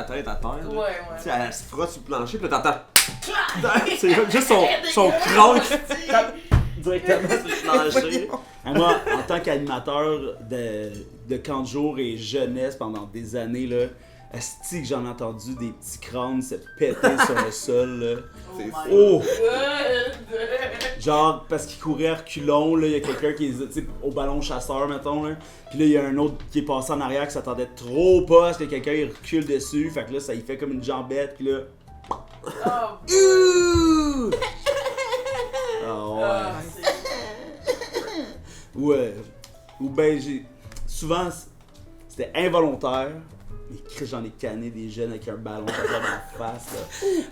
la tête à terre. Ouais, ouais. Tu sais, elle se frotte sur le plancher, puis là, t'entends. C'est juste son crâne directement sur le plancher. Moi, en tant qu'animateur de camp de jour et jeunesse pendant des années, là, asti que j'en ai entendu des petits crânes se péter sur le sol. Là. C'est Oh! Good. Genre, parce qu'il courait à reculons, là, il y a quelqu'un qui est, tu sais, au ballon chasseur, mettons, là. Puis là, il y a un autre qui est passé en arrière qui s'attendait trop pas, parce que quelqu'un, il recule dessus. Fait que là, ça y fait comme une jambette, puis là... Oh, Ouh! Ah ouais. Ou ben, j'ai... Souvent, c'était involontaire. Mais j'en ai canné des jeunes avec un ballon chasseur dans la face, là.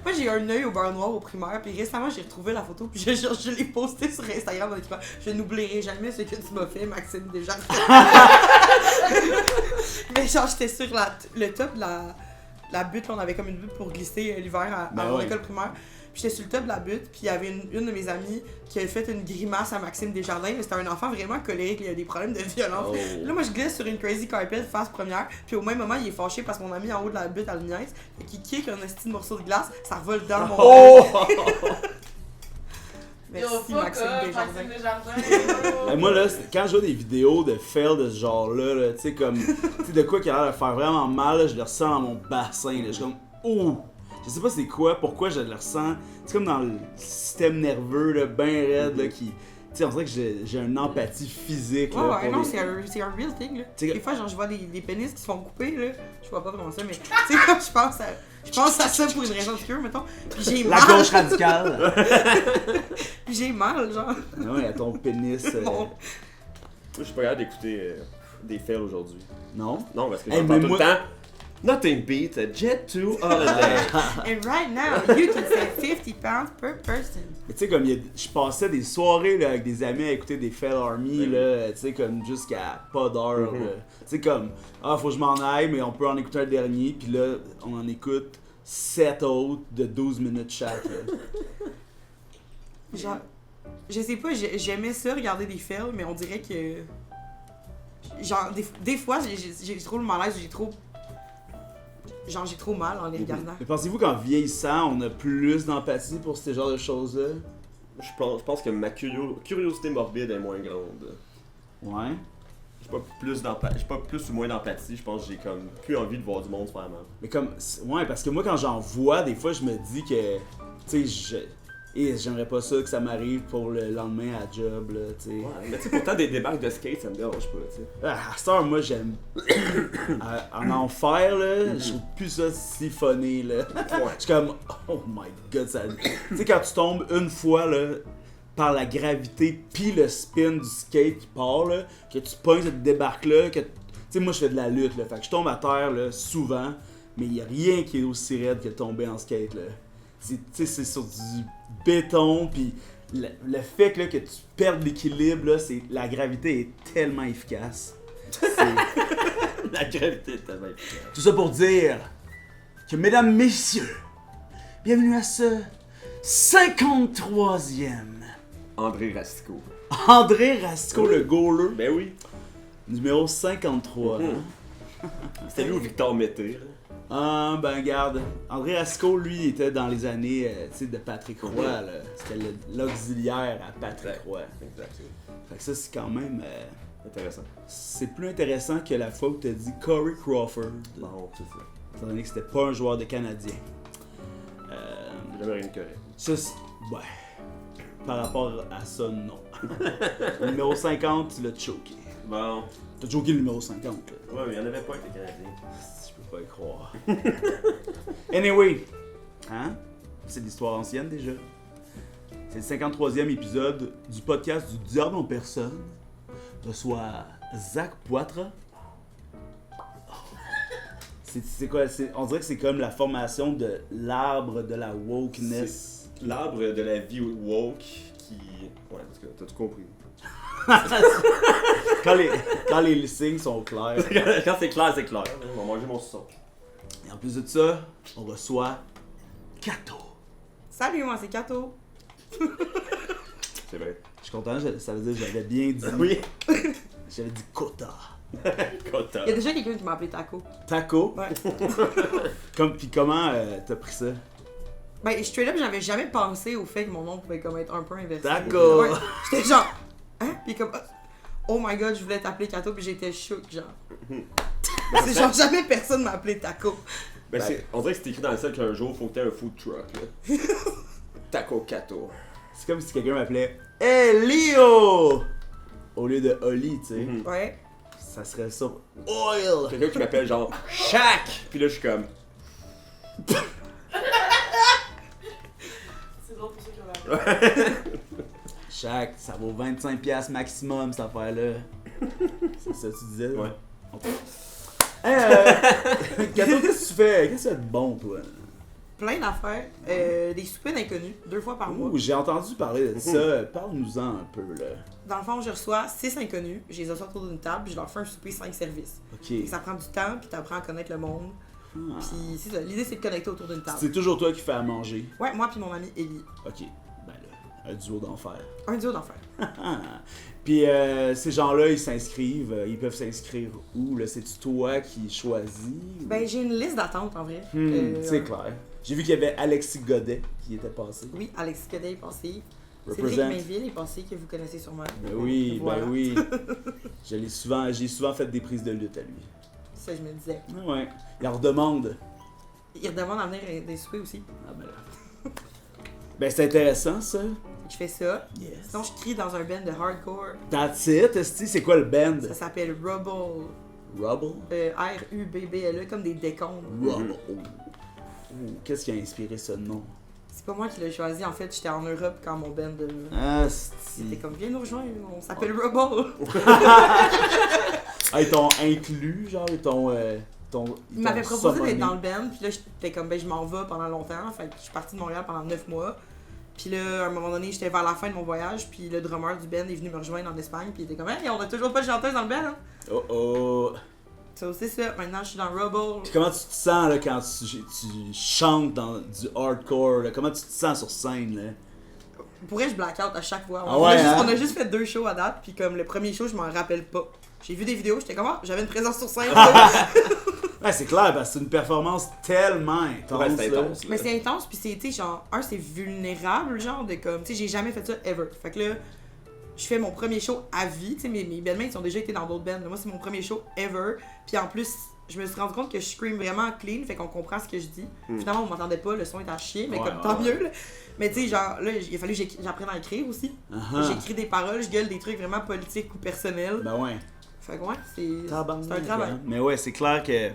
Moi, j'ai eu un œil au beurre noir au primaire, puis récemment, j'ai retrouvé la photo, puis je l'ai postée sur Instagram. Je n'oublierai jamais ce que tu m'as fait, Maxime Desjardins. Mais genre, j'étais sur le top de la butte, là, on avait comme une butte pour glisser l'hiver à mon école primaire. Puis j'étais sur le top de la butte, puis il y avait une de mes amies qui avait fait une grimace à Maxime Desjardins, mais c'était un enfant vraiment colérique, il a des problèmes de violence. Oh. Là, moi, je glisse sur une crazy carpet face première, puis au même moment, il est fâché parce que mon ami en haut de la butte, elle me niaise, fait qu'il kick un esti de morceau de glace, ça revole dans mon Oh! Merci, Maxime Desjardins. Moi là, quand je vois des vidéos de fail de ce genre-là, là, tu sais comme, tu sais de quoi qui a l'air de faire vraiment mal, là, je le ressens dans mon bassin, là, je suis comme, ouh! Je sais pas c'est quoi, pourquoi je le ressens, c'est comme dans le système nerveux, là, ben raide, là, qui... Tu sais, on dirait que j'ai une empathie physique, là, Ouais, pour non, les- c'est un real thing, là. T'sais, Des fois, genre, je vois des pénis qui se font couper, là, je vois pas comment ça, mais tu sais, comme je pense à ça pour une raison obscure, mettons, puis j'ai La mal, gauche radicale! puis j'ai mal, genre. Ouais, à ton pénis... Bon. Moi, je suis pas capable d'écouter des fails aujourd'hui. Non? Non, parce que Hey, j'entends mais tout moi- le temps. Nothing beats a jet to holiday. And right now, you can save 50 pounds per person. Mais tu sais, comme je passais des soirées là, avec des amis à écouter des Fail Army, là, tu sais, comme jusqu'à pas d'heure. là. Tu sais, comme, faut que je m'en aille, mais on peut en écouter un dernier, puis là, on en écoute 7 autres de 12 minutes chaque. Là. Genre, je sais pas, j'aimais ça, regarder des films, mais on dirait que. Genre, des fois, j'ai trop le malaise, j'ai trop mal en les regardant. Mais pensez-vous qu'en vieillissant, on a plus d'empathie pour ce genre de choses-là? Je pense que ma curiosité morbide est moins grande. Ouais. J'ai pas plus ou moins d'empathie, je pense que j'ai comme plus envie de voir du monde se faire mal. Mais comme, ouais, parce que moi, quand j'en vois, des fois, je me dis que, tu sais, j'aimerais pas ça que ça m'arrive pour le lendemain à job, là, tu sais. Ouais, mais tu sais, pourtant des débarques de skate, ça me dérange pas, tu sais. À cette heure, moi, j'aime en enfer, là, je trouve plus ça si funny, là. Je suis comme, oh my god, ça... Tu sais, quand tu tombes une fois, là, par la gravité pis le spin du skate qui part, là, que tu pognes cette débarque-là, que... Tu sais, moi, je fais de la lutte, là, fait que je tombe à terre, là, souvent, mais il y a rien qui est aussi raide que de tomber en skate, là. Tu sais, c'est sur du béton, pis le fait que, là, que tu perdes l'équilibre, là, la gravité est tellement efficace. La gravité est tellement efficace. Tout ça pour dire que, mesdames, messieurs, bienvenue à ce 53e André Rastico. André Rastico, le goaler, Ben oui. numéro 53. C'était lui ou Victor Mété, là. Ah, ben garde, André Rastico, lui, il était dans les années tu sais, de Patrick Roy, là. C'était l'auxiliaire à Patrick Roy. Exact. Fait que ça, c'est quand même... Intéressant. c'est plus intéressant que la fois où t'as dit Corey Crawford. Non, c'est ça. Étant donné que c'était pas un joueur de Canadien. J'ai jamais rien de correct. Ça, ouais. Par rapport à ça, non. Le numéro 50, tu l'as choqué. Bon. T'as choqué le numéro 50, là. Ouais, mais il y en avait pas avec les Canadiens. Je peux pas y croire. Anyway, hein? C'est de l'histoire ancienne déjà. C'est le 53e épisode du podcast du Diable en personne. Reçoit Zach Poitras. C'est quoi? On dirait que c'est comme la formation de l'arbre de la wokeness. C'est l'arbre de la vie woke qui... Ouais, parce que t'as tout compris. quand les signes sont clairs. Quand c'est clair, c'est clair. On va manger mon son. Et en plus de ça, on reçoit Kato. Salut, moi, c'est Kato. C'est vrai. Je suis content, ça veut dire que j'avais bien dit. Oui. J'avais dit Kota. Content. Il y a déjà quelqu'un qui m'a appelé Taco. Taco? Ouais. Puis comment t'as pris ça? Ben, straight up, j'avais jamais pensé au fait que mon nom pouvait comme être un peu inversé. Taco! Ouais. J'étais genre, hein? Puis comme, oh my god, je voulais t'appeler Kato, puis j'étais shook, genre. C'est genre, jamais personne m'a appelé Taco. Ben, on dirait que c'est écrit dans le ciel qu'un jour, faut que t'aies un food truck, là. Taco Kato. C'est comme si quelqu'un m'appelait Hey Leo! Au lieu de Oli, tu sais. Ouais. Ça serait ça. Oil! Quelqu'un qui m'appelle genre Shaq! Puis là, je suis comme. C'est drôle pour ceux qui ont la Chaque, ça vaut 25$ maximum cette affaire-là. C'est ça que tu disais? Ouais. Kato, qu'est-ce que tu fais? Qu'est-ce que tu fais de bon, toi? Plein d'affaires. Des soupers d'inconnus, 2 fois par mois. Ouh, j'ai entendu parler de ça. Parle-nous-en un peu, là. Dans le fond, je reçois 6 inconnus, je les assois autour d'une table, puis je leur fais un souper 5 services. Ok. Et ça prend du temps, puis t'apprends à connaître le monde. Ah. Puis c'est ça, l'idée c'est de connecter autour d'une table. C'est toujours toi qui fais à manger. Ouais, moi puis mon ami Ellie. Ok. Ben là, un duo d'enfer. Un duo d'enfer. Puis ces gens-là, ils s'inscrivent. Ils peuvent s'inscrire où, là? C'est-tu toi qui choisis? ou- Ben, j'ai une liste d'attente en vrai. C'est clair. J'ai vu qu'il y avait Alexis Godet qui était passé. Oui, Alexis Cadet est passé. Cédric Represent. Mainville est passé, que vous connaissez sûrement. Ben oui, Voilà. ben oui. J'ai souvent fait des prises de lutte à lui. Ça, je me disais. Ah ouais. Il en redemande. Il redemande à venir des soupers aussi. Ah ben là. Ben c'est intéressant ça. Je fais ça. Yes. Sinon, je crie dans un band de hardcore. That's it, esti. C'est quoi le band? Ça s'appelle Rubble. Rubble? R-U-B-B-L-E, comme des décombres. Rubble. Qu'est-ce qui a inspiré ce nom? C'est pas moi qui l'ai choisi. En fait, j'étais en Europe quand mon band Asti. c'était comme, viens nous rejoindre, on s'appelle Rubble. Ah, ils t'ont inclus, genre, ils t'ont. Ils m'avaient proposé d'être dans le band, puis là, j'étais comme, ben, je m'en vais pendant longtemps. Fait que je suis partie de Montréal pendant 9 mois. Puis là, à un moment donné, j'étais vers la fin de mon voyage, puis le drummer du band est venu me rejoindre en Espagne, puis il était comme, hey, on a toujours pas de chanteuse dans le band, hein? Oh oh. Ça aussi, ça. Maintenant, je suis dans Rubble. Puis comment tu te sens là, quand tu chantes dans du hardcore? Là? Comment tu te sens sur scène? Là? Pour vrai, je black out à chaque fois. Ah ouais, hein? On a juste fait 2 shows à date, puis comme le premier show, je m'en rappelle pas. J'ai vu des vidéos, j'étais comme, ah, j'avais une présence sur scène. Ouais, c'est clair, parce que c'est une performance tellement intense. Ouais, c'est là. intense. Mais c'est intense, puis c'est, tu sais, genre, c'est vulnérable, genre, de comme, tu sais, j'ai jamais fait ça ever. Fait que là, je fais mon premier show à vie, tu sais, mes bandmates ont déjà été dans d'autres bands. Moi, c'est mon premier show ever. Puis en plus, je me suis rendu compte que je scream vraiment clean, fait qu'on comprend ce que je dis. Finalement, on m'entendait pas, le son était à chier, mais Ouais, comme, tant ouais. mieux, là. Mais tu sais, genre, là, il a fallu que j'apprenne à écrire aussi. Uh-huh. J'écris des paroles, je gueule des trucs vraiment politiques ou personnels. Ben ouais. Fait que ouais, c'est Tabarnak, un travail. hein. Mais ouais, c'est clair que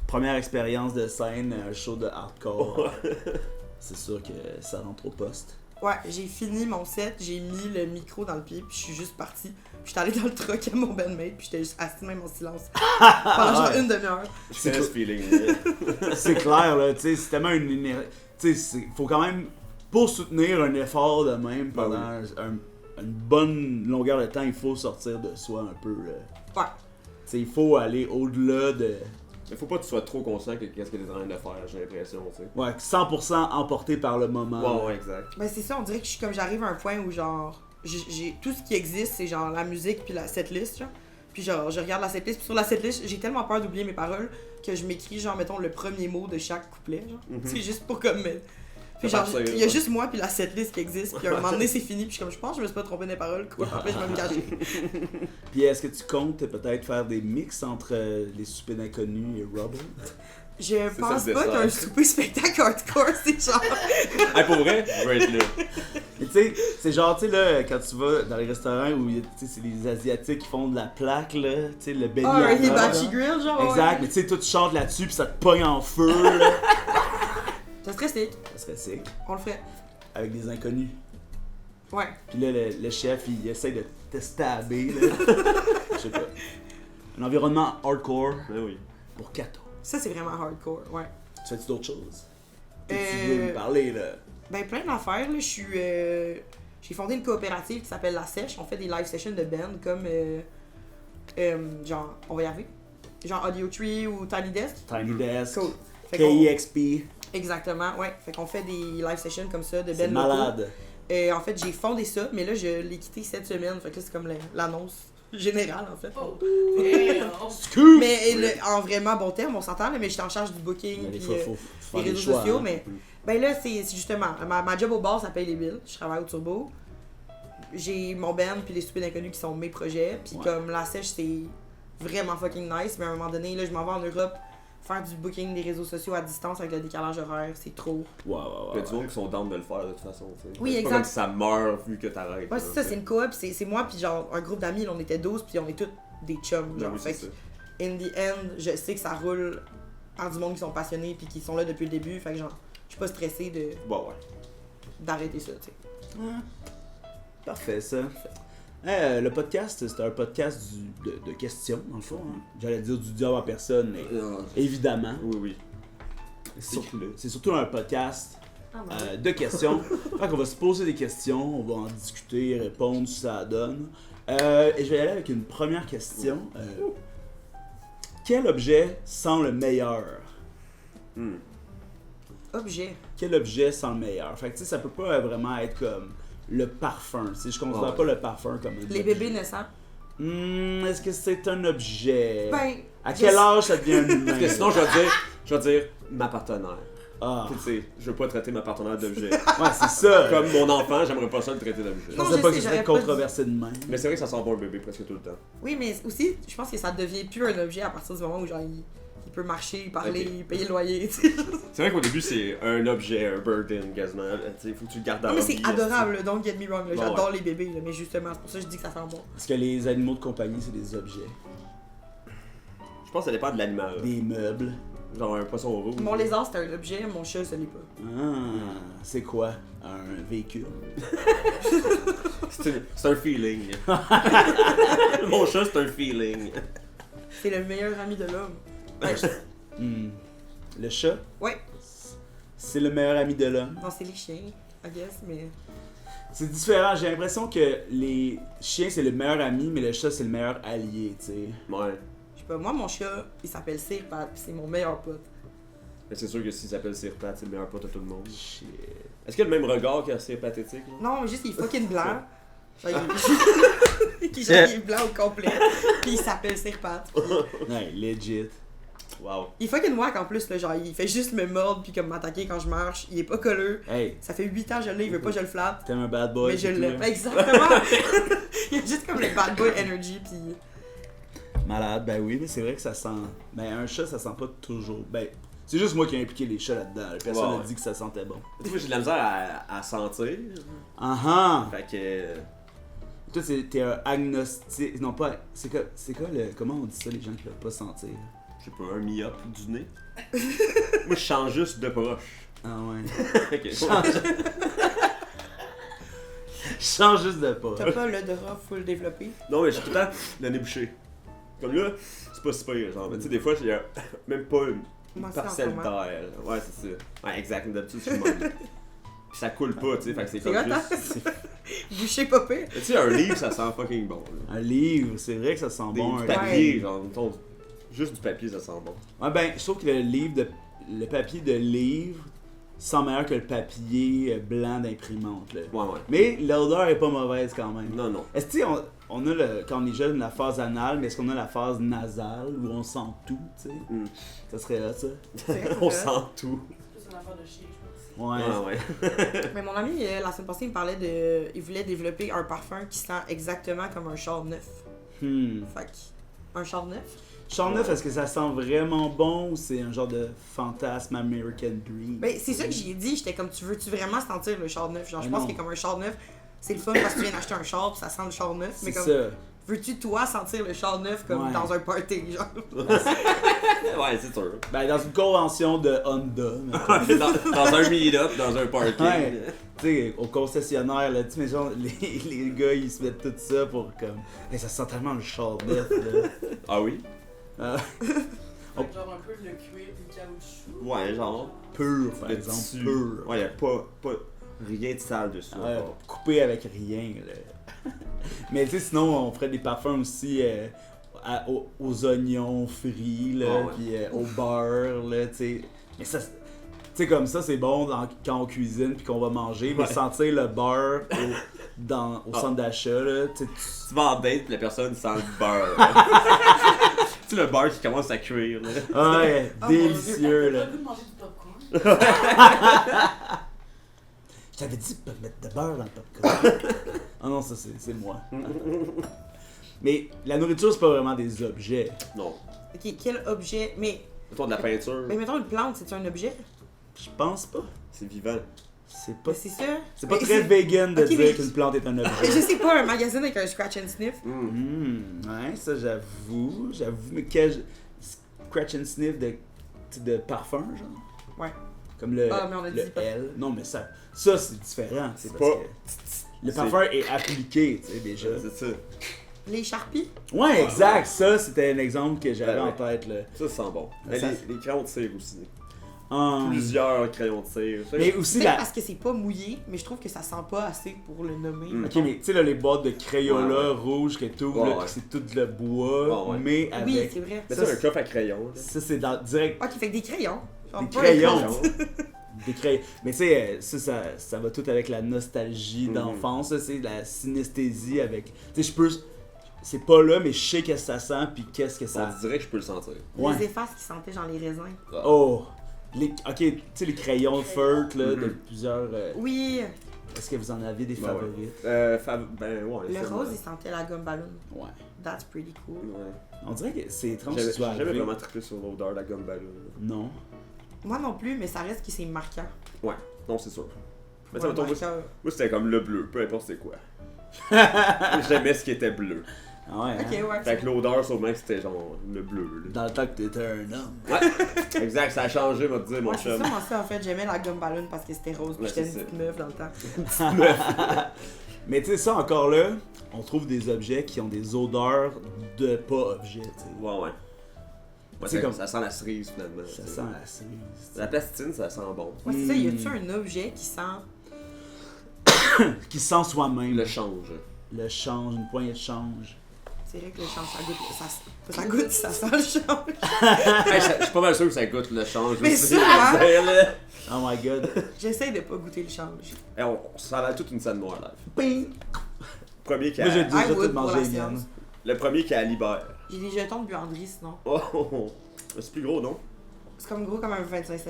première expérience de scène, un show de hardcore, c'est sûr que ça rentre au poste. Ouais, j'ai fini mon set, j'ai mis le micro dans le pied, puis je suis juste partie. Puis j'étais allée dans le truck à mon bandmate, puis j'étais juste assis même en silence. Pendant genre une demi-heure. C'est ce feeling. C'est clair, là, tu sais, c'est tellement une énergie. Tu sais, faut quand même, pour soutenir un effort de même pendant une bonne longueur de temps, il faut sortir de soi un peu. Ouais. Tu sais, il faut aller au-delà de. Mais faut pas que tu sois trop conscient que qu'est-ce que t'es en train de faire, j'ai l'impression, tu sais. Ouais, 100% emporté par le moment. Ouais, exact. Ben c'est ça, on dirait que je suis comme j'arrive à un point où genre j'ai tout ce qui existe, c'est genre la musique puis la setlist, genre. Puis genre je regarde la setlist, puis sur la setlist, j'ai tellement peur d'oublier mes paroles que je m'écris genre mettons le premier mot de chaque couplet, genre. C'est juste pour comme puis genre partir, il y a ouais. juste moi puis la setlist qui existe, puis à un moment donné c'est fini, puis je suis comme je pense que je me suis pas trompé des paroles, quoi. Après je vais me cacher. Puis est-ce que tu comptes peut-être faire des mix entre les soupers d'inconnus et Rubble? Je pense ça, pas ça. qu'un souper spectacle hardcore, c'est genre. Hey, pour vrai, je vais être là. Mais tu sais, c'est genre, tu sais, là, quand tu vas dans les restaurants où tu sais, c'est les Asiatiques qui font de la plaque, là, tu sais, le beignet. Ah, un à terre, hibachi là. grill, genre. Exact, ouais. mais tu sais, toi, tu chantes là-dessus, puis ça te pogne en feu, là. Ça serait sick, Ça serait sick. on le ferait. Avec des inconnus. Ouais. Puis là, le chef, il essaie de te stabber, là. Je sais pas. Un environnement hardcore Ben oui. pour Kato. Ça c'est vraiment hardcore, ouais. Tu fais-tu d'autres choses? Tu veux me parler, là? Ben plein d'affaires, là. Je suis. J'ai fondé une coopérative qui s'appelle La Sèche. On fait des live sessions de band comme. Genre, on va y arriver. Genre Audio Tree ou Tiny Desk. Tiny Desk, Cool. Fait qu'on- KEXP, Exactement, ouais. Fait qu'on fait des live sessions comme ça de c'est band locaux. malade. En fait, j'ai fondé ça, mais là, je l'ai quitté cette semaine. Fait que là, c'est comme l'annonce. général, en fait. Oh, Mais en vraiment bon terme, on s'entend, là, mais j'étais en charge du booking, Mais puis faut faire les des réseaux choix, sociaux, hein. mais ben là, c'est justement, ma job au bar, ça paye les billes. Je travaille au Turbo. J'ai mon band puis les Stupides Inconnus qui sont mes projets, puis Ouais. comme la sèche, c'est vraiment fucking nice, mais à un moment donné, là, je m'en vais en Europe faire du booking des réseaux sociaux à distance avec le décalage horaire, c'est trop. Ouais. Il y a du monde qui sont down de le faire de toute façon. T'sais. Oui, c'est pas exact. comme si ça meurt vu que t'arrêtes. Ouais, c'est ça, c'est une coop, c'est moi puis genre un groupe d'amis, là, on était 12 puis on est tous des chums, genre. Oui, Fait c'est que, ça. in the end, je sais que ça roule par du monde qui sont passionnés puis qui sont là depuis le début, fait que genre, je suis pas stressée Bon, ouais. d'arrêter ça, tu sais. Parfait, ça. Le podcast, c'est un podcast de questions, dans le fond. Hein. J'allais dire du diable à personne, mais évidemment. Oui. C'est surtout un podcast Ah, ouais. de questions. Fait qu'on va se poser des questions, on va en discuter, répondre si ça donne. Et je vais y aller avec une première question. Quel objet sent le meilleur? Objet. Quel objet sent le meilleur? Fait que tu sais, ça peut pas vraiment être comme le parfum. Tu sais, je considère Ouais. pas le parfum comme un Les objet. bébés naissants. Est-ce que c'est un objet? Ben, À je quel sais- âge ça devient un humain? Parce que sinon, je vais dire ma partenaire. Ah, Tu sais, je veux pas traiter ma partenaire d'objet. ouais, c'est ça. Comme mon enfant, j'aimerais pas ça le traiter d'objet. Je Non, pensais je pas sais, que c'était j'aurais pas controversé de même. Mais c'est vrai que ça sent bon le bébé presque tout le temps. Oui, mais aussi, je pense que ça devient plus un objet à partir du moment où genre il peut marcher, parler, Ok. payer le loyer, tu sais. C'est vrai qu'au début, c'est un objet, un burden quasiment. Tu sais, faut que tu le gardes dans Non, mais la c'est vie, adorable, là, don't get me wrong, là, Bon, j'adore les bébés, là, mais justement, c'est pour ça que je dis que ça sent bon. Est-ce que les animaux de compagnie, c'est des objets? Je pense que ça dépend de l'animal. Des meubles? Genre un poisson rouge. Mon lézard, c'est un objet, mon chat, ça l'est pas. Ah, c'est quoi? Un véhicule? C'est un feeling. Mon chat, c'est un feeling. C'est le meilleur ami de l'homme. Ouais, Le chat? ouais. C'est le meilleur ami de l'homme. Non, c'est les chiens, I guess, mais... C'est différent, j'ai l'impression que les chiens c'est le meilleur ami, mais le chat c'est le meilleur allié, tu sais. Ouais. Je sais pas, moi, mon chat, il s'appelle Sirpat, pis c'est mon meilleur pote. Mais c'est sûr que s'il s'appelle Sirpat, c'est le meilleur pote de tout le monde. Shit. Est-ce qu'il a le même regard que Sir Pathétique? Là? Non, mais juste, il est fucking blanc. Genre, il... il est blanc au complet. Puis il s'appelle Sirpat. Puis Ouais, legit. Wow. il est fucking wack en plus, là. Genre, il fait juste me mordre puis comme m'attaquer quand je marche. Il est pas colleux. Hey, Ça fait 8 ans que je l'ai, il veut pas que je le flatte. t'aimes un bad boy? Mais je c'est tout, l'aime. là. Exactement. Il y a juste comme le bad boy energy. Puis Malade, ben oui, mais c'est vrai que ça sent. Ben un chat ça sent pas toujours. Ben, c'est juste moi qui ai impliqué les chats là-dedans. Personne n'a Ouais. dit que ça sentait bon. Tu sais, moi, j'ai de la misère à sentir. Ah ah! Fait que. Toi, t'es un agnostique. Non, pas. C'est quoi le. Comment on dit ça, les gens qui peuvent pas sentir? Je sais pas, un mi-up du nez. Moi, je change juste de proche. Ah ouais. Fait que- Change juste de pas. t'as pas l'odorat full développé. Non, mais j'ai tout le temps le nez bouché. Comme là, c'est pas si pire, genre. Mais tu sais, des fois, il y a même pas une Moi, c'est parcelle en ce moment. d'air. Ouais, c'est ça. Ouais, exact. D'habitude, je suis le même. Puis ça coule pas, tu sais. Fait que c'est C'est comme hot, hein? juste. Boucher pas pire. Mais tu sais, un livre, ça sent fucking bon. Là. Un livre, c'est vrai que ça sent bon. Du un papier, livre. genre, mettons, juste du papier, ça sent bon. Ouais, ben, je trouve que le papier de livre sent meilleur que le papier blanc d'imprimante. Là. Ouais, ouais. Mais l'odeur est pas mauvaise quand même. Non, non. Est-ce que on a quand on est jeune la phase anale, mais est-ce qu'on a la phase nasale où on sent tout, tu sais? Mm. Ça serait là, ça? On sent tout. C'est une affaire de chier, je pense. Ouais. Ah, ouais. Mais mon ami, la semaine passée, il me parlait de. Il voulait développer un parfum qui sent exactement comme un char neuf. Fait que. Un char neuf? Char neuf, est-ce que ça sent vraiment bon ou c'est un genre de fantasme American Dream? Ben, c'est ça que j'ai dit. J'étais comme, tu veux-tu vraiment sentir le char neuf? Genre, je pense non. que comme un char neuf, c'est le fun parce que tu viens d'acheter un char pis ça sent le char neuf. Mais C'est comme, ça. veux-tu toi sentir le char neuf comme Ouais. dans un party? Genre, Ouais, c'est sûr. Ben, dans une convention de Honda, mettons. Dans un meet-up, dans un parking. Ouais. Tu sais, au concessionnaire, là, tu sais, mais genre, les gars, ils se mettent tout ça pour comme. Hey, ça sent tellement le char neuf, là. Ah oui? Fait que genre un peu le cuir et le caoutchouc. Ouais, genre. Pur, par Le exemple. tissu. Pur. Ouais, y'a pas rien de sale dessus. Ouais, encore. coupé avec rien, là. Mais tu sais, sinon, on ferait des parfums aussi aux oignons frits, là, Ah ouais. puis au beurre, là, tu sais. Mais ça, tu sais, comme ça, c'est bon quand on cuisine puis qu'on va manger, mais Ouais. sentir le beurre au centre d'achat, là, tu sais, Tu vas en date pis la personne sent le beurre. là. Tu sais, le beurre qui commence à cuire. Là. ouais, Oh, délicieux, T'as là. le goût de manger du popcorn? Je t'avais dit de pas mettre de beurre dans le popcorn. Ah non, ça, c'est moi. Mais la nourriture, c'est pas vraiment des objets. Non. Ok, quel objet. Mais Toi, de la peinture, mettons une plante, c'est un objet? Je pense pas. c'est vivant. C'est pas, Mais c'est ça? c'est pas Mais très vegan de Ok, dire mais- qu'une plante est un Mais objet. je sais pas, un magazine avec un scratch and sniff. Ouais, ça j'avoue. Mais quel scratch and sniff de parfum, genre? Ouais. Comme le, Ah, mais on a le dit pas. L. Non, mais ça c'est différent. C'est C'est parce pas- que le parfum est appliqué, tu sais, déjà. C'est ça. Les Sharpies? Ouais, exact. Ça, c'était un exemple que j'avais Ouais, en tête, là. Ça sent bon. Mais Ça- les crayons de cire aussi. Hum, Plusieurs crayons de cire. Mais aussi Peut-être la... parce que c'est pas mouillé, mais je trouve que ça sent pas assez pour le nommer. Mm. Ok, mais tu sais, là, les boîtes de Crayola Ouais, ouais. rouge que tu ouvres, Ouais, là, ouais. que c'est tout le bois, Ouais, ouais. mais Oui, avec... c'est vrai. Mais Ça, c'est un coffre à crayons. là. ça, c'est dans direct Ok, fait que des crayons. Genre Des pas un crayons. compte. des crayons. Mais tu sais, ça va tout avec la nostalgie Mhm. d'enfance, là, c'est la synesthésie avec... Tu sais, je peux... C'est pas là, mais je sais qu'est-ce que ça sent, puis qu'est-ce que Ça ça... dirait que je peux le sentir. Ouais. Les effaces qui sentaient genre les raisins. Oh! Ok, tu sais, les crayons feutres, là, de Mhm. plusieurs... Oui, Est-ce que vous en avez des Ben favorites? Ben ouais. le sûrement. rose il sentait la gomme ballon. Ouais. That's pretty cool. Ouais. On dirait que c'est étrange que J'avais ce soit j'avais arrivé. vraiment trippé sur l'odeur de la gomme ballon. Non. Moi non plus, mais ça reste que c'est marquant. Ouais, non, c'est sûr. Mais tu Ouais, sais, mettons, moi, marqueur. moi, c'était comme le bleu, peu importe c'est quoi. J'aimais ce qui était bleu. Ah ouais, Ok, hein? ouais. Fait que l'odeur, sûrement que c'était genre le bleu. Là. Dans le temps que t'étais un homme. Ouais, exact, ça a changé, va te dire, mon Ouais, c'est chum. ça, moi aussi, en fait, j'aimais la gomme ballon parce que c'était rose, puis Ouais, j'étais c'est une ça. petite meuf dans le temps. Mais tu sais, ça encore là, on trouve des objets qui ont des odeurs de pas objets, tu sais. Ouais, ouais. Ouais, C'est comme- ça sent la cerise finalement. Ça tu sais. sent la cerise. La plastine, ça sent bon. Ouais, c'est ça, y a-tu un objet qui sent. Qui sent soi-même. Le change. Le change, une poignée de change. C'est vrai que le change, ça goûte. Ça goûte, ça sent le change. Hey, je suis pas mal sûr que ça goûte le change. Mais aussi. ça, hein? Là. Oh my god. J'essaye de pas goûter le change. Hey, on s'en va toute une scène noire là. Ping! Premier qui Moi j'ai a... déjà I tout would pour mangé la again. science. Le premier qui a libère. J'ai des jetons de buanderie sinon. Oh, oh, oh. C'est plus gros, non? C'est comme gros comme un 25 cents.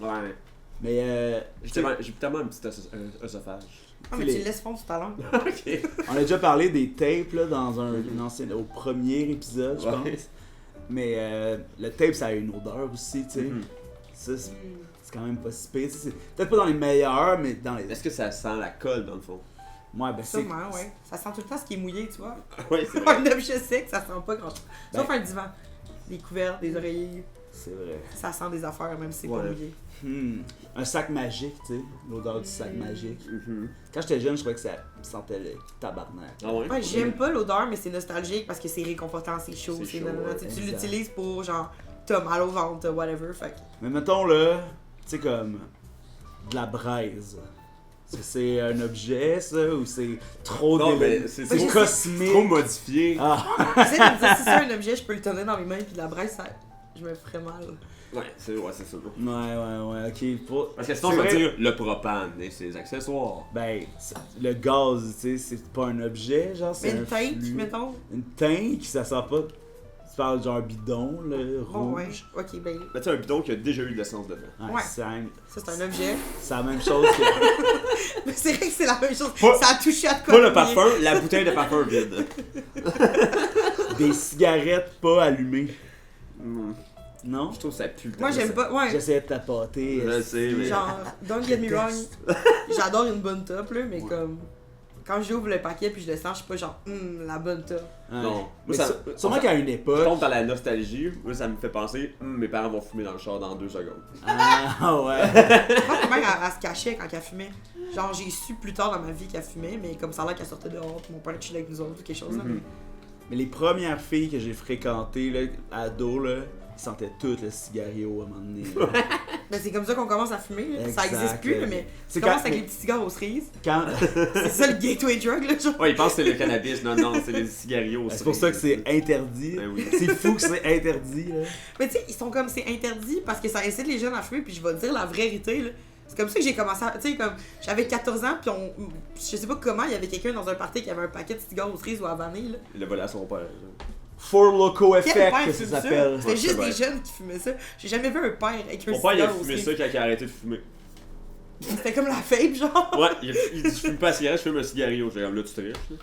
Ouais. Mais J'ai tellement un petit œsophage. Ah, mais les- tu le laisses fondre tout à l'heure. Ok. on a déjà parlé des tapes là, dans un ancien, au premier épisode, je Ouais. pense. Mais le tape, ça a une odeur aussi, tu sais. Mhm. Ça, c'est quand même pas si pire. C'est peut-être pas dans les meilleurs, mais dans les... Est-ce que ça sent la colle dans le fond? Ouais, ben c'est... Sûrement, ouais. Ça sent tout le temps ce qui est mouillé, tu vois. Oui, c'est vrai. Un objet sec, ça sent pas grand chose. Ben- Sauf un divan. Des couverts, des oreillers. C'est vrai. Ça sent des affaires, même si c'est pas Ouais. mouillé. Un sac magique, tu sais. L'odeur du sac magique. Mhm. Quand j'étais jeune, je croyais que ça sentait le tabarnak. Ah ouais? Ouais, j'aime pas l'odeur, mais c'est nostalgique parce que c'est réconfortant, c'est chaud, C'est c'est chaud, nanana. ouais, Tu exact. l'utilises pour genre, t'as mal au ventre, t'as whatever. Fait que- Mais mettons là, tu sais comme de la braise. C'est un objet ça ou c'est trop Non, délai- mais c'est Moi, trop je- cosmique? trop modifié. Ah, J'essaie de me dire, si c'est un objet, je peux le tenir dans mes mains, puis de la braise, ça... je me ferais mal. Ouais, c'est sûr. ouais, ok. Parce que sinon, c'est je vais vrai. dire le propane et ses accessoires. Ben, le gaz, tu sais, c'est pas un objet, genre, Mais c'est un une teinte, flux. mettons. Une teinte qui ça sent pas. Tu parles genre bidon, là, Bon, ouais. rouge. Ok, ben, Mais tu sais, un bidon qui a déjà eu de l'essence dedans. Ouais. C'est ça c'est un objet. la même chose que. Mais c'est vrai que c'est la même chose. Pas- Ça a touché à de quoi. Pas de le mouillé. parfum, la bouteille de parfum vide. Des cigarettes pas allumées. Hmm. Non? Je trouve que ça pue le Moi, j'aime pas. Ouais. J'essayais de tapoter. Je sais, mais. Genre, don't get me wrong, Déteste. j'adore une bonne top, là, mais Ouais. comme. Quand j'ouvre le paquet puis je le sens, je suis pas genre, la bonne top. Ouais. Non. Mais Moi, sûrement ça- qu'à une Je époque. tombe dans la nostalgie. Moi, ça me fait penser, mes parents vont fumer dans le char dans 2 secondes. Ah ouais. Moi, ma mère, elle se cachait quand elle fumait. Genre, j'ai su plus tard dans ma vie qu'elle fumait, mais comme ça a l'air qu'elle sortait dehors, puis mon père chillait avec nous autres, ou quelque chose, là. Mhm. Mais les premières filles que j'ai fréquentées, là, ado, là, ils sentaient toutes le cigario à un moment donné. là. Ben, c'est comme ça qu'on commence à fumer, là. Ça Exact, existe plus, là. mais C'est tu commences quand- avec les petits cigares aux cerises. Quand... C'est ça le gateway drug, là, genre. Ouais, ils pensent que c'est le cannabis. Non, c'est les cigarios. C'est pour ça que c'est interdit. Ben oui. C'est fou que c'est interdit, là. Mais tu sais, ils sont comme, c'est interdit parce que ça incite les jeunes à fumer, puis je vais te dire la vérité, là. C'est comme ça que j'ai commencé à. Tu sais, comme. J'avais 14 ans, puis je sais pas comment, il y avait quelqu'un dans un party qui avait un paquet de cigares aux cerises ou à vanille, là. Il l'a volé à son père. Four Loco Quel Effect, père que fume ça ça? s'appelle. C'était juste Ouais, des jeunes qui fumaient ça. J'ai jamais vu un père avec un Mon père, il a cigare aux fumé cerises. ça quand il a arrêté de fumer. C'était comme la vape, genre. Ouais, il dit je fume pas la cigarette, je fume un cigario. J'ai comme là, tu te riches. Là.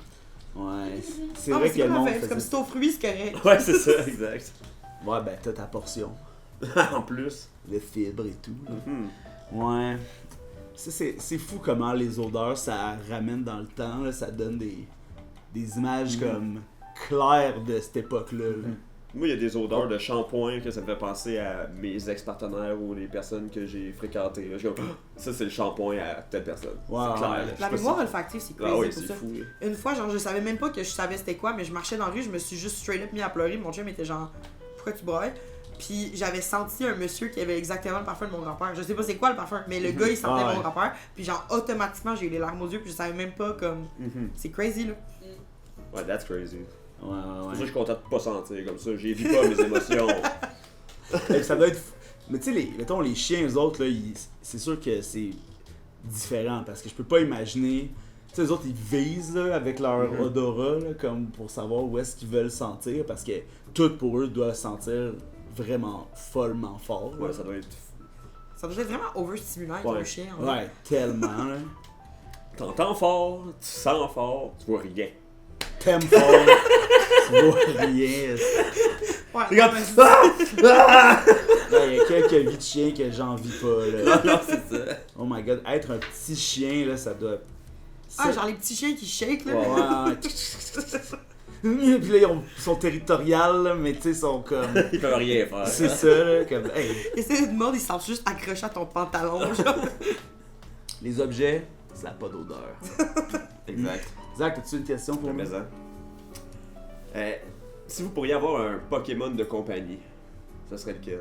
Ouais, c'est Non, vrai mais que le comme la monde vape, c'est comme faisait si t'es aux fruits, c'est correct. Ouais, c'est ça, exact. Ouais, ben t'as ta portion. En plus. De fibres et tout. Là. Mhm. Ouais. Ça, c'est fou comment les odeurs, ça ramène dans le temps, là, ça donne des images comme claires de cette époque-là. Là. Moi, il y a des odeurs de shampoing que ça me fait penser à mes ex-partenaires ou les personnes que j'ai fréquentées. Là. Je suis comme, ça, c'est le shampoing à telle personne. Wow. C'est clair. Là. Je sais La pas mémoire si- olfactive, c'est crazy Ah oui, pour c'est ça. fou. Là. Une fois, genre, je savais même pas que je savais c'était quoi, mais je marchais dans la rue, je me suis juste straight up mis à pleurer. Mon chum était genre, pourquoi tu brailles? Puis j'avais senti un monsieur qui avait exactement le parfum de mon grand-père. Je sais pas c'est quoi le parfum, mais le gars il sentait Ah ouais. mon grand-père. Puis genre, automatiquement, j'ai eu les larmes aux yeux, puis je savais même pas comme. Mhm. C'est crazy là. Ouais, that's crazy. Ouais, C'est pour ça que je ouais, suis content de pas sentir comme ça. J'ai vu pas mes émotions. ouais. Et ça doit être fou. Mais tu sais, mettons, les chiens, eux autres, là, c'est sûr que c'est différent parce que je peux pas imaginer. Tu sais, eux autres, ils visent là, avec leur Mhm. odorat là, comme pour savoir où est-ce qu'ils veulent sentir parce que tout pour eux doit sentir vraiment follement fort. là. Ouais, ça doit être. Ça doit être vraiment overstimulant avec Ouais. un chien. en vrai. Ouais, tellement. Là. T'entends fort, tu sens fort, tu vois rien. T'aimes fort, tu vois rien. Ouais, C'est non, comme- mais- Ouais, il y a quelques vies de chiens que j'en vis pas. Là. Non, c'est ça. Oh my god, être un petit chien, là, ça doit. Ah, genre les petits chiens qui shake là. Ouais, ouais. Puis là, ils sont territoriales, là, mais tu sais, ils sont comme. Ils peuvent rien faire. C'est ça, là, comme. Hey, Essaye de mordre, ils sont juste accrochés à ton pantalon. Genre. les objets, ça n'a pas d'odeur. Exact. Zach, as-tu une question pour moi? Mais ça. Si vous pourriez avoir un Pokémon de compagnie, ça serait lequel?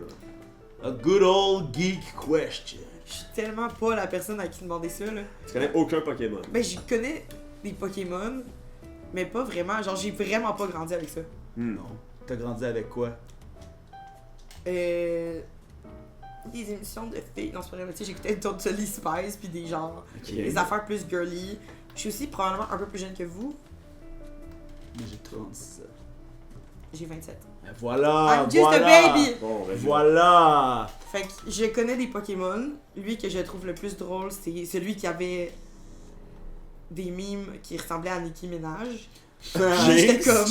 A good old geek question. Je suis tellement pas la personne à qui demander ça là. Tu connais aucun Pokémon? Ben, je connais des Pokémon, mais pas vraiment. Genre, j'ai vraiment pas grandi avec ça. Non. T'as grandi avec quoi? Des émissions de filles. Non, c'est pas vrai, mais tu sais, j'écoutais Totally Spice, puis des genres. Ok. Des affaires plus girly. Je suis aussi probablement un peu plus jeune que vous. Mais j'ai 36 ans. J'ai 27. Ben voilà! I'm just voilà, a baby! Bon, ben, Voilà! Fait que je connais des Pokémon. Lui que je trouve le plus drôle, c'est celui qui avait des mimes qui ressemblaient à Nicki Minaj. J'étais comme.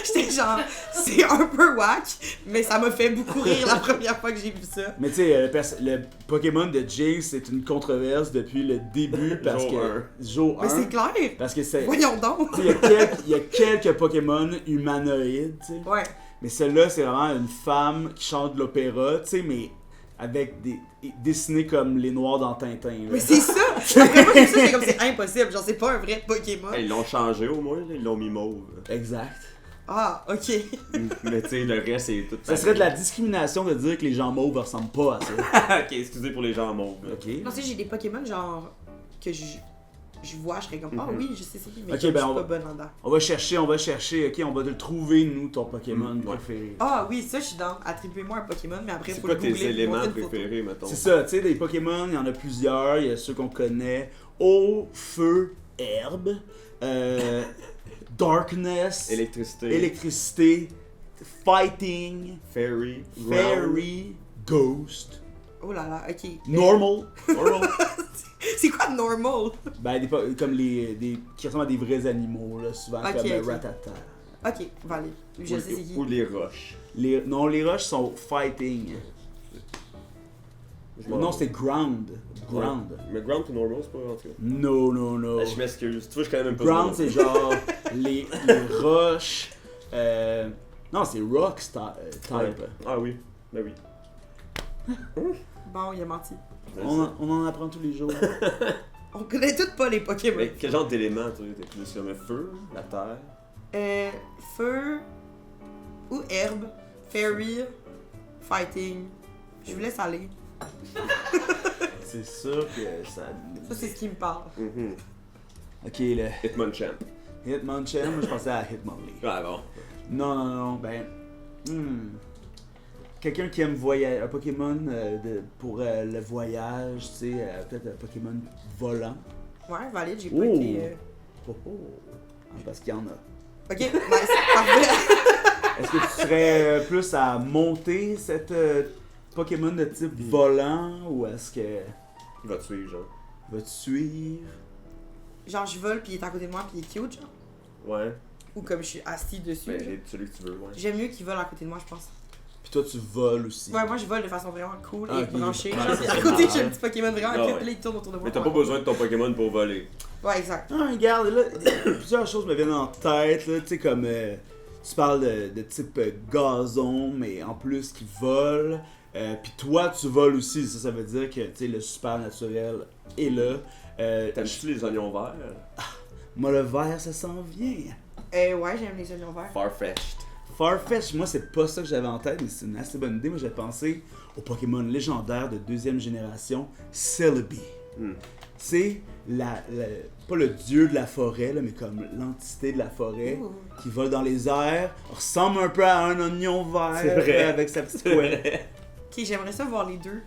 J'étais genre, c'est un peu whack, mais ça m'a fait beaucoup rire la première fois que j'ai vu ça. Mais tu sais, le Pokémon de Jinx, c'est une controverse depuis le début parce Jour que. Jour 1. Mais c'est clair! Parce que c'est. Voyons donc! Tu sais, il y a quelques Pokémon humanoïdes, tu sais. Ouais. Mais celle-là, c'est vraiment une femme qui chante de l'opéra, tu sais, mais avec des. dessinés comme les noirs dans Tintin. Là. Mais c'est ça! Après moi, j'ai vu ça, j'étais comme c'est impossible. Genre, c'est pas un vrai Pokémon. Ils l'ont changé au moins, là, ils l'ont mis mauve. Exact. Ah, ok. Mais tu sais, le reste, c'est tout. Ça serait de la discrimination de dire que les gens mauves ressemblent pas à ça. Ok, excusez pour les gens mauves. là. Ok? Non, tu sais, j'ai des Pokémon genre que je vois, je serais comme, ah oui, je sais c'est qui, mais Ok, comme ben, je suis on pas va- bonne en dedans. On va chercher, ok, on va le trouver, nous, ton Pokémon Ouais. préféré. Ah oui, ça, je suis dans. Attribuez-moi un Pokémon, mais après, C'est faut quoi le tes googler. éléments montrer une photo. préférés, mettons? C'est ça, tu sais, des Pokémon, il y en a plusieurs, il y a ceux qu'on connaît. Eau, feu, herbe, darkness, Électricité. électricité, fighting, Fairy. fairy, ghost, Oh là là, ok. normal. Ground. C'est quoi normal? Ben, comme qui ressemblent à des vrais animaux, là, souvent, Ok, comme ok. Ratata. Ok, on va aller. Je sais c'est qui. Ou les roches. Non, les roches sont fighting. Je m'en Non, vais. c'est ground. Ground. Ouais. Mais ground ou normal, c'est pas en tout cas. No, no, no. Je m'excuse. Tu vois, je connais même pas Ground, ce c'est genre les roches. Non, c'est rock type. Ouais. Ah oui. Ben oui. Bon, il a menti. On en apprend tous les jours. On connaît toutes pas les Pokémon. Mais quel genre d'éléments, toi? T'es plus sur le feu, la terre? Feu ou herbe, fairy, fighting. Je vous laisse aller. C'est sûr que ça. Ça, c'est ce qui me parle. Mhm. Ok, le Hitmonchan. Hitmonchan, moi je pensais à Hitmonlee. Ah bon. Non, ben. quelqu'un qui aime voyager, un Pokémon pour le voyage, tu sais, peut-être un Pokémon volant. Ouais, valide, j'ai pas été. Oh, oh. Parce qu'il y en a. Ok, nice, parfait. Est-ce que tu serais plus à monter cette Pokémon de type volant ou est-ce que. Il va te suivre, genre. Va te suivre? Genre, je vole, puis il est à côté de moi, puis il est cute, genre. Ouais. Ou comme je suis assis dessus. Ben, genre. celui que tu veux, ouais. J'aime mieux qu'il vole à côté de moi, je pense. Puis toi, tu voles aussi. Ouais, moi je vole de façon vraiment cool Ah, et ok. branchée. Ouais, Genre, ça, à c'est côté, marrant. j'ai un petit Pokémon vraiment Ah, cute, ouais. puis là il tourne autour de moi. Mais t'as pas besoin de ton Pokémon pour voler. Ouais, exact. Ah, regarde, là, plusieurs choses me viennent en tête, là, tu sais, comme tu parles de type gazon, mais en plus qui vole. Puis toi, tu voles aussi, ça veut dire que, tu sais, le super naturel est là. T'aimes-tu les oignons verts? Moi, le vert, ça s'en vient. Ouais, j'aime les oignons verts. Farfetch'd. Farfetch, moi, c'est pas ça que j'avais en tête, mais c'est une assez bonne idée. Moi, j'avais pensé au Pokémon légendaire de 2e génération, Celebi. C'est pas le dieu de la forêt, là, mais comme l'entité de la forêt qui vole dans les airs, ressemble un peu à un oignon vert C'est vrai. avec sa petite couette. Ok, j'aimerais ça voir les deux.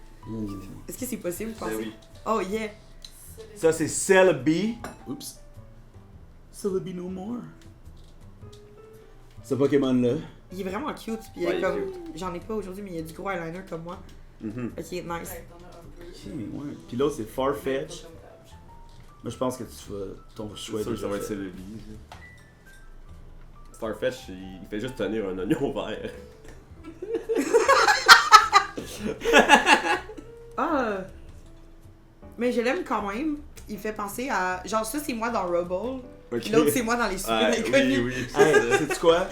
Est-ce que c'est possible, vous pensez? Ben oui. Oh yeah! Ça, c'est Celebi. Oups. Celebi no more. Ce Pokémon-là. Il est vraiment cute, puis il Ouais, est il est comme. cute. J'en ai pas aujourd'hui, mais il y a du gros eyeliner comme moi. Mhm. Ok, nice. Ouais, t'en as un peu. Ok, ouais. Puis l'autre, c'est Farfetch. Moi, je pense que tu fais ton choix. C'est sûr que ça va être fait. Celebi. Farfetch, il fait juste tenir un oignon vert. Ah! Mais je l'aime quand même. Il fait penser à. Genre, ça, c'est moi dans Rubble. Puis l'autre, c'est moi dans les super Ouais, inconnus. oui, oui. Hey, sais-tu quoi?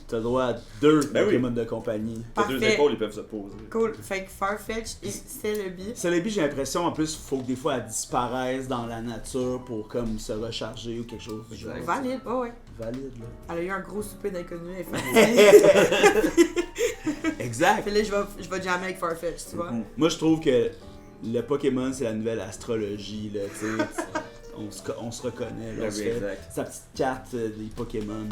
T'as droit à 2 Ben oui. Pokémon de compagnie. T'as deux Parfait. épaules, ils peuvent se poser. Cool. Fait que Farfetch et Celebi. Celebi, j'ai l'impression, en plus, faut que des fois elle disparaisse dans la nature pour comme se recharger ou quelque chose du genre. Exact. Valide, ouais. Valide, là. Elle a eu un gros souper d'inconnus, elle est fatiguée. Exact. Puis là, je vais jammer avec Farfetch, tu vois. Moi, je trouve que le Pokémon, c'est la nouvelle astrologie, là, tu sais. On se reconnaît, là. Ben On se oui, fait exact. sa petite carte des Pokémon.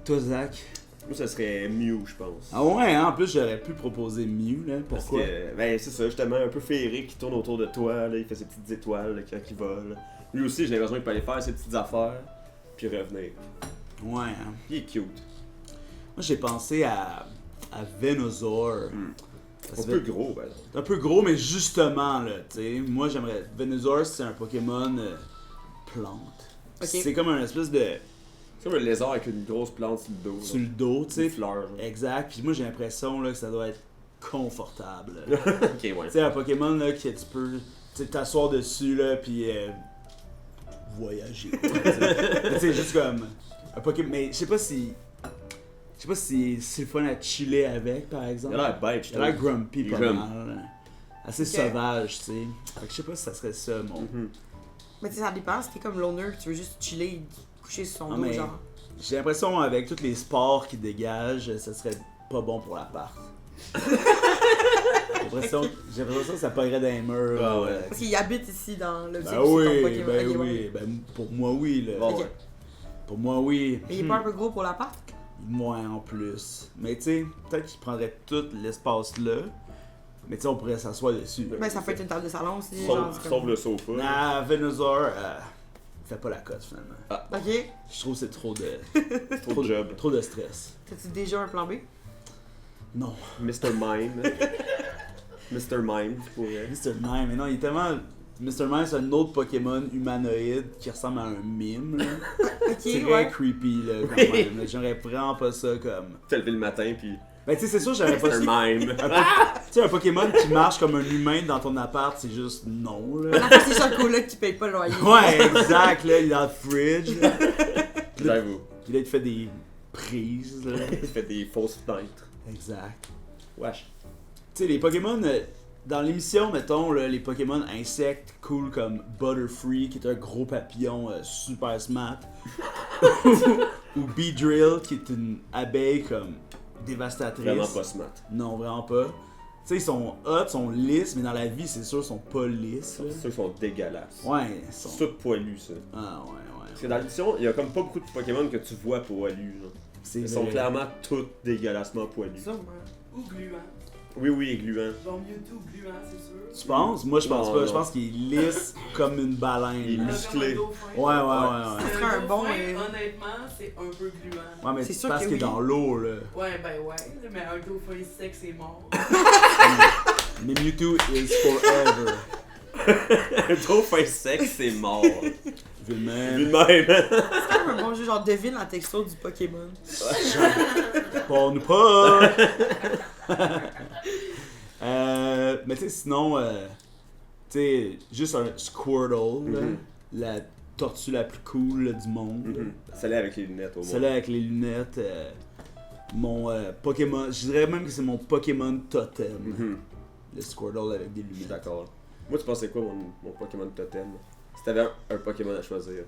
Toi, Zach? Moi, ça serait Mew, je pense. Ah ouais, hein? En plus, j'aurais pu proposer Mew, là. Parce Pourquoi? que, ben, c'est ça, justement, un peu féerique qui tourne autour de toi, là, il fait ses petites étoiles là, quand il vole. Lui aussi, j'ai l'impression qu'il peut aller faire ses petites affaires, puis revenir. Ouais, hein? Il est cute. Moi, j'ai pensé à Venusaur. Un peu gros, ben. C'est un peu gros, mais justement, là, tu sais, moi j'aimerais. Venusaur, c'est un Pokémon plante. Ok. C'est comme un espèce de. C'est comme un lézard avec une grosse plante sur le dos. sur le dos, tu sais. Une fleur. genre. Exact. Puis moi j'ai l'impression là, que ça doit être confortable. là. Ok, ouais. Tu sais, un Pokémon là, que tu peux tu sais, t'asseoir dessus, là, puis voyager. quoi, tu sais. Tu sais, juste comme. Un Pokémon. Mais je sais pas si. Je sais pas si c'est le fun à chiller avec, par exemple. Il a l'air bête, je Il a l'air trouve. grumpy Il pas grimpe. mal. Assez Ok. sauvage, tu sais. Fait que je sais pas si ça serait ça, mon. Mais tu sais, ça dépend. Si t'es comme loner, tu veux juste chiller et coucher sur son Ah, dos, mais- genre. J'ai l'impression, avec tous les sports qui dégagent, ça serait pas bon pour l'appart. J'ai l'impression que ça pognerait dans les murs. Ah ouais. Parce qu'il habite ici dans le Ben oui, Pokémon. ben Ok, ouais. oui. Ben, pour moi, oui. Là. Bon, Ok. ouais. Pour moi, oui. Mais il est pas un peu gros pour l'appart? Moins en plus. Mais tu sais, peut-être qu'il prendrait tout l'espace là. Mais tu sais, on pourrait s'asseoir dessus. Ben, ça peut être une table de salon aussi. genre, c'est Sauve comme- le sofa. Nah, Venusaur, fait pas la cote finalement. Ok. Je trouve que c'est trop de. Trop de job. Trop de stress. T'as-tu déjà un plan B? Non. Mr. Mime. Mr. Mime, je pourrais. Mr. Mime, mais non, il est tellement. Mr. Mime, c'est un autre Pokémon humanoïde qui ressemble à un mime. Là. Ok, C'est très ouais. creepy, là, quand Oui. même. là. J'aimerais vraiment pas ça comme. T'es levé le matin, puis Ben, tu sais, c'est sûr, j'aimerais pas Mr. ça. Mime. Tu sais, un Pokémon qui marche comme un humain dans ton appart, c'est juste non, là. Ah, c'est Chocolat qui paye pas le loyer. Ouais, exact, là, il est dans le fridge. Là. J'avoue. Puis là, il te fait des prises, là. Il fait des fausses fenêtres. Exact. Wesh. Tu sais, les Pokémon, dans l'émission, mettons, là, les Pokémon insectes cool comme Butterfree, qui est un gros papillon super smart, ou Beedrill, qui est une abeille comme dévastatrice. Vraiment pas smart. Non, vraiment pas. Tu sais, ils sont hot, ils sont lisses, mais dans la vie, c'est sûr, ils sont pas lisses. là. Ceux qui sont dégueulasses. Ouais, ils sont... C'est tout poilu, ça. Ah, ouais, Parce que dans l'édition, il y a comme pas beaucoup de Pokémon que tu vois poilus. Genre. C'est Ils sont vrai. clairement tous dégueulassement poilus. Sûrement. ou gluant. Oui, gluant. Genre Mewtwo gluant, c'est sûr. Tu penses? Moi, je pense Non, pas. non. Je pense qu'il est lisse comme une baleine. Il est là. musclé. Comme un dauphin. Ouais. Ça ferait un bon, Honnêtement, c'est un peu gluant. Ouais, mais C'est c'est sûr parce que qu'il est oui. dans l'eau, là. Ouais, mais un dauphin sec, c'est mort. Mais Mewtwo is forever. Un dauphin sec, c'est mort. Vu le Vu même. de même. C'est comme un bon jeu, genre devine la texture du Pokémon. Bon, nous pas! Mais tu sais, sinon, tu sais, juste un Squirtle, là, Mhm. la tortue la plus cool là, du monde. là. Celle-là avec les lunettes au moins. Celle-là avec les lunettes, mon Pokémon, je dirais même que c'est mon Pokémon totem. Mhm. Le Squirtle avec des Je suis lunettes. d'accord. Moi, tu pensais quoi, mon Pokémon totem? Si t'avais un Pokémon à choisir.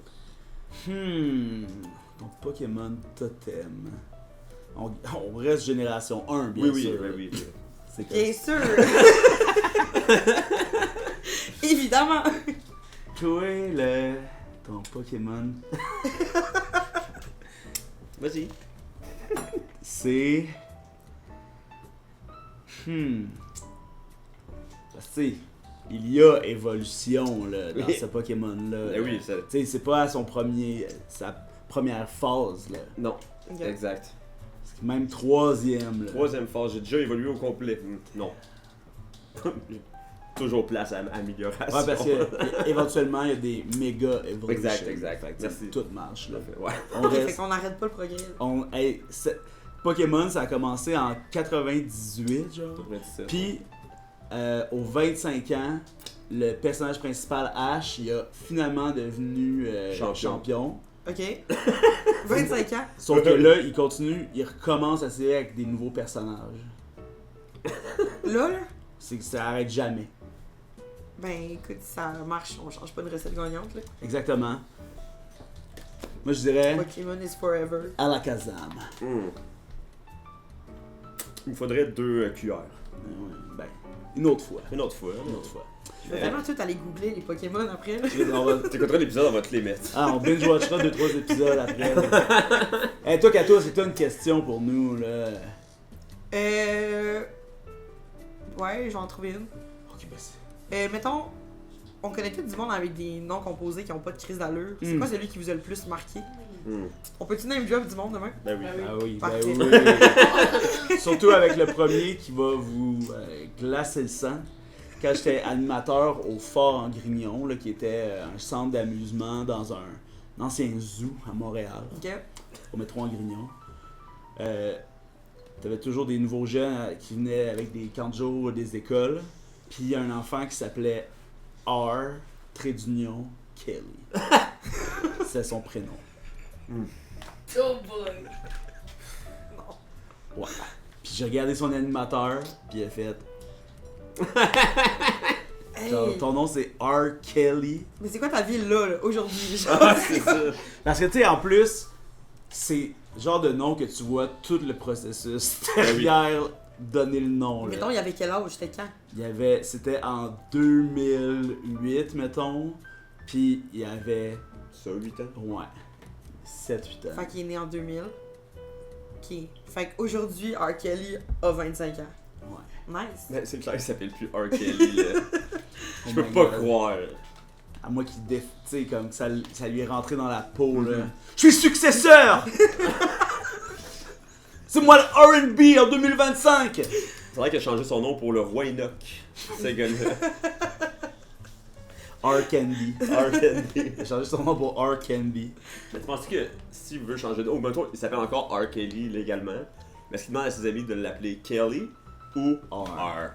Ton Pokémon totem. On reste génération 1, bien sûr. Oui. C'est comme Bien sûr! Évidemment! toi, ton Pokémon, Vas-y. c'est... Parce que, tu sais, il y a évolution, là, dans Oui. ce Pokémon-là. Eh oui, ça... Tu sais, c'est pas à sa première phase, là. Non, Ok. exact. C'est même troisième, là. Troisième phase, j'ai déjà évolué au complet. Non. Toujours place à amélioration. Ouais, parce que éventuellement, il y a des méga évolutions. Exact. Fait que, Merci. tout marche, là. Ouais. On Fait reste... qu'on n'arrête pas le progrès. Pokémon, ça a commencé en 98, genre. 97. Puis, aux 25 ans, le personnage principal, Ash, il a finalement devenu champion. Ok? 25 ans. Sauf que là, il continue, il recommence à essayer avec des nouveaux personnages. Là, C'est que ça arrête jamais. ben écoute, ça marche, on change pas de recette gagnante, là. Exactement. Moi, je dirais Pokémon is forever. Alakazam. Il me faudrait 2 cuillères. Ouais, ben, une autre fois. Une autre fois. Une autre fois. Je vais vraiment tout aller googler les Pokémon après, là. On va- T'écouteras l'épisode, on va te les mettre. on binge-watchera 2-3 épisodes après. Hey, toi, Kato, c'est toi une question pour nous, là. Ouais, j'en trouve une. Ok, ben c'est... Mettons, on connaît tout du monde avec des noms composés qui ont pas de crise d'allure. C'est quoi celui qui vous a le plus marqué? On peut-tu name drop du monde demain? Ben oui. Ah oui, ben Parfait. oui. Surtout avec le premier qui va vous glacer le sang. Quand j'étais animateur au Fort en Grignon, là, qui était un centre d'amusement dans un ancien zoo à Montréal, Ok. au métro en Grignon. T'avais toujours des nouveaux jeunes qui venaient avec des camps de jour des écoles. Puis il y a un enfant qui s'appelait R, trait d'union, Kelly. C'est son prénom. Oh boy! Ouais. Puis j'ai regardé son animateur, puis il a fait... Genre, Hey. ton nom c'est R. Kelly. Mais c'est quoi ta vie là, aujourd'hui? Genre, Ah, c'est ça. Parce que tu sais, en plus, c'est le genre de nom que tu vois tout le processus derrière donner le nom. Là. Mettons, il y avait quel âge? C'était quand? C'était en 2008, mettons. Puis il y avait, Ça, 8 ans. ouais, 7-8 ans. Fait qu'il est né en 2000. Ok. Fait qu'aujourd'hui, R. Kelly a 25 ans. Ouais. Nice. Ben, c'est clair qu'il s'appelle plus R. Kelly, là. Oh Je peux my pas God. croire. À moi qui tu sais, comme que ça lui est rentré dans la peau, là. Je suis successeur! C'est moi le R&B en 2025! C'est vrai qu'il a changé son nom pour le roi Enoch. Ce gars-là. R. Candy. R. Kelly. Il a changé son nom pour R. Candy. Mais tu penses que s'il veut changer de nom, mettons, il s'appelle encore R. Kelly légalement, mais est-ce qu'il demande à ses amis de l'appeler Kelly ou R?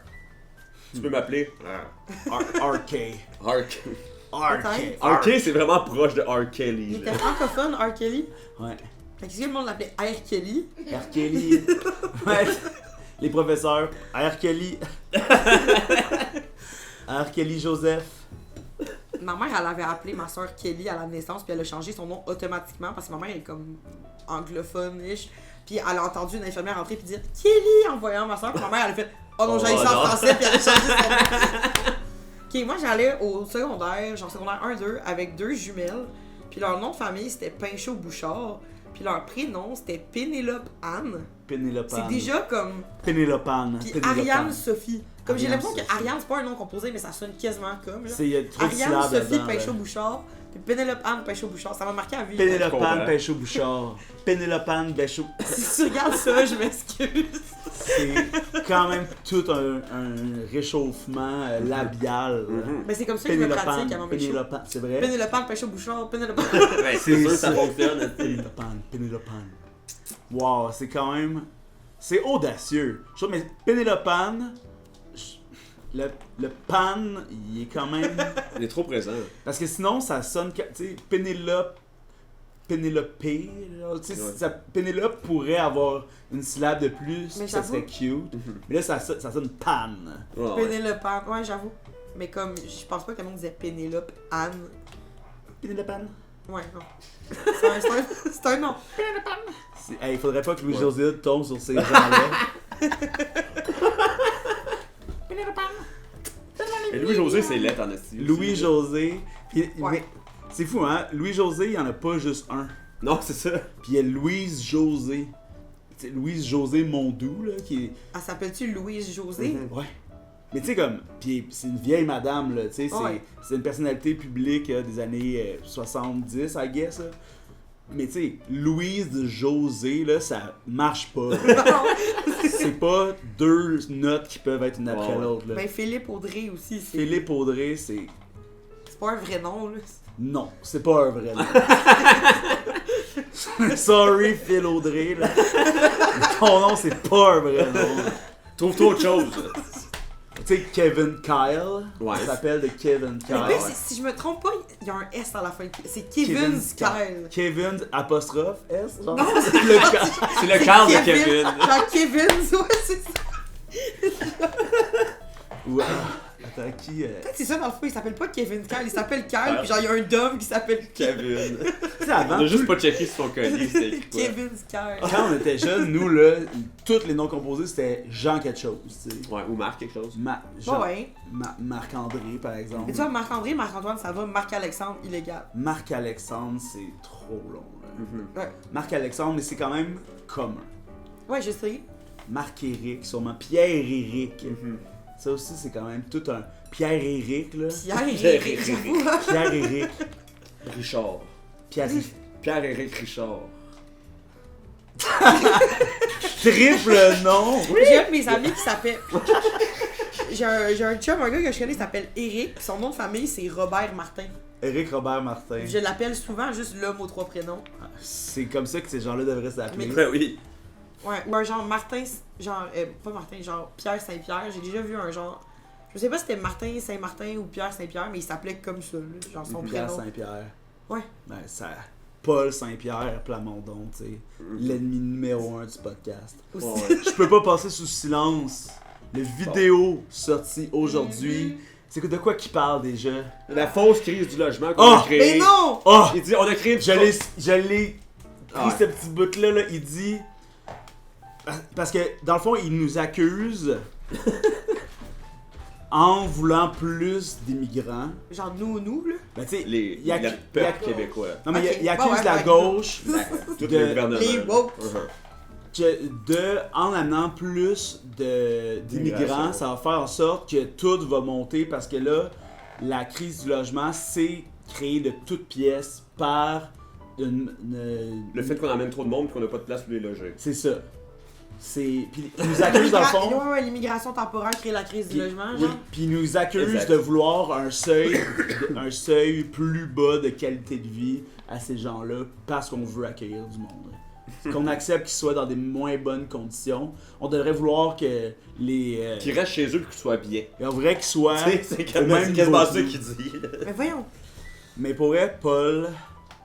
Tu peux m'appeler RK. R. Kelly. RK. R. c'est vraiment proche de R. Il Kelly. était là. francophone, R. Kelly. Ouais. Fait que si le monde l'appelait R. Kelly, R. Kelly. Ouais. Les professeurs. R. Kelly. R. Kelly Joseph. ma mère, elle avait appelé ma soeur Kelly à la naissance, puis elle a changé son nom automatiquement parce que ma mère est comme anglophone-ish. Puis elle a entendu une infirmière rentrer puis dire Kelly en voyant ma soeur. Puis ma mère, elle a fait oh non, j'ai ça en français, puis elle a changé son nom. Ok, moi j'allais au secondaire, genre secondaire 1-2, avec 2 jumelles. Puis leur nom de famille c'était Pinchot Bouchard. puis leur prénom c'était Pénélope Anne. Pénélope C'est déjà comme. Pénélope Anne. Puis Pénélope Ariane Anne. Sophie. Comme j'ai Ariane l'impression que Sophie. Ariane c'est pas un nom composé, mais ça sonne quasiment comme. Là. Il y a trop de Ariane syllabes Sophie là-dedans, Pêchot là. Bouchard, puis Pénélope Anne Pêchot Bouchard. Ça m'a marqué à vie. Pénélope comprends. Anne Pêchot Bouchard. Pénélope Anne Pêchot. Si tu regardes ça, je m'excuse. C'est quand même tout un réchauffement labial. là. Mais c'est comme ça que je me Pénélope pratique Anne, avant mes shows. Pénélope Anne, c'est vrai? Pénélope Anne Pêchot Bouchard, Pénélope Anne. Ouais, c'est sûr que ça ça. fonctionne. Pénélope Anne, Pénélope Anne. Wow, c'est quand même... C'est audacieux. Je trouve, mais Pénélope Anne, le pan, il est quand même... Il est trop présent. Parce que sinon, ça sonne... Tu sais, Pénélope... Pénélope, là, tu sais, Ouais. Pénélope pourrait avoir une syllabe de plus, Mais puis ça j'avoue. serait cute. Mais là, ça sonne pan. Ouais, ouais. Pénélope Anne, ouais, j'avoue. Mais comme, je pense pas que le monde disait Pénélope Anne. Pénélope Anne. Ouais, non. C'est un nom. Il faudrait pas que Louis-José tombe sur ces gens-là. Et Louis-José, c'est lettre en esti. Louis-José. Puis- Ouais. mais c'est fou, hein? Louis-José, il y en a pas juste un. Non, c'est ça. Puis il y a Louise-José. Tu sais, Louise-José Mondou, là, qui est... Elle s'appelle-tu Louise José? Ouais. Mais tu sais, comme... Puis c'est une vieille madame, là, tu sais, Ouais. c'est une personnalité publique des années 70, I guess, là. Mais tu sais, Louise-José, là, ça marche pas. C'est pas deux notes qui peuvent être une après Ouais. l'autre, là. Ben Philippe Audrey aussi, c'est. Philippe Audrey, c'est... C'est pas un vrai nom, là. Non, c'est pas un vrai nom. Sorry, Phil Audrey, là. Ton nom, c'est pas un vrai nom. Trouve-toi autre chose. Tu sais, Kevin Kyle. Ouais. Il s'appelle de Kevin Mais Kyle. si je me trompe pas, il y a un S à la fin. C'est Kevin Kyle. Kevin apostrophe S, genre. Non, c'est le Kyle. C'est le cadre de Kevin. Genre Kevin, ouais, c'est ça. Ouais. Attends, qui... Peut-être c'est ça dans le fond, il s'appelle pas Kevin Kyle, il s'appelle Kyle, puis genre il y a un dom qui s'appelle Kevin. Tu sais, avant, On a juste pas checké sur son colis, c'est écrit quoi. Kevin Kyle. quand on était jeunes, nous, là, tous les noms composés, c'était Jean quelque chose, tu sais. Ouais, ou Marc quelque chose. Jean- Ouais. Marc-André, par exemple. Mais tu vois, Marc-André, Marc-Antoine, ça va, Marc-Alexandre, illégal. Marc-Alexandre, c'est trop long, là. Ouais. Marc-Alexandre, mais c'est quand même commun. Ouais, je sais. Marc-Éric, sûrement. Pierre-Éric. Ça aussi, c'est quand même tout un... Pierre-Éric, là. Pierre-Éric, j'avoue. Pierre-Éric. Richard. Pierre-Éric. Pierre-Éric Richard. Triple nom! J'ai un de mes amis qui s'appelle. J'ai un chum, un gars que je connais qui s'appelle Eric, puis son nom de famille c'est Robert Martin. Éric Robert Martin. Je l'appelle souvent juste l'homme aux 3 prénoms. C'est comme ça que ces gens-là devraient s'appeler. Ben oui. Ouais, ou un genre Martin, genre, pas Martin, genre Pierre Saint-Pierre. J'ai déjà vu un genre. Je sais pas si c'était Martin Saint-Martin ou Pierre Saint-Pierre, mais il s'appelait comme ça, là, genre son Pierre prénom. Saint-Pierre. Ouais. Ben, ça... Paul Saint-Pierre Plamondon, tu sais. L'ennemi numéro 1 du podcast. Aussi. Ouais. Je peux pas passer sous silence les vidéos sorties aujourd'hui. C'est de quoi qu'il parle déjà? La fausse crise du logement qu'on Oh! a créée. Mais non! Oh! Il dit, on a créé une Je l'ai pris Ah ouais. ce petit bout-là, là, il dit... Parce que, dans le fond, il nous accuse en voulant plus d'immigrants. Genre nous, là. Ben, tu sais, Les, il le peuple québécois. Non, mais Ok, il accuse bon, ouais, la ouais. gauche Tout De- le gouvernement. Les woke. en amenant plus d'immigrants, D'immigration. ça va faire en sorte que tout va monter parce que là, la crise du logement, c'est créé de toutes pièces par Le fait qu'on emmène trop de monde et qu'on n'a pas de place pour les loger. C'est ça. Puis ils nous accusent dans le fond. Ouais, l'immigration temporaire crée la crise du Puis, logement, oui, genre. puis ils nous accusent Exact. de vouloir un seuil plus bas de qualité de vie à ces gens-là parce qu'on veut accueillir du monde. Qu'on accepte qu'ils soient dans des moins bonnes conditions. On devrait vouloir que les... Qui restent chez eux et qu'ils soient bien. on voudrait qu'ils soient Tu sais, c'est au même quasiment niveau ça de qu'il vie. dit. Mais voyons. Mais pour vrai,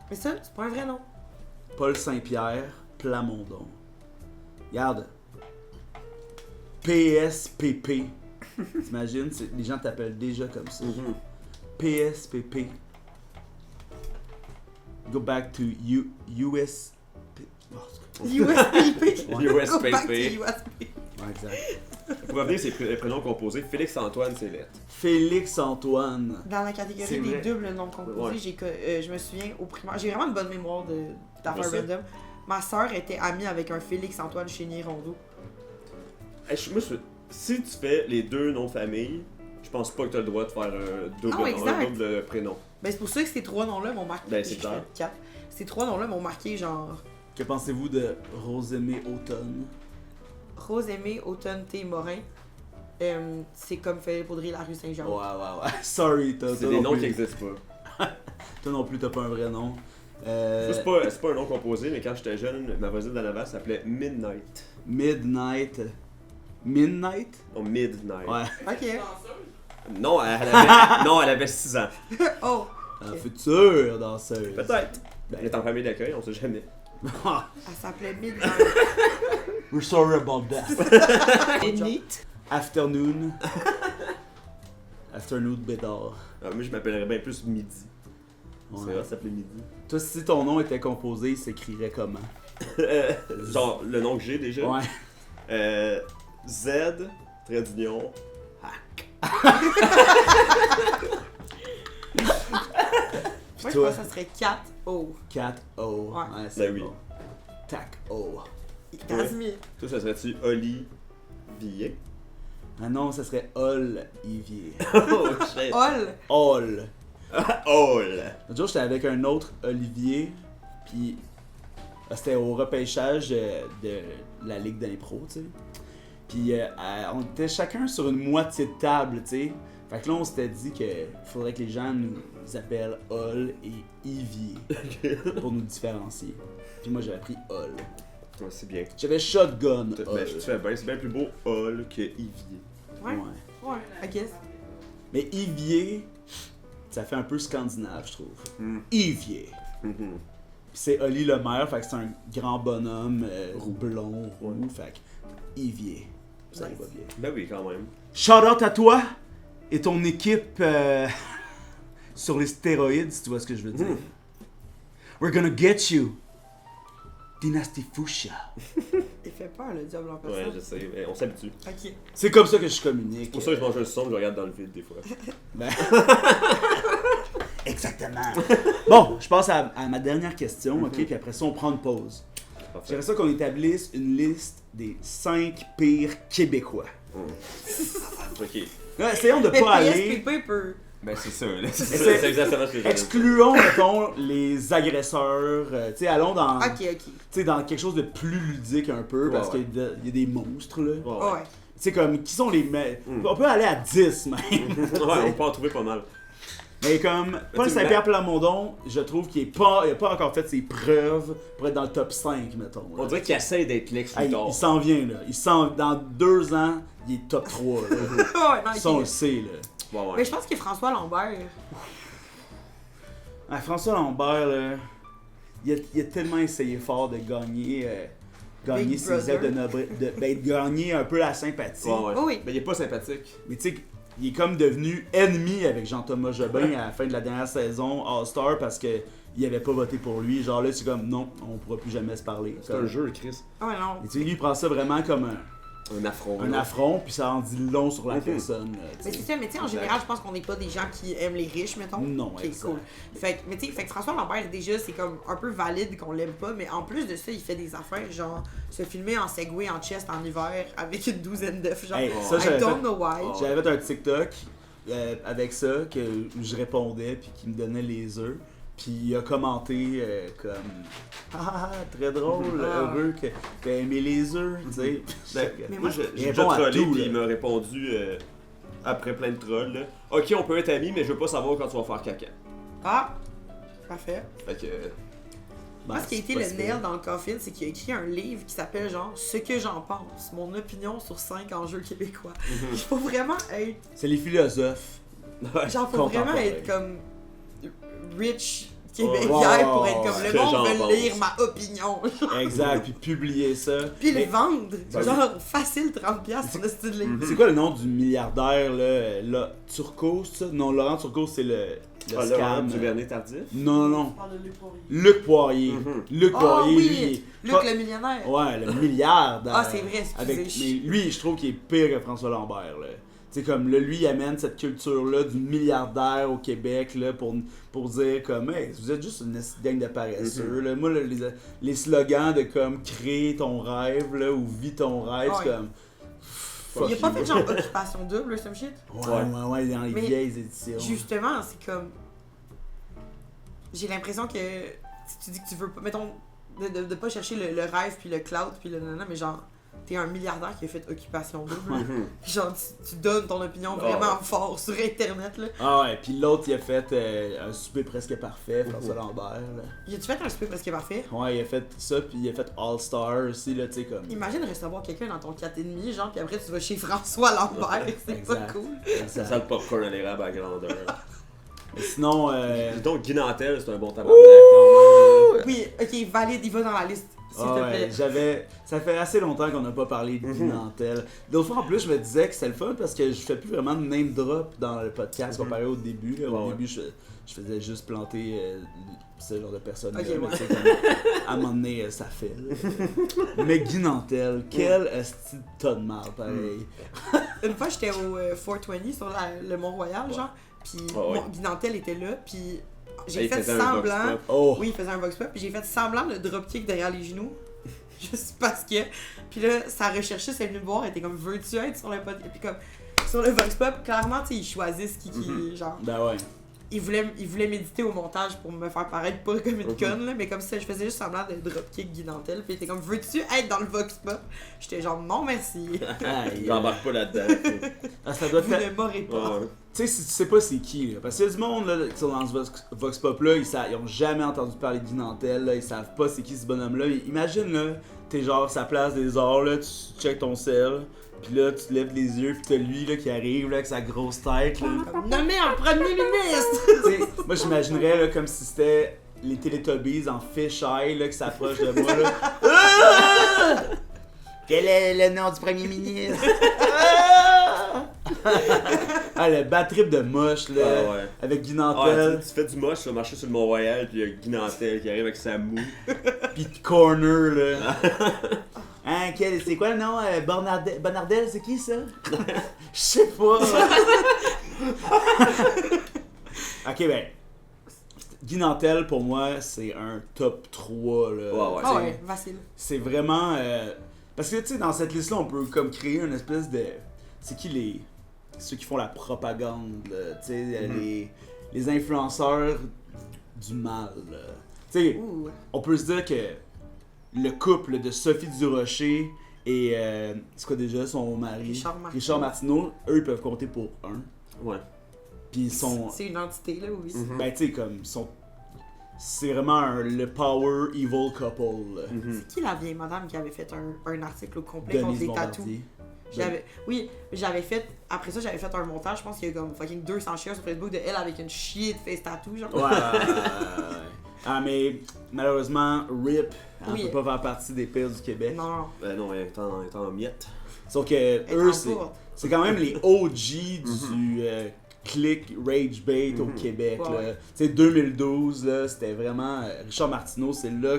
Mais ça, c'est pas un vrai nom. Paul Saint-Pierre Plamondon. Regarde. PSPP. T'imagines, les gens t'appellent déjà comme ça. PSPP. Go back to US. USPP. Ouais. Go back to USPP. USPP. Ouais, exact. Pour revenir, c'est les prénoms composés. Félix-Antoine, c'est lettre. Félix-Antoine. Dans la catégorie C'est des vrai. doubles noms composés, Ouais. je me souviens au primaire. J'ai vraiment une bonne mémoire d'affaires Moi, ça. random. ma soeur était amie avec un Félix-Antoine Chénier-Rondeau. Si tu fais les deux noms de famille, je pense pas que tu as le droit de faire un double prénom. Ben, c'est pour ça que ces 3 noms-là m'ont marqué. Ben, c'est clair. 4. Ces 3 noms-là m'ont marqué, genre. Que pensez-vous de Rosemée Automne? Rose-Aimée Automne T. Morin. C'est comme fait Baudry, la rue Saint-Jean. Ouais. Sorry, C'est des noms qui existent pas. Toi non plus, t'as pas un vrai nom. C'est pas un nom composé, mais quand j'étais jeune, ma voisine d'en avant s'appelait Midnight. Midnight? Non, Midnight. Ouais. Ok. Non, elle avait 6 ans. Oh! La future danseuse. Peut-être. Elle est en famille d'accueil, on sait jamais. Elle s'appelait Midnight. We're sorry about that. Midnight. Afternoon. Afternoon Bédard. Moi, je m'appellerais bien plus Midi. Ouais. C'est vrai, ça s'appelait Midi. Toi, si ton nom était composé, il s'écrirait comment? Genre, le nom que j'ai déjà. Ouais. Z, trait d'union, hack. Moi, je toi? pense que ça serait 4-O. 4-O. Ouais. C'est Ben oui. bon. Tac-O. Casimir. Toi, ça serait-tu Olivier? Ah non, ça serait Olivier. Oh, shit. Ol. L'autre jour, j'étais avec un autre Olivier, puis c'était au repêchage de la Ligue d'impro, tu sais. Puis on était chacun sur une moitié de table, tu sais. Fait que là, on s'était dit qu'il faudrait que les gens nous appellent Ol et Ivier pour nous différencier. Puis moi, j'avais pris Ol. Ouais, c'est bien. J'avais shotgun Ben, Ol. tu fais bien, c'est bien plus beau Ol que Ivier. Ouais. Ouais. I guess. Mais Ivier, ça fait un peu scandinave, je trouve. Mm. Ivier. Mhm. Puis c'est Oli le maire, fait que c'est un grand bonhomme blond, roux, fait que Ivier. Ça Nice. va bien. Ben oui, quand même. Shout out à toi et ton équipe sur les stéroïdes, si tu vois ce que je veux dire. Mm. We're gonna get you. Dynasty Fuchsia. Il fait peur, le diable en Ouais, personne. je sais, mais on s'habitue. Ok. C'est comme ça que je communique. C'est pour ça que je mange un son, je le regarde dans le vide des fois. Ben... Exactement. Bon, je passe à ma dernière question, ok? Puis après ça, on prend une pause. Parfait. J'aimerais ça qu'on établisse une liste des 5 pires Québécois. Ok. Là, essayons de Mais pas aller... PSPP peut. Ben c'est ça, là. c'est- C'est exactement ce que j'ai dit. Excluons, mettons, les agresseurs. Tu sais, allons dans... Ok. Tu sais, dans quelque chose de plus ludique un peu, parce Ouais. qu'il y a des monstres, là. Ouais, Ouais. ouais. Tu sais, comme, qui sont les... On peut aller à 10, même. Ouais, on peut en trouver pas mal. Mais comme, Paul tu sais, Saint-Pierre Plamondon, je trouve qu'il il a pas encore fait ses preuves pour être dans le top 5, mettons. là. On dirait qu'il essaie d'être Lex Hey, Luthor. il s'en vient, là. Dans 2 ans, il est top 3, là. Ouais, non, Ça, on ok. le sait, là. Ouais, Mais ouais. je pense que François Lambert. Ah, François Lambert, là, il a tellement essayé fort de gagner Big ses Brother. ailes de gagner un peu la sympathie. Ouais, ouais. Oh oui. Mais il est pas sympathique. Mais tu sais, il est comme devenu ennemi avec Jean-Thomas Jobin à la fin de la dernière saison All-Star parce que il avait pas voté pour lui. Genre là, c'est comme non, on pourra plus jamais se parler. C'est un jeu, Chris. Ah ouais, non. Et tu sais, lui, il prend ça vraiment comme Un affront. un là. affront, puis ça en dit long sur la Mhm. personne. Là, tu Mais sais. c'est ça, mais tu sais, en Exact. général, je pense qu'on n'est pas des gens qui aiment les riches, mettons. Non, Ok, exact. cool. Fait que, mais tu sais, fait que François Lambert, déjà, c'est comme un peu valide qu'on l'aime pas, mais en plus de ça, il fait des affaires, genre, se filmer en Segway en chest en hiver avec une douzaine d'œufs, genre. Hey, ça, I j'avais don't fait- know why. Oh. J'avais fait un TikTok avec ça, que je répondais, puis qui me donnait les œufs. Puis il a commenté comme ah, très drôle, Ah. heureux que t'as aimé les œufs, tu sais. Ben, Mais moi, moi, j'ai il déjà répond à trollé, tout, puis là. il m'a répondu après plein de trolls. Là. Ok, on peut être amis, mais je veux pas savoir quand tu vas faire caca. Ah! Parfait. Fait que. Ben, Moi, ce qui a été c'est le pas si nail pire. dans le coffin, c'est qu'il a écrit un livre qui s'appelle genre Ce que j'en pense, mon opinion sur 5 enjeux québécois. Il faut vraiment être. C'est les philosophes. Genre, faut vraiment Contemporain. être comme. Rich Oh, québécois wow, pour être comme ce le que monde j'en veut pense. lire ma opinion. Exact, puis publier ça. Puis Mais le vendre. Ben Genre, facile 30$ sur le style livre. c'est quoi le nom du milliardaire là Turcot, c'est ça? Non, Laurent Turcot, c'est le Ah, scam. Laurent Duvernay-Tardif. Non, non. On parle de Luc Poirier. Luc Poirier. Mhm. Luc Ah Poirier, oui! lui. Luc le millionnaire. Ouais, le milliardaire. Ah, c'est vrai, excusez. Mais lui, je trouve qu'il est pire que François Lambert, là. sais, comme là, lui, il amène cette culture-là du milliardaire au Québec, là, pour dire comme, hey, vous êtes juste une gang de paresseux, là. Moi, là, les slogans de comme, crée ton rêve, là, ou vis ton rêve, c'est comme, il a pas fait genre Occupation Double, some shit? Ouais, dans les vieilles éditions. Justement, c'est comme, j'ai l'impression que, si tu dis que tu veux pas, mettons, de pas chercher le rêve, puis le cloud, puis le nanana, mais genre, t'es un milliardaire qui a fait Occupation Double. Genre, tu donnes ton opinion vraiment fort sur Internet, là. Ah ouais, puis l'autre, il a fait un souper presque parfait, François Lambert, là. Il a-tu fait un souper presque parfait? Ouais, il a fait ça, puis il a fait All-Star aussi, là, tu sais, comme... Imagine recevoir quelqu'un dans ton 4,5, genre, puis après tu vas chez François Lambert, c'est pas cool. Ça sent le popcorn à l'érable à grandeur. Mais sinon, Donc, Guy Nantel, c'est un bon tabarnak, quand même. Oui, ok, valide, il va dans la liste. S'il te plaît. Ça fait assez longtemps qu'on n'a pas parlé de Guy Nantel. D'autres fois, en plus, je me disais que c'était le fun parce que je fais plus vraiment de name drop dans le podcast comparé au début. Là. Au début, je faisais juste planter ce genre de personnes. Okay, mais à un moment donné, ça fait. Mais Guy Nantel, quel esti de tas de mal, pareil. Une fois, j'étais au 420 sur le Mont-Royal, genre, puis Guy Nantel était là, puis j'ai fait semblant. Oui, il faisait un vox pop, puis j'ai fait semblant de dropkick derrière les genoux. Juste parce que. Puis là, sa recherchiste est venue me voir, elle était comme, veux-tu être sur le podcast? Puis comme, sur le vox pop, clairement, tu sais, ils choisissent qui genre. Ben ouais. Il voulait méditer au montage pour me faire paraître pas comme une conne, là, mais comme ça, je faisais juste semblant de dropkick Guy Nantel. Puis il était comme, veux-tu être dans le vox pop? J'étais genre, non merci. J'embarque pas là-dedans. Ça doit Vous ne m'aurez pas. Tu sais, si tu sais pas c'est qui, là, parce qu'il y a du monde là, qui sont dans ce Vox Pop-là, ils ont jamais entendu parler de Guy Nantel, là, ils savent pas c'est qui ce bonhomme-là. Imagine, là, t'es genre sa place des arts, là, tu checkes ton sel, pis là, tu lèves les yeux, pis t'as lui là, qui arrive là, avec sa grosse tête. Là. Nommé en premier ministre! T'sais, moi, j'imaginerais là, comme si c'était les Teletubbies en fisheye là, qui s'approchent de moi. Là. Quel est le nom du premier ministre? Le bad trip de moche là, avec Guy Nantel. Tu fais du moche, tu vas marcher sur le Mont-Royal, puis il y a Guy Nantel qui arrive avec sa moue. Pis Corner là. Hein, c'est quoi le nom? Bonardel, c'est qui ça? Je sais pas. Ok, ben. Guy Nantel, pour moi, c'est un top 3. Là. Ouais, facile. C'est vraiment. Parce que, tu sais, dans cette liste-là, on peut comme créer une espèce de. C'est qui ceux qui font la propagande, tu sais, les influenceurs du mal. Tu sais, on peut se dire que le couple de Sophie Durocher et. c'est quoi déjà son mari? Richard Martineau, eux, ils peuvent compter pour un. Ouais. Puis ils sont. C'est une entité, là, oui. Ben, tu sais, comme, ils sont. C'est vraiment le power evil couple. C'est qui la vieille madame qui avait fait un article au complet contre les tatous? J'avais fait. Après ça, j'avais fait un montage. Je pense qu'il y a comme fucking 200 shares sur Facebook de elle avec une chier de face tattoo, genre. Ouais. Ah, mais malheureusement, RIP, elle peut pas faire partie des pires du Québec. Non. Non, elle est en miettes. Sauf que eux, c'est quand même les OG du click rage bait au Québec. Tu sais, 2012, là, c'était vraiment. Richard Martineau, c'est là.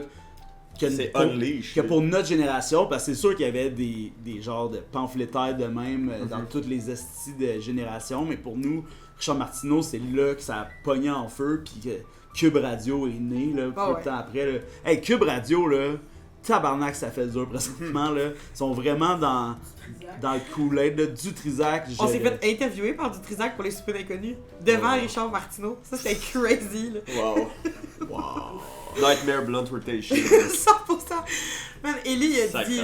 Que pour notre génération, parce que c'est sûr qu'il y avait des genres de pamphlétaires de même dans toutes les estis de génération, mais pour nous, Richard Martineau, c'est là que ça a pogné en feu, puis que Cube Radio est né, là, peu de temps après. Là. Hey, Cube Radio, là, tabarnak, ça fait dur présentement, là. Ils sont vraiment dans le Kool-Aid, là, du Trisac. On s'est fait interviewer par du Trisac pour les soupers inconnus, devant Richard Martineau. Ça, c'était crazy, là. Wow. Nightmare Blunt Rotation. 100%. Man, Ellie, a dit.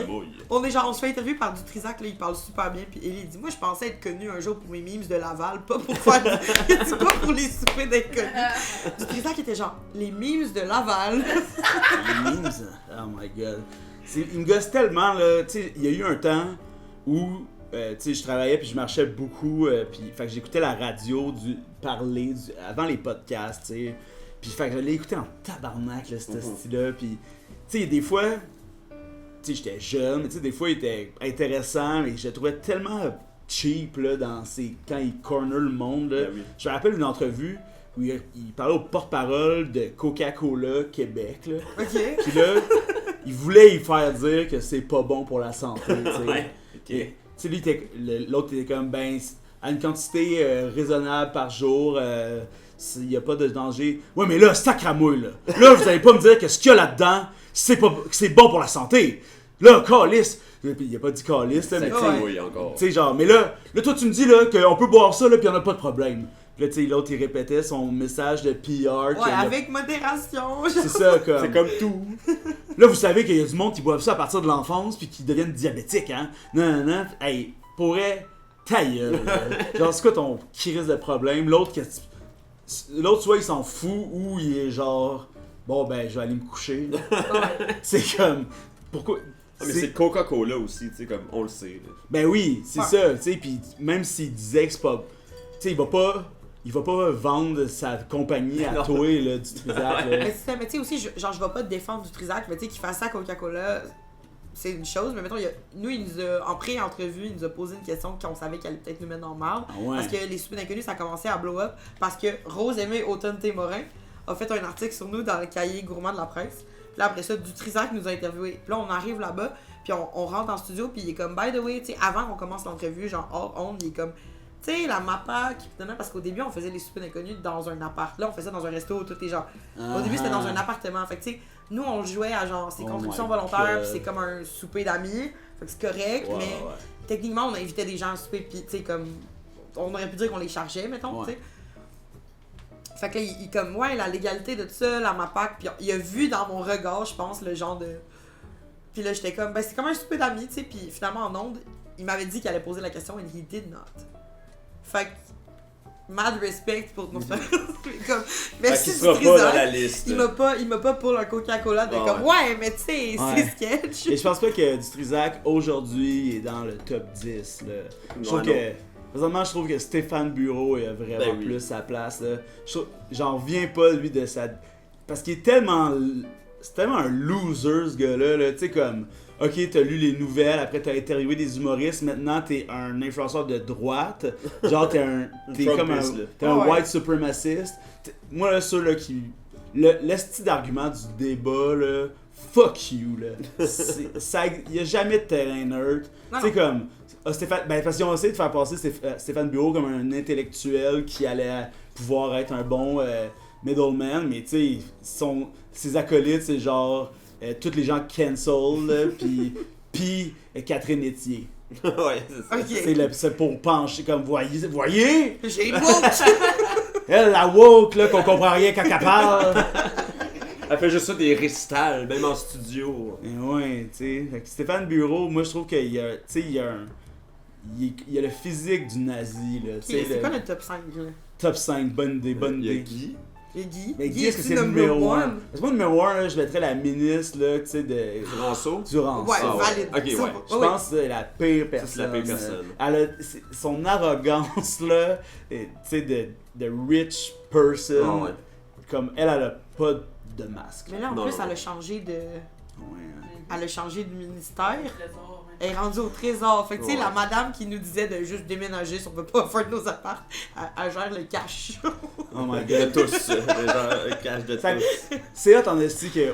On se fait interviewer par du Trisac, là, il parle super bien. Puis Ellie, dit, moi, je pensais être connu un jour pour mes memes de Laval, pas pour faire. Il dit pas pour les soupers d'inconnus. Du Trisac était genre, les memes de Laval. Les memes? Oh my god. Il me gosse tellement, là. Tu sais, il y a eu un temps où. Tu sais, je travaillais puis je marchais beaucoup. Puis, fait que j'écoutais la radio avant les podcasts, tu sais. Puis fait que je l'ai écouté en tabarnak, là, ce style-là. Puis, tu sais, des fois, tu sais, j'étais jeune, mais tu sais, des fois, il était intéressant, mais je le trouvais tellement cheap, là, quand il corner le monde, là. Je me rappelle une entrevue où il parlait au porte-parole de Coca-Cola Québec, là. Puis là, il voulait y faire dire que c'est pas bon pour la santé, tu sais. Tu sais, l'autre était comme, ben, à une quantité raisonnable par jour. Il n'y a pas de danger. Ouais, mais là, sacramouille, là. Là, vous allez pas me dire que ce qu'il y a là-dedans, c'est bon pour la santé. Là, calice. Il a pas dit calice, là, mais oui, encore. tu sais, genre, mais là, toi, tu me dis là, qu'on peut boire ça, là, pis y'en a pas de problème. Puis là, tu sais, l'autre, il répétait son message de PR. Ouais, avec modération. C'est ça, comme. C'est comme tout. Là, vous savez qu'il y a du monde qui boivent ça à partir de l'enfance, puis qui deviennent diabétiques, hein. Non. Hey, pourrait ta gueule. Genre, c'est quoi ton crise de problème? L'autre, soit il s'en fout, ou il est genre, bon, ben, je vais aller me coucher. C'est comme. Pourquoi. Ah, mais c'est Coca-Cola aussi, tu sais, comme on le sait. Là. Ben oui, c'est ça, tu sais, pis même s'il disait que c'est pas. Tu sais, il va pas vendre sa compagnie à toi, là, du Trisac, là. Mais tu sais aussi, je vais pas te défendre du Trisac, mais tu sais, qu'il fasse ça à Coca-Cola, c'est une chose, mais mettons, il nous a, en pré-entrevue, il nous a posé une question qu'on savait qu'elle allait peut-être nous mettre dans le marde. Ah ouais. Parce que les soupers d'inconnus, ça a commencé à blow up, parce que Rose Aimée Automne-Témorin a fait un article sur nous dans le cahier gourmand de la presse. Puis là, après ça, du Trisac nous a interviewé. Puis là, on arrive là-bas, puis on rentre en studio, puis il est comme, by the way, tu sais, avant qu'on commence l'entrevue, genre hors onde, il est comme, tu sais, la MAPAC, parce qu'au début, on faisait les soupers d'inconnus dans un appart. Là, on faisait ça dans un resto où tout est genre. Au début, c'était dans un appartement. Fait que, tu sais, nous, on jouait à genre, c'est construction volontaire, puis c'est comme un souper d'amis. Fait que c'est correct, mais techniquement, on invitait des gens à souper, puis, tu sais, comme. On aurait pu dire qu'on les chargeait, mettons, tu sais. Fait que là, il comme, ouais, la légalité de tout ça, la MAPAC, puis il a vu dans mon regard, je pense, le genre de. Puis là, j'étais comme, ben, c'est comme un souper d'amis, tu sais, puis finalement, en ondes, il m'avait dit qu'il allait poser la question, and he did not. Fait que, mad respect pour nos comme, merci du Trisac. Pas dans la liste. Il m'a pas pour un Coca-Cola de comme, ouais, mais tu sais, c'est sketch. Et je pense pas que du Trisac, aujourd'hui, est dans le top 10, là. Je trouve que. Présentement, je trouve que Stéphane Bureau a vraiment plus sa place. Là. J'en reviens pas, lui, de sa. Parce qu'il est tellement. C'est tellement un loser, ce gars-là. Là. Tu sais, comme. Ok, t'as lu les nouvelles, après t'as interviewé des humoristes, maintenant t'es un influenceur de droite. Genre, t'es comme un. T'es un white supremacist. Moi, là, ça, là, qui. L'esti d'argument du débat, là. Fuck you, là. Y a jamais de terrain neutre. Tu sais, comme. Stéphane, ben parce qu'ils ont essayé de faire passer Stéphane Bureau comme un intellectuel qui allait pouvoir être un bon middleman, mais tu sais, ses acolytes, c'est genre tous les gens cancel, puis Catherine Etier. Ouais, c'est ça. C'est pour pencher comme, voyez? J'ai une woke! Elle, la woke, là, qu'on comprend rien quand elle parle. Elle fait juste ça des récitals, même en studio. Et ouais, tu sais. Stéphane Bureau, moi je trouve qu'il y a, tu sais, il y a le physique du nazi, là. C'est quoi le top 5, là? Top 5, bonne idée. Il y a Guy. Et Guy? Mais Guy, est-ce que c'est le numéro 1? Parce que moi, le numéro 1, là, je mettrais la ministre, là, tu sais, de... Duranceau? Ouais, valide. Ok, ouais. Je pense que c'est la pire personne. C'est la pire personne. Elle a son arrogance, là, tu sais, de rich person. Ouais. Comme, elle a pas de masque. Mais là, en plus, elle a changé de... Elle a changé de ministère. Elle est rendue au Trésor. Fait que tu sais, la madame qui nous disait de juste déménager si on veut pas faire nos apparts, elle gère le cash. Oh my De god. tous. Le cash de tous. C'est là, t'en as-tu que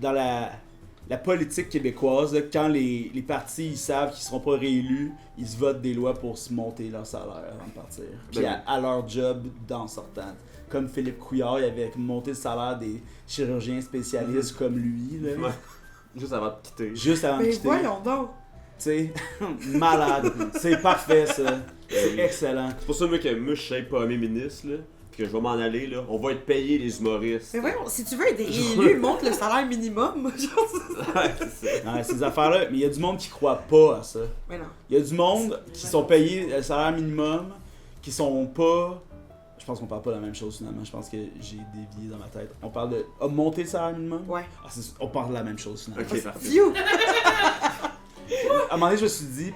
dans la politique québécoise, là, quand les partis ils savent qu'ils seront pas réélus, ils se votent des lois pour se monter leur salaire avant de partir. Puis à leur job d'en sortant. Comme Philippe Couillard, il avait monté le salaire des chirurgiens spécialistes comme lui. Là. Ouais. Juste avant de quitter. Juste avant de Mais quitter. voyons donc! Tu sais, malade. C'est parfait, ça. C'est excellent. C'est pour ça, moi, que moi, je sais pas mes ministres, là. Puis que je vais m'en aller, là. On va être payés, les humoristes. Mais voyons, si tu veux être réélu, monte le salaire minimum. Ouais, c'est ça. Ouais, ces affaires-là, mais il y a du monde qui croit pas à ça. Mais non. Il y a du monde qui sont payés le salaire minimum, qui sont pas... Je pense qu'on parle pas de la même chose finalement, je pense que j'ai dévié dans ma tête. On parle de monter le salaire minimum? Ouais. On parle de la même chose finalement. Ok, parfait. Phew! À un moment donné, je me suis dit,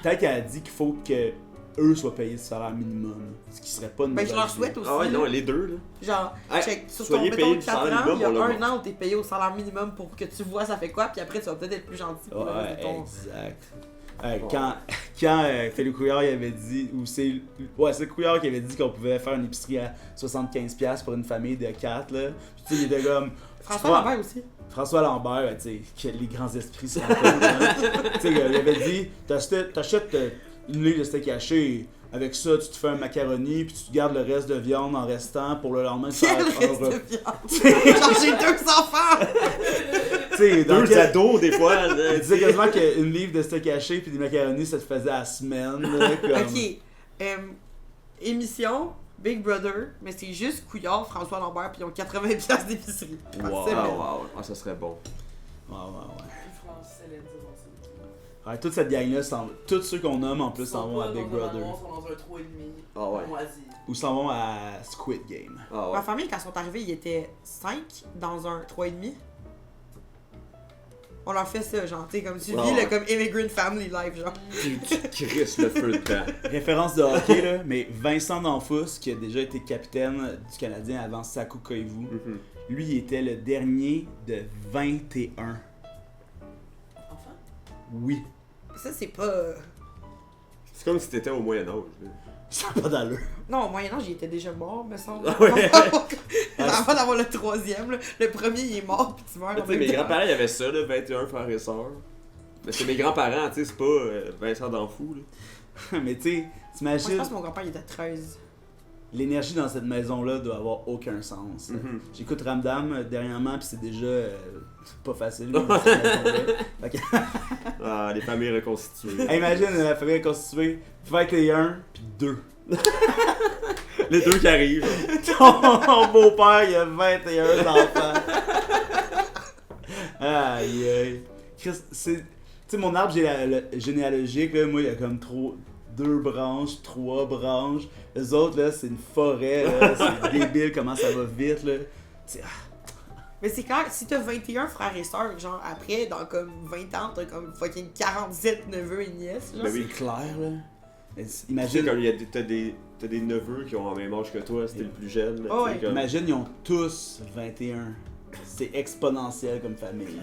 peut-être qu'elle a dit qu'il faut que eux soient payés le salaire minimum, ce qui serait pas une Ben je mauvaise leur idée. souhaite aussi. Ah ouais, non, là. les deux, là. Genre, Hey, check, sur ton soyez payés mettons du 4 salaire ans, il y a minimum, on le un an où t'es payé au salaire minimum pour que tu vois ça fait quoi, puis après tu vas peut-être être plus gentil pour le Ouais, reste de ton... exact. Quand Philippe Couillard il avait dit, ou c'est Couillard qui avait dit qu'on pouvait faire une épicerie à 75$ pour une famille de 4, là. Puis tu sais, il était comme... François Lambert aussi. François Lambert, ben, tu sais, les grands esprits se rencontrent. Tu sais, il avait dit, t'achètes une livre de steak haché avec ça, tu te fais un macaroni, puis tu gardes le reste de viande en restant pour le lendemain. Quel reste de viande? Genre, j'ai 2 enfants! T'sais, dans 2 ados, des fois. Il disait quasiment qu'une livre de steak haché puis des macaronis, ça te faisait à la semaine. Là, comme... Ok. Émission, Big Brother, mais c'est juste Couillard, François Lambert, puis ils ont 80$ d'épicerie. Wow, C'est bon. wow. Ah, ça serait bon. Ouais. Puis France, Célène, c'est bon, c'est Ouais, toute cette gang-là, tous ceux qu'on nomme en plus Ils s'en sont vont pas à Big dans un Brother. manoir, ils sont dans un 3,5. Ah ouais. Moisi. Ou s'en vont à Squid Game. Ah ouais. Ma famille, quand ils sont arrivés, ils étaient 5 dans un 3,5. On leur fait ça, genre, tu sais, comme tu vis Ouais. le comme Immigrant Family Life, genre. Puis tu crisses le feu dedans. Référence de hockey, là, mais Vincent D'Anfous, qui a déjà été capitaine du Canadien avant Saku Koivu, Mhm. lui, il était le dernier de 21. Enfin? Oui. Ça, c'est pas. C'est comme si t'étais au Moyen-Âge. là. Ça n'a pas d'allure. Non, au Moyen-Âge, il était déjà mort, me semble. Ouais. Avant d'avoir le 3e, là. Le premier, il est mort, puis tu meurs. Tu sais, mes grands-parents, ils avaient ça, là, 21 frères et sœurs. Mais c'est mes grands-parents, tu sais, c'est pas Vincent D'Anfou, là. Mais tu sais, Moi, je t'imagines, pense que mon grand-père, il était 13. l'énergie dans cette maison-là doit avoir aucun sens. Mhm. J'écoute Ramdam dernièrement, puis c'est déjà pas facile. dans cette maison-là. Fait que- Ah, les familles reconstituées. Hey, imagine la famille constituée, 21 puis 2. Les deux qui arrivent. Ton beau-père, il a 21 enfants. Aïe, aïe. Chris, c'est. Tu sais, mon arbre généalogique, là, moi, il y a comme 2 branches, 3 branches. Les autres, là, c'est une forêt, là. C'est débile comment ça va vite, là. C'est. Mais c'est clair, si t'as 21 frères et sœurs, genre, après, dans comme 20 ans, t'as comme fucking 47 neveux et nièces, genre. Ben oui. C'est clair, là. Mais Tu sais, imagine, comme t'as des neveux qui ont le même âge que toi, c'était le plus jeune. Oh, tu sais, ouais. comme- imagine, ils ont tous 21. C'est exponentiel comme famille.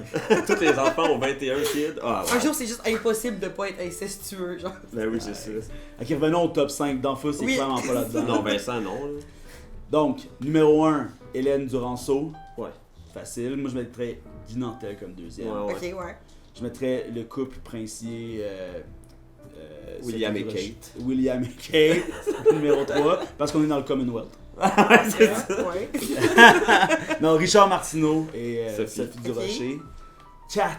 Tous les enfants ont 21 kids. Ah, Un ouais. jour, c'est juste impossible de pas être incestueux, genre. Ben oui, c'est ça. Ok, revenons au top 5. D'Anfous, c'est Oui. clairement pas là-dedans. Non, Vincent, non. Là. Donc, numéro 1, Hélène Duranceau. Ouais. Facile. Moi, je mettrais Guy Nantel comme deuxième. Ouais, ouais. Ok, ouais. Je mettrais le couple princier William et Sophie Rocher. Kate. William et Kate, numéro 3, parce qu'on est dans le Commonwealth. c'est ça. Ouais. Non, Richard Martineau et Sophie. Sophie Durocher. 4.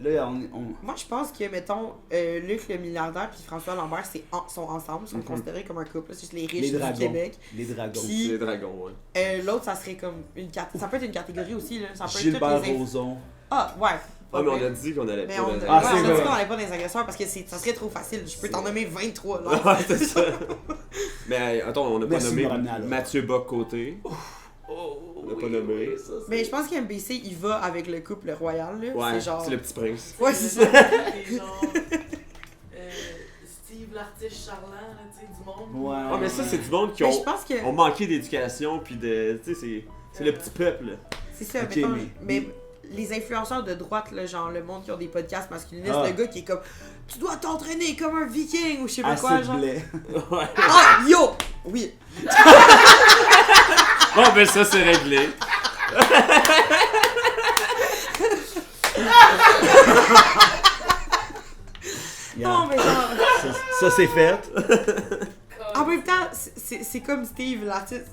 Là, on... Moi, je pense que, mettons, Luc le milliardaire puis François Lambert, sont ensemble, sont considérés comme un couple. là. C'est juste les riches Les du dragons. Québec. Les dragons. Puis- C'est les dragons, ouais. L'autre, ça serait comme une ça peut être une catégorie aussi, là. Ça peut être Gilbert toutes les Rozon. Ah, ouais. Ah, mais on a dit qu'on allait Mais pas on, dans ouais, les Ah, on c'est a dit vrai. qu'on allait pas dans les agresseurs parce que ça serait trop facile. Je peux t'en nommer 23 là. Ouais, c'est ça. Mais attends, on n'a pas Merci de nommé me ramener à l'ordre. Mathieu Bock-Côté. On l'a pas nommé. Mais je pense qu'MBC, il va avec le couple royal, là. Ouais, C'est genre. c'est le petit prince. Ouais, c'est ça. Les gens. Steve, l'artiste charlant, là, tu sais, du monde. Ouais. Ah, mais ça, c'est du monde qui Mais je ont pense que. manqué d'éducation, puis de. Tu sais, c'est le petit peuple. là. C'est ça, Ok, mettons, mais- mais les influenceurs de droite, là, genre le monde qui ont des podcasts masculinistes, Ah. le gars qui est comme tu dois t'entraîner comme un viking ou je sais pas quoi, Assez de genre. blé. Ouais. Ah, yo! Oui. Bon, ben ça, c'est réglé. Yeah. Non, mais genre. Ça, c'est fait. En même temps, c'est comme Steve, l'artiste.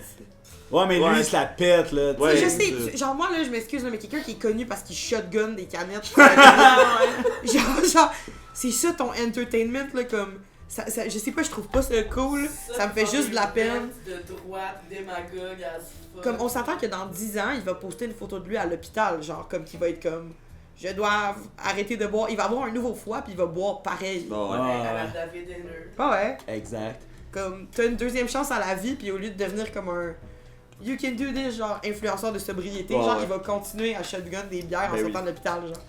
Ouais, mais Ouais. lui, il se la pète, là. tu Ouais. sais. Je sais, c'est- genre moi là, je m'excuse, là, mais quelqu'un qui est connu parce qu'il shotgun des canettes. genre, c'est ça ton entertainment, là, comme. Je sais pas, je trouve pas ça cool. Ça me fait juste de la peine. De droite, démagogue, as fuck. Comme on s'entend que dans 10 ans, il va poster une photo de lui à l'hôpital, genre comme qui va être comme je dois arrêter de boire. Il va avoir un nouveau foie puis il va boire pareil. Bon, ouais. Ah. À la David Henner. Ah ouais. Exact. Comme t'as une deuxième chance à la vie puis au lieu de devenir comme un you can do this genre influenceur de sobriété, Ouais, genre ouais. il va continuer à shotgun des bières en Ben sortant oui. de l'hôpital, genre.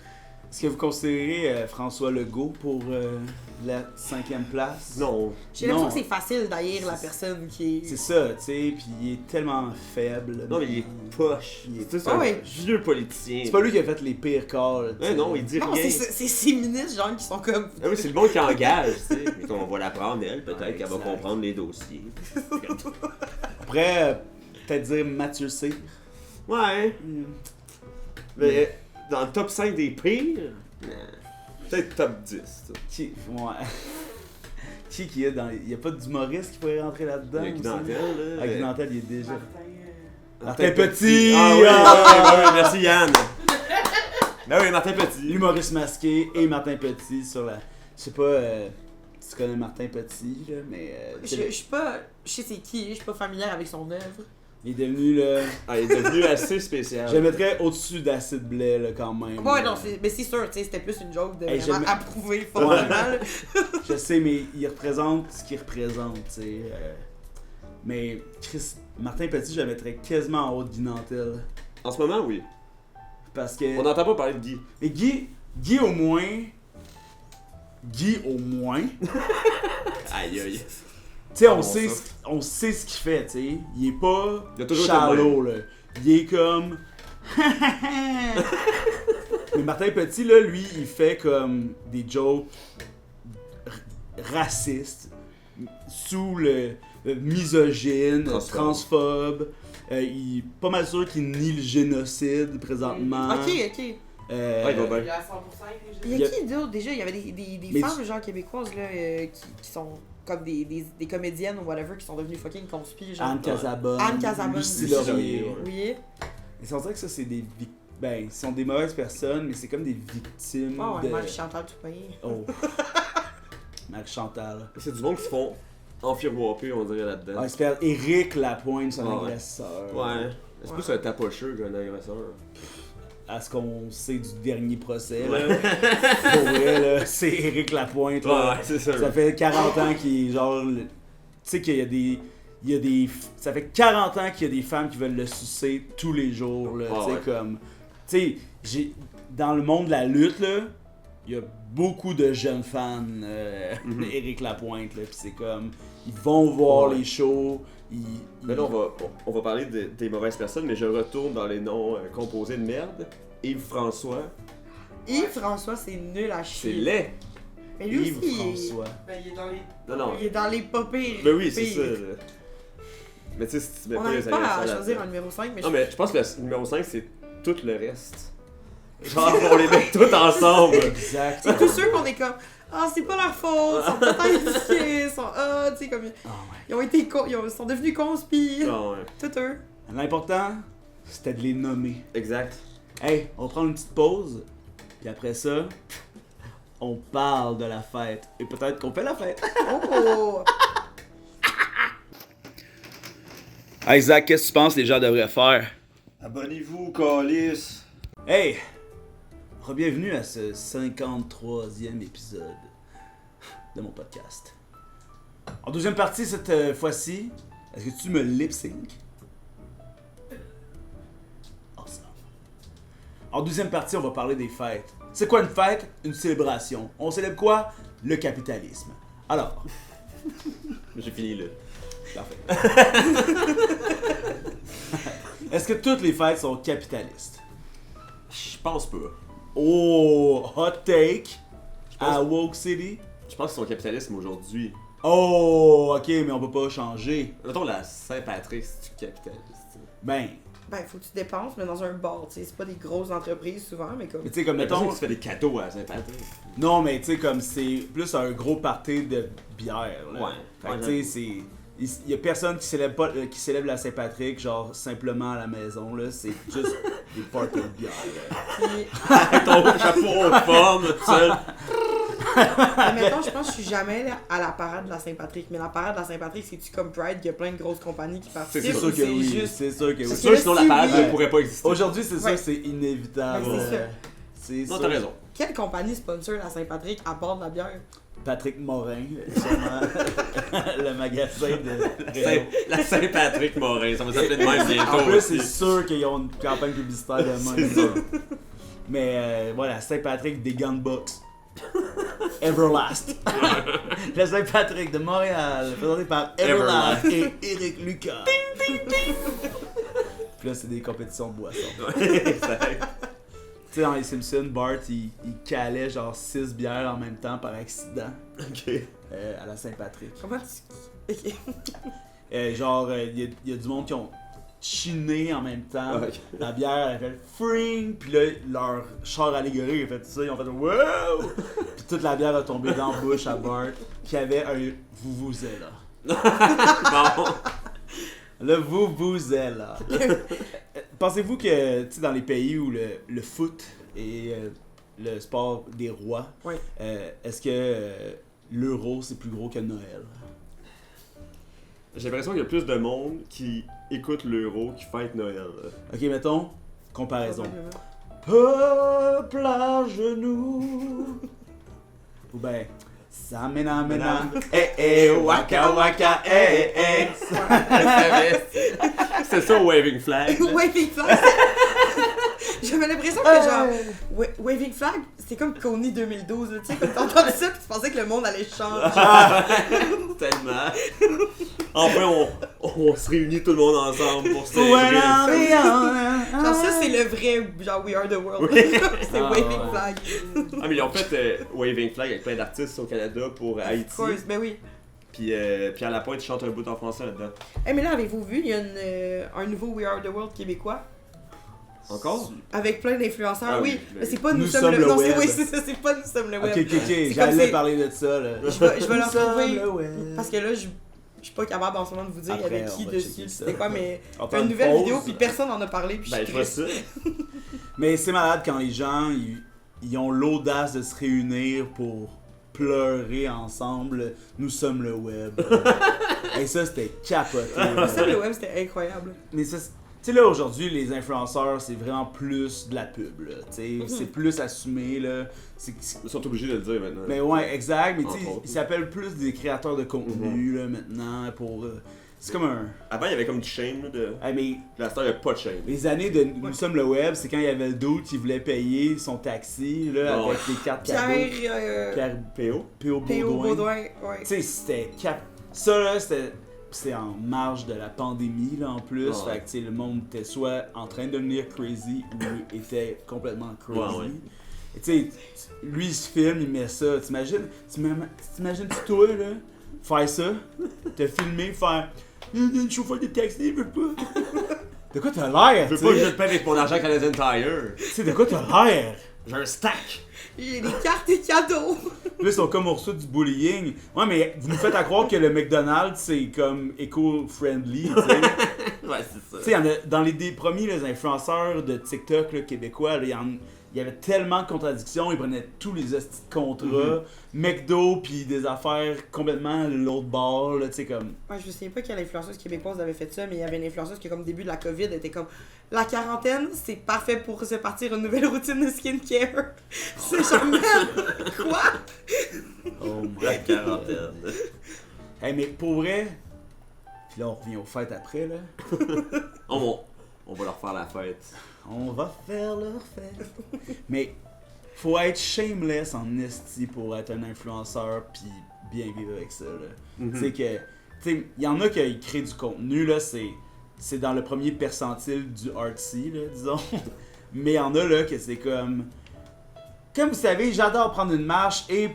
Est-ce que vous considérez François Legault pour la 5e place? Non. J'ai l'impression Non. que c'est facile d'haïr la personne qui C'est est. ça, tu sais, puis il est tellement faible. Non, mais il est poche. Il est- Tu sais, c'est Ah un ouais. vieux politicien. C'est pas lui qui a fait les pires calls. tu sais. Ouais, non, il dit Non, rien. c'est ces ministres genre qui sont comme. Ah oui, c'est le monde qui engage, tu sais. Mais on va la prendre, elle, peut-être Ouais, qu'elle va exact. comprendre les dossiers. Après, peut-être dire Mathieu C. Ouais. Mais dans le top 5 des pires, peut-être top 10. ça. Qui... Ouais. Qui est dans. Il y a pas d'humoriste qui pourrait rentrer là-dedans. Il y a Guy Nantel, là. Ah, Guy Nantel, il est déjà. Martin, Martin Petit! Ah oui, Ah! oui, merci Yann. Ben oui, Martin Petit. L'humoriste masqué et Martin Petit sur la. Je sais pas si tu connais Martin Petit, là, mais. Je suis pas. Je sais c'est qui, je suis pas familière avec son œuvre. Il est devenu là. Ah, il est devenu assez spécial. Je le mettrais au-dessus d'Acid Blais là, quand même. Ouais, non, mais c'est sûr, tu sais, c'était plus une joke de Hey, vraiment j'aime- approuver formellement. là. Je sais, mais il représente ce qu'il représente, tu sais. Mais Chris, Martin Petit, je le mettrais quasiment en haut de Guy Nantel. En ce moment, oui. Parce que. On n'entend pas parler de Guy. Mais Guy au moins. Guy au moins. Aïe aïe. Tu sais, Ah, on, bon, sait ça. on sait ce qu'il fait, tu sais. Il est pas Il a toujours été shallow, là. Il est comme... Mais Martin Petit, là, lui, il fait comme des jokes racistes, sous le misogyne, transphobe. Il est pas mal sûr qu'il nie le génocide présentement. Ok. Ouais, il va bien. Il est à 100% Il y Il y a a- qui d'autre déjà? Il y avait des Mais femmes genre québécoises là, qui sont comme des comédiennes ou whatever qui sont devenues fucking conspires. Genre. Anne Casabonne, Anne Casabonne, Lucie Lucie Laurier. Laurier. Oui. Et on dirait que ça, c'est des... Ben, ils sont des mauvaises personnes, mais c'est comme des victimes Oh, ouais, de... Marie-Chantal Toupin. Oh. Marie-Chantal. C'est du monde qui se font enfiroiper, on dirait, là-dedans. Ah, j'espère Éric Lapointe, son Ah, ouais. agresseur. Ouais. C'est plus un tapocheux qu'un agresseur. À ce qu'on sait du dernier procès, là. Pour vrai, là, c'est Éric Lapointe, là. c'est ça. Ça fait 40 ans qu'il est genre... Tu sais qu'il y a des... Ça fait 40 ans qu'il y a des femmes qui veulent le sucer tous les jours, là. Ah, Tu sais, ouais. comme... Tu sais, dans le monde de la lutte, là, il y a beaucoup de jeunes fans d'Éric Lapointe, là. Pis c'est comme... Ils vont voir Ouais. les shows, Mais là, on va parler des mauvaises personnes, mais je retourne dans les noms composés de merde. Yves-François, Yves-François, c'est nul à c'est chier. laid. Mais lui aussi, Yves-François. Ben, il est dans les. Non. il est dans les pas pires. Mais oui, c'est pires. ça. Là. Mais tu sais, si tu mets On pas les n'arrive pas à agresseurs choisir un là-dedans. numéro 5, mais Non, mais je pense que le numéro 5, c'est tout le reste. Genre, on les met tous ensemble. Exact. c'est tous ceux qu'on est comme ah, c'est pas leur faute, ils sont peut-être chiés, ils sont tu sais comme Ah ouais. ils ont été ils sont devenus conspires, Non, ouais. tout eux. L'important, c'était de les nommer. Exact. Hey, on prend une petite pause, puis après ça, on parle de la fête. Et peut-être qu'on fait la fête. Oh! Hey Zach, qu'est-ce que tu penses que les gens devraient faire? Abonnez-vous, Calis. Hey! Bienvenue à ce 53e épisode de mon podcast. En deuxième partie, cette fois-ci, est-ce que tu me lip-sync? Awesome. En deuxième partie, on va parler des fêtes. C'est quoi une fête? Une célébration. On célèbre quoi? Le capitalisme. Alors, J'ai fini là. parfait. Est-ce que toutes les fêtes sont capitalistes? Je pense pas. Oh, hot take pense- à Woke City. Je pense qu'ils sont capitalisme aujourd'hui. Oh, ok, mais on peut pas changer. Mettons la Saint-Patrick, c'est capitaliste. Ben, Ben, faut que tu dépenses, mais dans un bar, tu sais, c'est pas des grosses entreprises souvent, mais comme. mais tu sais, comme Mais mettons. tu fais des cadeaux à Saint-Patrick. Non, mais tu sais, comme c'est plus un gros party de bière. Là. Ouais. Fait que Ouais, tu sais, c'est. Il y a personne qui célèbre, pas, qui célèbre la Saint-Patrick, genre simplement à la maison, là. C'est juste des parties de bière. Là. Puis, Avec ton chapeau de forme, tout seul. mais mettons, je pense que je suis jamais allée à la parade de la Saint-Patrick, mais la parade de la Saint-Patrick, c'est-tu comme Pride, qu'il y a plein de grosses compagnies qui participent? C'est sûr sûr ou que oui. juste- C'est sûr que C'est oui. sûr, sinon la si parade oui. ne pourrait pas exister. Aujourd'hui, c'est sûr Ouais. que c'est inévitable. Ben, c'est sûr. C'est Non, sûr. t'as raison. Quelle compagnie sponsor la Saint-Patrick à part de la bière? Patrick Morin, sûrement. Le magasin de. La Saint-Patrick Morin, ça va s'appeler de même bientôt. En plus, aussi. c'est sûr qu'ils ont une campagne publicitaire de même. C'est sûr. Mais voilà, Saint-Patrick des Gunbox. Everlast. La Saint-Patrick de Montréal, présenté par Everlast et Eric Lucas. Puis là, c'est des compétitions de boissons. Exact. Tu sais, dans les Simpsons, Bart, il calait genre 6 bières en même temps par accident Ok. à la Saint-Patrick. Comment tu. Ok. Genre, il y a du monde qui ont chiner en même temps. Ok. La bière, elle a fait fring, puis là, leur char allégorique a fait ça, ils ont fait wow! Puis toute la bière a tombé dans la bouche à Bart, qui avait un vuvuzela. Bon. Le vuvuzela. Pensez-vous que, tu sais, dans les pays où le foot est le sport des rois, Oui. est-ce que l'euro c'est plus gros que Noël? J'ai l'impression qu'il y a plus de monde qui écoute l'euro qui fête Noël. Ok, mettons, comparaison. Probablement. Peuple à genoux. Ou ben, Samena mena, waka waka, C'est ça, Waving Flag. Waving Flag, j'avais l'impression que genre, Waving Flag, c'est comme Coney 2012, là, tu sais, comme t'entendais ça pis tu pensais que le monde allait changer. Tellement. Enfin, on se réunit tout le monde ensemble pour célébrer. Genre ça, c'est le vrai, genre We Are The World. C'est Ah, Waving ouais. Flag. Ah, mais ils ont fait Waving Flag avec plein d'artistes au Canada pour Haïti. Of course, ben oui. Puis à la pointe, ils chantent un bout en français là-dedans. Eh mais là, avez-vous vu, il y a un nouveau We Are The World québécois? Encore? Avec plein d'influenceurs, Ah oui. oui, Mais c'est pas Nous Nous sommes sommes le le Non, web. oui, c'est ça, c'est pas Nous sommes le web. Ok, C'est j'allais comme c'est- parler de ça là. Je vais le Nous sommes retrouver. le web. Parce que là, je suis pas capable en ce moment de vous dire il y avait Après, qui on va dessus, checker ça. c'était quoi, mais On va fait faire une une nouvelle pause. vidéo puis personne n'en a parlé puis Ben, je je suis vois triste. ça. Mais c'est malade quand les gens ils ont l'audace de se réunir pour pleurer ensemble. Nous sommes le web. Et ça c'était capoté. là. Ça, le web, c'était incroyable. Mais ça, tu sais là aujourd'hui les influenceurs c'est vraiment plus de la pub là. Tu sais c'est plus assumé là. Ils sont obligés de le dire maintenant. Mais ouais exact. Mais tu sais Entre autres. ils s'appellent plus des créateurs de contenu là maintenant pour. C'est comme un. Avant, il y avait comme du shame là, de. Ah, mais La star, il n'y a pas de shame. les années de Nous sommes le web, c'est quand il y avait le dude qui voulait payer son taxi là, Oh. avec les cartes cadeaux. Pierre Pierre PO? P.O. Baudouin. Baudouin, ouais. Tu sais, c'était ça là, c'était en marge de la pandémie là en plus. Ouais. Fait que tu sais, le monde était soit en train de devenir crazy ou était complètement crazy. Ouais. Et tu sais, lui il se filme, il met ça. T'imagines toi là, faire ça, te filmer, faire le chauffeur de taxi, il veut pas. De quoi t'as l'air? Je veux tu pas que sais? je te paye avec mon argent Canadian Tire. Tu sais, de quoi t'as l'air? J'ai un stack. J'ai des cartes et cadeaux. Là, ils sont comme au reçu du bullying. Ouais, mais vous nous faites à croire que le McDonald's, c'est comme éco-friendly, tu sais. Ouais, c'est Tu ça. sais, dans les des premiers les influenceurs de TikTok là, québécois, là, il y avait tellement de contradictions, ils prenaient tous les hosties de contrats, McDo, puis des affaires complètement l'autre bord, là, tu sais, comme... Ouais, je me souviens pas quelle influenceuse québécoise avait fait ça, mais il y avait une influenceuse qui, comme début de la COVID, était comme la quarantaine, c'est parfait pour se partir une nouvelle routine de skincare. C'est genre, man, quoi? Oh my La God. quarantaine. Hey, mais pour vrai, puis là, on revient aux fêtes après, là. On va leur faire la fête. On va faire leur fête. Mais faut être shameless en esti pour être un influenceur puis bien vivre avec ça. Tu sais que, tu sais, il y en a qui créent du contenu là, c'est dans le premier percentile du artsy là, disons. Mais il y en a là que c'est comme vous savez, j'adore prendre une marche et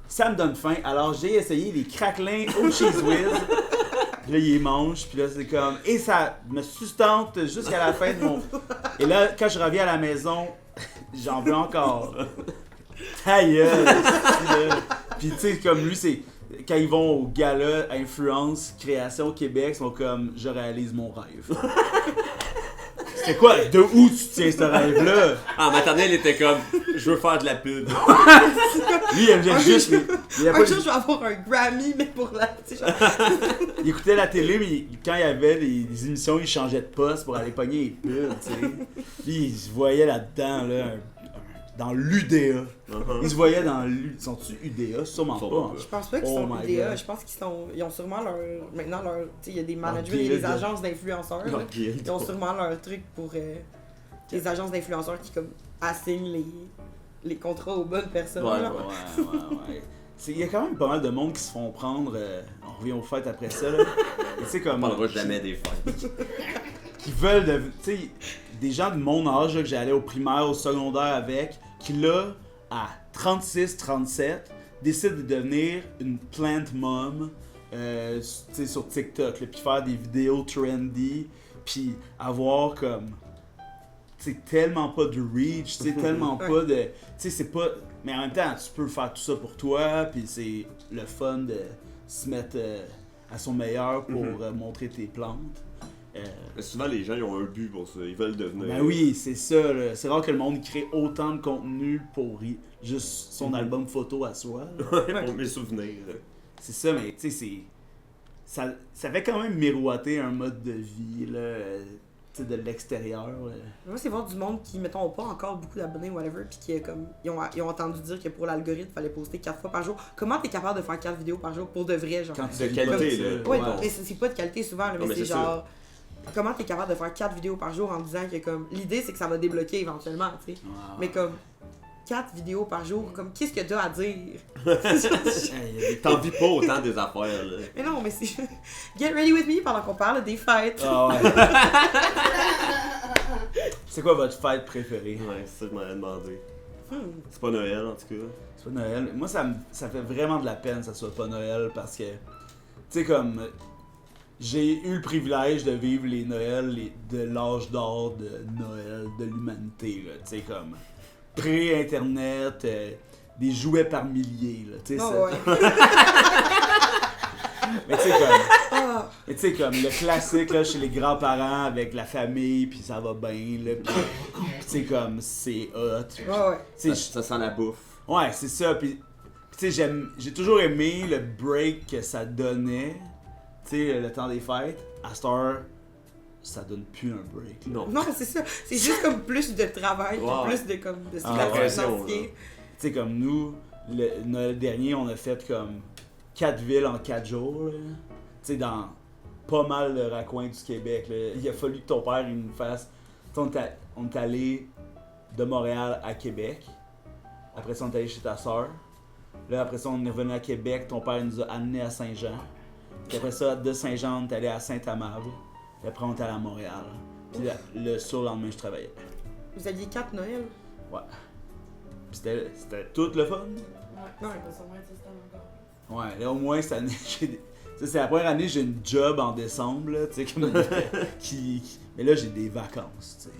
ça me donne faim. Alors j'ai essayé des craquelins au cheese whiz. Puis là, il les mange, puis là, c'est comme... Et ça me sustente jusqu'à la fin de mon... Et là, quand je reviens à la maison, j'en veux encore. Ta gueule! Puis tu sais, comme lui, c'est... Quand ils vont au gala Influence Création Québec, ils sont comme... Je réalise mon rêve. C'est quoi? De où tu tiens ce rêve-là? En maternelle, il était comme, je veux faire de la pub. Lui, il aimait juste... Il a Un pas- jour, je vais avoir un Grammy, mais pour la. Tu sais, genre, Il écoutait la télé, mais quand il y avait les émissions, il changeait de poste pour aller pogner les pubs, tu sais. Puis il se voyait là-dedans, là, dans l'UDA. Il se voyait dans l'UDA. Sont-tu UDA? Sûrement Sûrement pas. pas. je pense pas qu'ils Oh sont my IDEA, God. je pense ils ont sûrement leur. Maintenant, leur. Tu sais, il y a des managers, guild. il y a des agences d'influenceurs. là. Leur guild. Ils ont sûrement leur truc pour les agences d'influenceurs qui, comme, assignent les contrats aux bonnes personnes. Ouais, là. Ouais. Il y a quand même pas mal de monde qui se font prendre. On revient aux fêtes après ça, là. Et c'est On comme. parlera jamais des fêtes. Qui veulent de. Tu sais, des gens de mon âge, là, que j'allais au primaire, au secondaire avec, qui là, à 36-37, décident de devenir une plant mom, tu sais, sur TikTok, là, puis faire des vidéos trendy, Puis avoir comme. Tu sais, tellement pas de reach, tu sais, tellement pas de. Tu sais, c'est pas. Mais en même temps, tu peux faire tout ça pour toi, puis c'est le fun de se mettre à son meilleur pour montrer tes plantes. Mais souvent, les gens ils ont un but pour ça, ils veulent devenir. Ben oui, c'est ça. Là. C'est rare que le monde crée autant de contenu pour juste son album photo à soi. Pour mes souvenirs. C'est ça, mais tu sais, ça fait quand même miroiter un mode de vie là, tu sais, de l'extérieur. Moi, c'est voir du monde qui, mettons, ont pas encore beaucoup d'abonnés ou whatever, puis qui comme ils ont entendu dire que pour l'algorithme, il fallait poster 4 fois par jour. Comment t'es capable de faire 4 vidéos par jour pour de vrai, genre? Quand De qualité, là. Ouais, mais c'est pas de qualité souvent, là, Non, mais mais c'est c'est genre. Comment t'es capable de faire 4 vidéos par jour en disant que comme. L'idée, c'est que ça va débloquer éventuellement, tu sais. Mais comme. 4 vidéos par jour, comme qu'est-ce que t'as à dire? T'en vis pas autant des affaires, là. Mais non, mais c'est. Get ready with me pendant qu'on parle des fêtes. Ah ouais. C'est quoi votre fête préférée? Ouais, c'est ça que je m'avais demandé. Hmm. C'est pas Noël, en tout cas. C'est pas Noël. Moi, ça fait vraiment de la peine que ça soit pas Noël parce que, tu sais, comme, j'ai eu le privilège de vivre les Noëls de l'âge d'or de Noël, de l'humanité, là. Tu sais, comme, pré-internet, des jouets par milliers, là. Tu sais, Oh, ça. ouais. Mais tu sais, comme. Ah. Mais tu sais, comme le classique là, chez les grands-parents avec la famille, puis ça va bien, là, pis tu sais, comme c'est hot. Ouais. Tu sais, Ça sent la bouffe. ouais, c'est ça, puis tu sais, j'ai toujours aimé le break que ça donnait, tu sais, le temps des fêtes. À cette heure, ça donne plus un break. Là. Non. Non, c'est ça. C'est juste comme plus de travail, puis Wow. plus de comme de Ah, stress ouais. financier. Tu sais, comme nous, le Noël dernier, on a fait comme 4 villes en 4 jours, là. Tu sais, dans pas mal de raccoins du Québec, là. Il a fallu que ton père il nous fasse. Tu sais, on est allé de Montréal à Québec. Après ça, on est allé chez ta soeur. Là, après ça, on est revenu à Québec. Ton père nous a amenés à Saint-Jean. Puis après ça, de Saint-Jean, on est allé à Saint-Amable. Puis après, on est allé à Montréal. Puis le surlendemain, je travaillais. Vous aviez 4 Noël? Ouais. Puis c'était tout le fun. Ouais, ça va sûrement être système encore. Ouais, là, au moins, cette année, c'est la première année que j'ai une job en décembre, là, tu sais, comme mais là, j'ai des vacances, tu sais.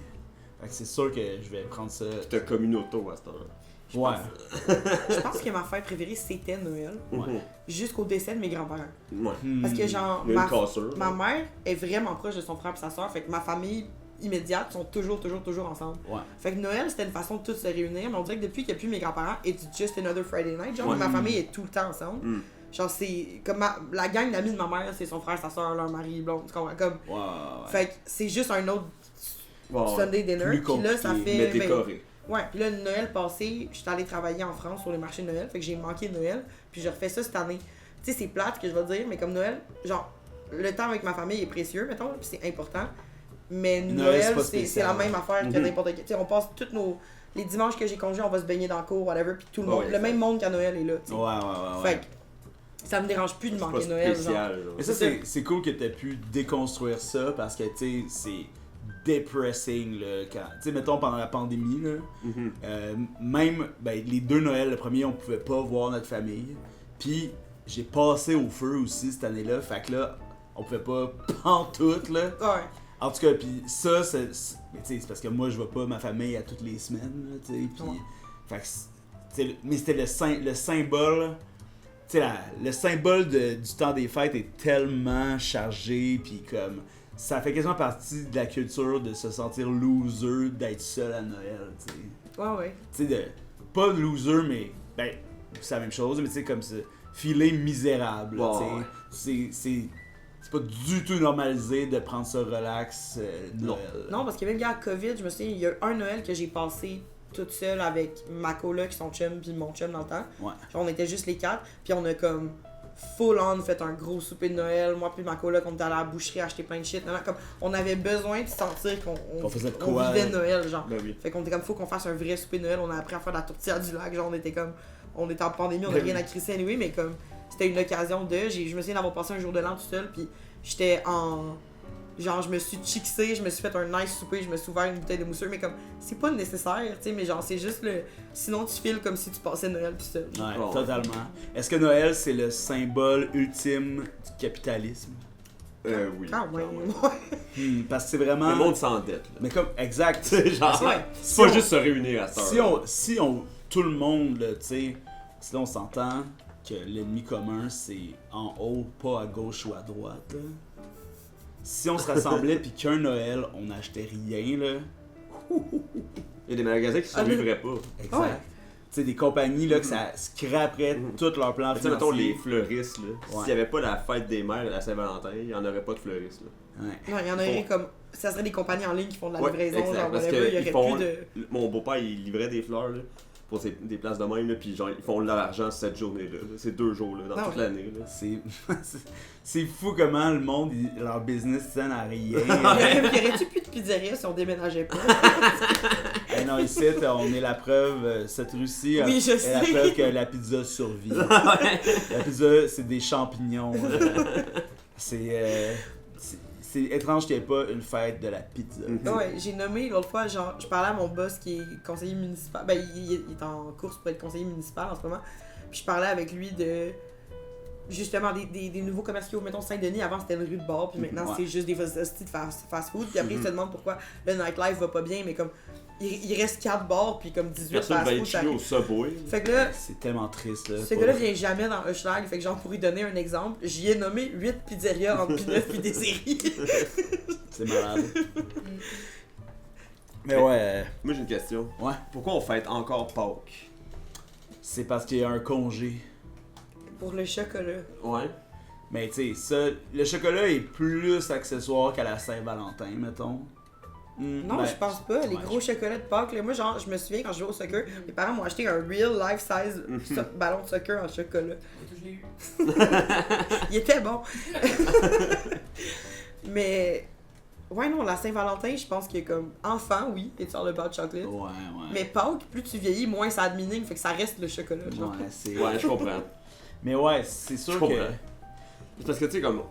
Fait que c'est sûr que je vais prendre ça. T'as communauto à ce temps-là. Ouais. Je pense que ma fête préférée, c'était Noël. Ouais. Jusqu'au décès de mes grands-parents. Ouais. Parce que genre, Il y a une cassure. ma mère est vraiment proche de son frère et sa soeur, fait que ma famille immédiate sont toujours ensemble. Ouais. Fait que Noël, c'était une façon de tous se réunir, mais on dirait que depuis qu'il n'y a plus mes grands-parents, it's just another Friday night. Genre, Ouais. ma famille est tout le temps ensemble. Mm. Genre, c'est comme la gang d'amis de ma mère, c'est son frère, sa soeur, leur mari, blonde, tu comprends? Comme, Ouais. fait que c'est juste un autre Ouais. Sunday dinner, Plus puis là, ça compliqué, fait. Mais décoré. Ouais, puis là, Noël passé, j'étais allée travailler en France sur les marchés de Noël, fait que j'ai manqué Noël, puis je refais ça cette année. Tu sais, c'est plate que je vais dire, mais comme Noël, genre, le temps avec ma famille est précieux, mettons, puis c'est important, mais Noël, c'est Noël, pas c'est spécial. la même affaire que n'importe quel. Tu sais, on passe tous les dimanches que j'ai congé, on va se baigner dans le cours, whatever, puis tout le monde, Ouais, le même monde qu'à Noël est là, tu sais. Ouais. Fait que ça me dérange plus de C'est manquer pas Noël, genre. spécial. genre. Mais ça, c'est cool que t'aies pu déconstruire ça parce que, tu sais, c'est depressing, là. Tu sais, mettons, pendant la pandémie, là, Mhm. même, ben, les 2 Noëls, le premier, on pouvait pas voir notre famille. Puis, j'ai passé au feu aussi cette année-là, fait que là, on pouvait pas pantoute, là. Ouais. En tout cas, puis ça, mais tu sais, c'est parce que moi, je vois pas ma famille à toutes les semaines, là, tu sais, puis... Ouais. Fait que, tu sais, mais c'était le symbole... Tu sais, le symbole du temps des fêtes est tellement chargé, puis comme... Ça fait quasiment partie de la culture de se sentir loser, d'être seul à Noël, tu sais. Ouais. Tu sais, pas loser, mais... Ben, c'est la même chose, mais tu sais, comme ça, filer misérable, là, Ouais. tu sais. C'est pas du tout normalisé de prendre ça relax Noël. Non, parce que même gars, COVID, je me souviens, il y a un Noël que j'ai passé toute seule avec ma coloc, son chum, puis mon chum dans le temps. Ouais. Genre, on était juste les 4, puis on a comme full on fait un gros souper de Noël. Moi puis ma coloc, on était allé à la boucherie acheter plein de shit. Comme, on avait besoin de sentir qu'on faisait de on quoi, vivait Noël, genre. Ben oui. Fait qu'on était comme, faut qu'on fasse un vrai souper de Noël. On a appris à faire de la tourtière du lac, genre, on était comme, on était en pandémie, on a Ben rien oui. à crisser anyway, mais comme, c'était une occasion de, je me souviens d'avoir passé un jour de l'an tout seul, puis j'étais en... Genre, je me suis chixé, je me suis fait un nice souper, je me suis ouvert une bouteille de mousseux, mais comme, c'est pas nécessaire, tu sais, mais genre, c'est juste le... Sinon, tu files comme si tu passais Noël tout seul. Ouais, Oh. totalement. Est-ce que Noël, c'est le symbole ultime du capitalisme? Oui. Ah, ouais. Parce que c'est vraiment. Le monde s'endette, là. Mais comme, exact. C'est genre, Ouais. c'est pas juste se réunir à cette heure. Si on. Tout le monde, là, tu sais. Si là, on s'entend que l'ennemi commun, c'est en haut, pas à gauche ou à droite, là. Si on se rassemblait pis qu'un Noël, on n'achetait rien, là. Il y a des magasins qui survivraient pas. Exact. Ouais. Tu sais, des compagnies, là, que ça scraperait tout leur plan Tu sais, mettons, les financier. fleuristes, là. Ouais. S'il y avait pas la fête des mères à la Saint-Valentin, il y en aurait pas de fleuristes, là. Ouais. Non, il y en aurait comme. Ça serait des compagnies en ligne qui font de la Ouais, livraison, exact, genre, parce whatever. Il y que aurait ils font- plus de. Mon beau-père, il livrait des fleurs, là, pour des places de même, là, pis genre, ils font de l'argent cette journée-là. Là. C'est 2 jours, là, dans Ah toute ouais. l'année, là. C'est fou comment le monde, leur business tienne à rien. Il y aurait-tu plus de pizzeria si on déménageait pas? Hey, non, ici, on est la preuve, cette Russie Oui, je est la sais. preuve que la pizza survit. La pizza, c'est des champignons. C'est étrange qu'il n'y ait pas une fête de la pizza. Ouais, j'ai nommé l'autre fois, genre, je parlais à mon boss qui est conseiller municipal. Ben, il est en course pour être conseiller municipal en ce moment. Puis je parlais avec lui de. Justement, des nouveaux commerciaux. Mettons Saint-Denis, avant c'était une rue de bar, puis maintenant Ouais. c'est juste des hosties de fast-food. Puis après, il se demande pourquoi le nightlife va pas bien, mais comme. Il reste 4 bars, puis comme 18 Personne va fast-food. être chillé au Subway. Fait que là, C'est tellement triste. Là, ce gars-là vient jamais dans Hushlag, fait que genre pour lui donner un exemple, j'y ai nommé 8 pizzerias entre P9 puis des séries. C'est malade. Mais ouais, Moi, j'ai une question. ouais. Pourquoi on fête encore Pâques? C'est parce qu'il y a un congé. Pour le chocolat. Ouais. Mais tu sais, ça, le chocolat est plus accessoire qu'à la Saint-Valentin, mettons. Non, Ben, je pense pas. Les ouais, gros chocolats de Pâques, là, moi, genre, je me souviens quand je jouais au soccer, mes parents m'ont acheté un real life-size ballon de soccer en chocolat. Je l'ai eu. Il était bon. Mais, ouais, non, la Saint-Valentin, je pense que comme enfant, oui, it's all about chocolate. Ouais, ouais. Mais Pâques, plus tu vieillis, moins ça a de meaning, fait que ça reste le chocolat. Genre. Ouais, c'est... Ouais, je comprends. Mais ouais, c'est sûr Je que... comprends. C'est parce que, tu sais, comme.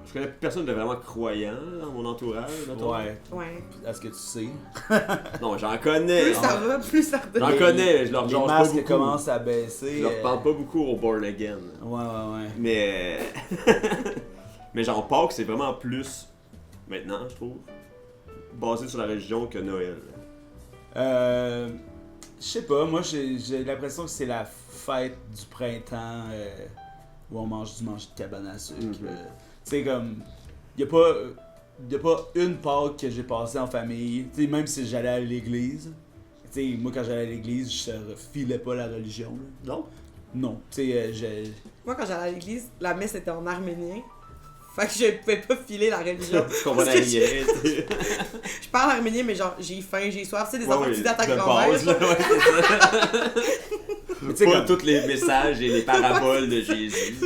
Je connais personne de vraiment croyant dans mon entourage, mettons. Ouais, Ouais. à ce que tu sais. Non, j'en connais. Plus ça va, plus ça redonne. J'en connais, je leur Les jase pas masques beaucoup. commencent à baisser. Je leur parle pas beaucoup au Born Again. Ouais, ouais, ouais. Mais. Mais genre, Pâques, c'est vraiment plus. Maintenant, je trouve. Basé sur la religion que Noël. Je sais pas, moi j'ai l'impression que c'est la fête du printemps où on mange du manger de cabane à sucre. Mhm. Tu sais, comme. Y a pas une Pâques que j'ai passée en famille. Tu sais, même si j'allais à l'église. Tu sais, moi quand j'allais à l'église, je refilais pas la religion. Là. Non? Non. Tu sais, Moi, quand j'allais à l'église, la messe était en arménien. Fait que je pouvais pas filer la religion. Tu comprenais rien. tu sais. Je parle arménien, mais genre, j'ai faim, j'ai soif. Tu sais, des enfants Ouais, qui disent à ta de grand-mère. base, là, ouais, c'est ça. tu sais, Pas comme- tous les messages et les paraboles de Jésus.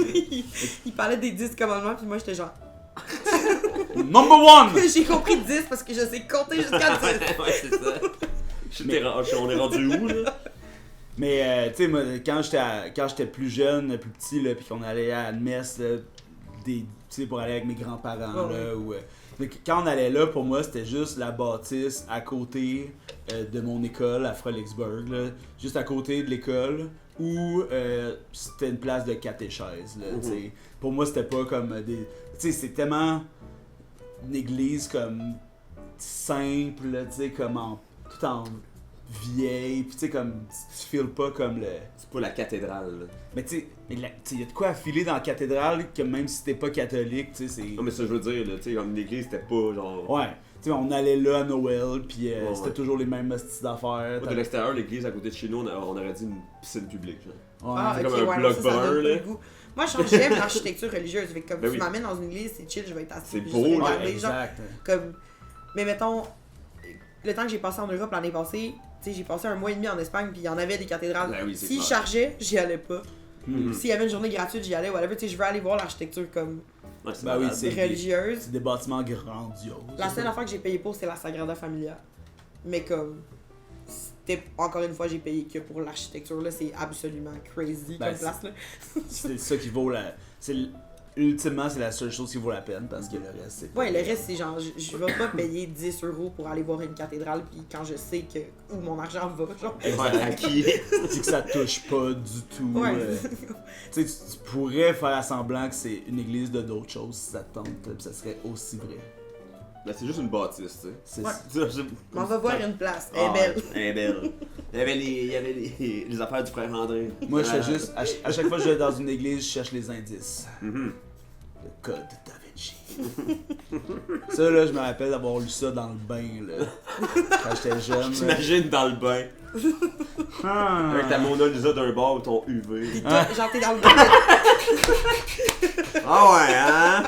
Il parlait des 10 commandements, puis moi, j'étais genre. Number one! J'ai compris 10 parce que je sais compter jusqu'à 10. Ouais, c'est ça. On est rendu où, là? Mais tu sais, moi, quand j'étais plus jeune, plus petit, là, puis qu'on allait à la messe, là, tu sais, pour aller avec mes grands-parents, Ouais, là, ou, mais quand on allait là, pour moi, c'était juste la bâtisse à côté de mon école à Frolicsburg, là, juste à côté de l'école, où c'était une place de catéchèse, là, tu sais. Pour moi, c'était pas comme des... Tu sais, c'est tellement une église comme simple, là, tu sais, comme tout en vieille, pis tu sais, comme, tu files pas comme le... C'est pas la cathédrale, là. Mais tu sais, il y a de quoi à filer dans la cathédrale que même si t'es pas catholique, tu sais, c'est... Non, mais ça, je veux dire, là, tu sais, comme l'église, c'était pas genre. Ouais, tu sais, on allait là à Noël, pis Ouais, c'était ouais. toujours les mêmes hosties d'affaires. Moi, de l'extérieur, l'église à côté de chez nous, on aurait dit une piscine publique, genre. Ouais. Ah, C'est ok, comme un ouais, bloc non, ça brun, donne pas là. le goût. Moi, j'aime l'architecture religieuse. Fait que comme Ben tu oui. m'amènes dans une église, c'est chill, je vais être assis. C'est puis beau, je vais là. regarder, Ouais, genre, exact. comme... Mais mettons, le temps que j'ai passé en Europe l'année passée, tu sais, j'ai passé 1 mois et demi en Espagne, puis il y en avait des cathédrales. Ben oui, c'est S'ils clair. chargeaient, j'y allais pas. Mhm. S'il y avait une journée gratuite, j'y allais, whatever. Tu sais, je veux aller voir l'architecture comme Ouais, c'est Ben oui, malade. c'est- religieuse. C'est des bâtiments grandioses. La seule affaire que j'ai payé pour, c'est la Sagrada Familia. Mais comme... C'était, encore une fois, j'ai payé que pour l'architecture, là, c'est absolument crazy Ben, comme place, là. C'est ça qui vaut la... C'est ultimement, c'est la seule chose qui vaut la peine parce que le reste, c'est pas... Ouais, le reste, c'est genre, je vais pas payer 10 € pour aller voir une cathédrale, puis quand je sais que où mon argent va, genre. Ouais, à qui? C'est que ça touche pas du tout. Ouais. Tu sais, tu pourrais faire semblant que c'est une église de d'autres choses si ça te tente, puis ça serait aussi vrai. Ben, c'est juste une bâtisse, tu sais. C'est Ouais. On va voir une place, elle est Ah, belle. Elle est belle. Il y avait les affaires du frère André. Moi, je fais juste, à chaque fois que je vais dans une église, je cherche les indices. Mhm. Le code Da Vinci. Ça, là, je me rappelle d'avoir lu ça dans le bain, là. Quand j'étais jeune. là. T'imagines dans le bain, Ah. avec ta Mona Lisa d'un bord ou ton UV. Pis toi, genre, t'es dans le bain. Ah ouais, hein?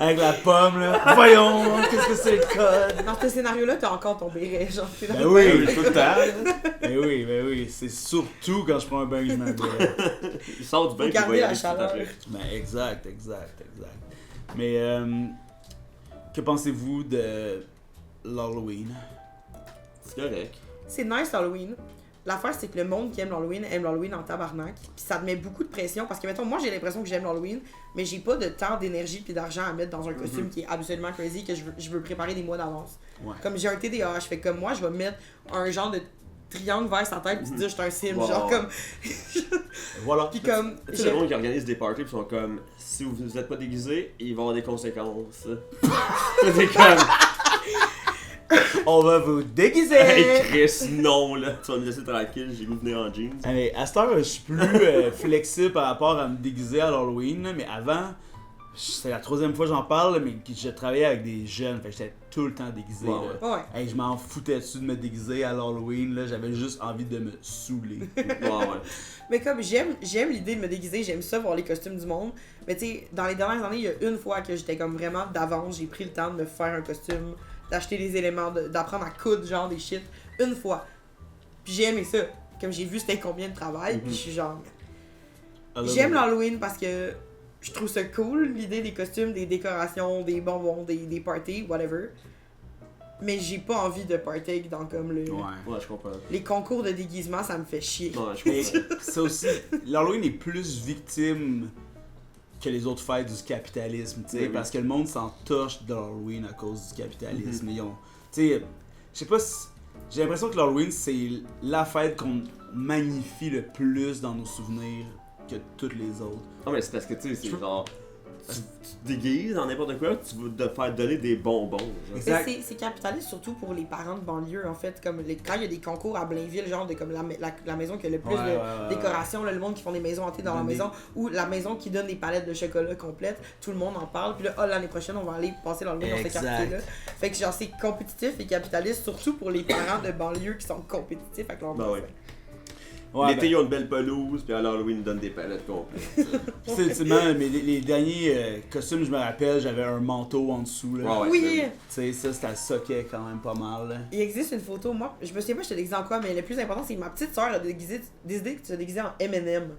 Avec la pomme, là. Voyons, qu'est-ce que c'est le code? Dans ce scénario-là, t'as encore ton béret, genre, t'es dans Ben le oui, bain. Tout le temps. Ben oui. C'est surtout quand je prends un bain que je mets un béret. Il sort du bain Faut puis il va garder y la aller tout chaleur. après. Ben exact. Mais, que pensez-vous de l'Halloween? C'est correct. C'est nice Halloween. L'affaire, c'est que le monde qui aime l'Halloween en tabarnak. Puis ça te met beaucoup de pression parce que, mettons, moi j'ai l'impression que j'aime l'Halloween, mais j'ai pas de temps, d'énergie puis d'argent à mettre dans un costume qui est absolument crazy que je veux préparer des mois d'avance. Ouais. Comme j'ai un TDAH, fait comme moi, je vais mettre un genre de triangle vers sa tête puis dire je suis un sim. Wow. Genre comme. Voilà. Puis comme. Tu sais, le monde qui organise des parties pis sont comme, si vous êtes pas déguisé, il va y avoir des conséquences. C'est comme, On va vous déguiser! hey Chris, non là, tu vas me laisser tranquille, j'ai goût de venir en jeans. Mais à cette heure, je suis plus flexible par rapport à me déguiser à l'Halloween, là, mais avant, c'est la troisième fois que j'en parle, mais que je travaillais avec des jeunes, fait que j'étais tout le temps déguisé. Ouais, là. Ouais. Hey, je m'en foutais dessus de me déguiser à l'Halloween, là, j'avais juste envie de me saouler. Ouais. Mais comme j'aime l'idée de me déguiser, j'aime ça voir les costumes du monde. Mais tu sais, dans les dernières années, il y a une fois que j'étais comme vraiment d'avance, j'ai pris le temps de me faire un costume, d'acheter des éléments, d'apprendre à coudre genre des shit. Une fois. Puis j'ai aimé ça. Comme j'ai vu c'était combien de travail, puis je suis genre. J'aime l'Halloween parce que je trouve ça cool, l'idée des costumes, des décorations, des bonbons, des parties, whatever. Mais j'ai pas envie de partake dans comme le. Ouais, je comprends. Les concours de déguisement, ça me fait chier. Ouais, je Mais comprends. ça aussi, l'Halloween est plus victime que les autres fêtes du capitalisme, tu sais, Oui. parce que le monde s'en torche de l'Halloween à cause du capitalisme. Ils ont, tu sais, je sais pas si, j'ai l'impression que l'Halloween c'est la fête qu'on magnifie le plus dans nos souvenirs que toutes les autres. Non mais c'est parce que tu sais, c'est genre, tu te déguises dans n'importe quoi, tu veux te faire donner des bonbons. Genre. Exact. Mais c'est capitaliste surtout pour les parents de banlieue en fait, comme quand il y a des concours à Blainville, genre de comme la maison qui a le plus de décoration, là, le monde qui font des maisons hantées dans leur maison, ou la maison qui donne des palettes de chocolat complètes, tout le monde en parle, puis là, l'année prochaine on va aller passer dans le dans ce Exact. quartier-là. Fait que genre c'est compétitif et capitaliste, surtout pour les parents de banlieue qui sont compétitifs avec leur Ben enfants. oui. Ouais, L'été, ils ont une belle pelouse, puis à l'Halloween, ils donnent des palettes complètes. c'est ultimement, mais les derniers costumes, je me rappelle, j'avais un manteau en dessous là. Ouais, Oui! Tu sais, ça c'était soquet quand même pas mal. Là. Il existe une photo, moi, je me souviens pas j'étais déguisée en quoi, mais le plus important c'est que ma petite soeur a décidé de se déguiser en M&M.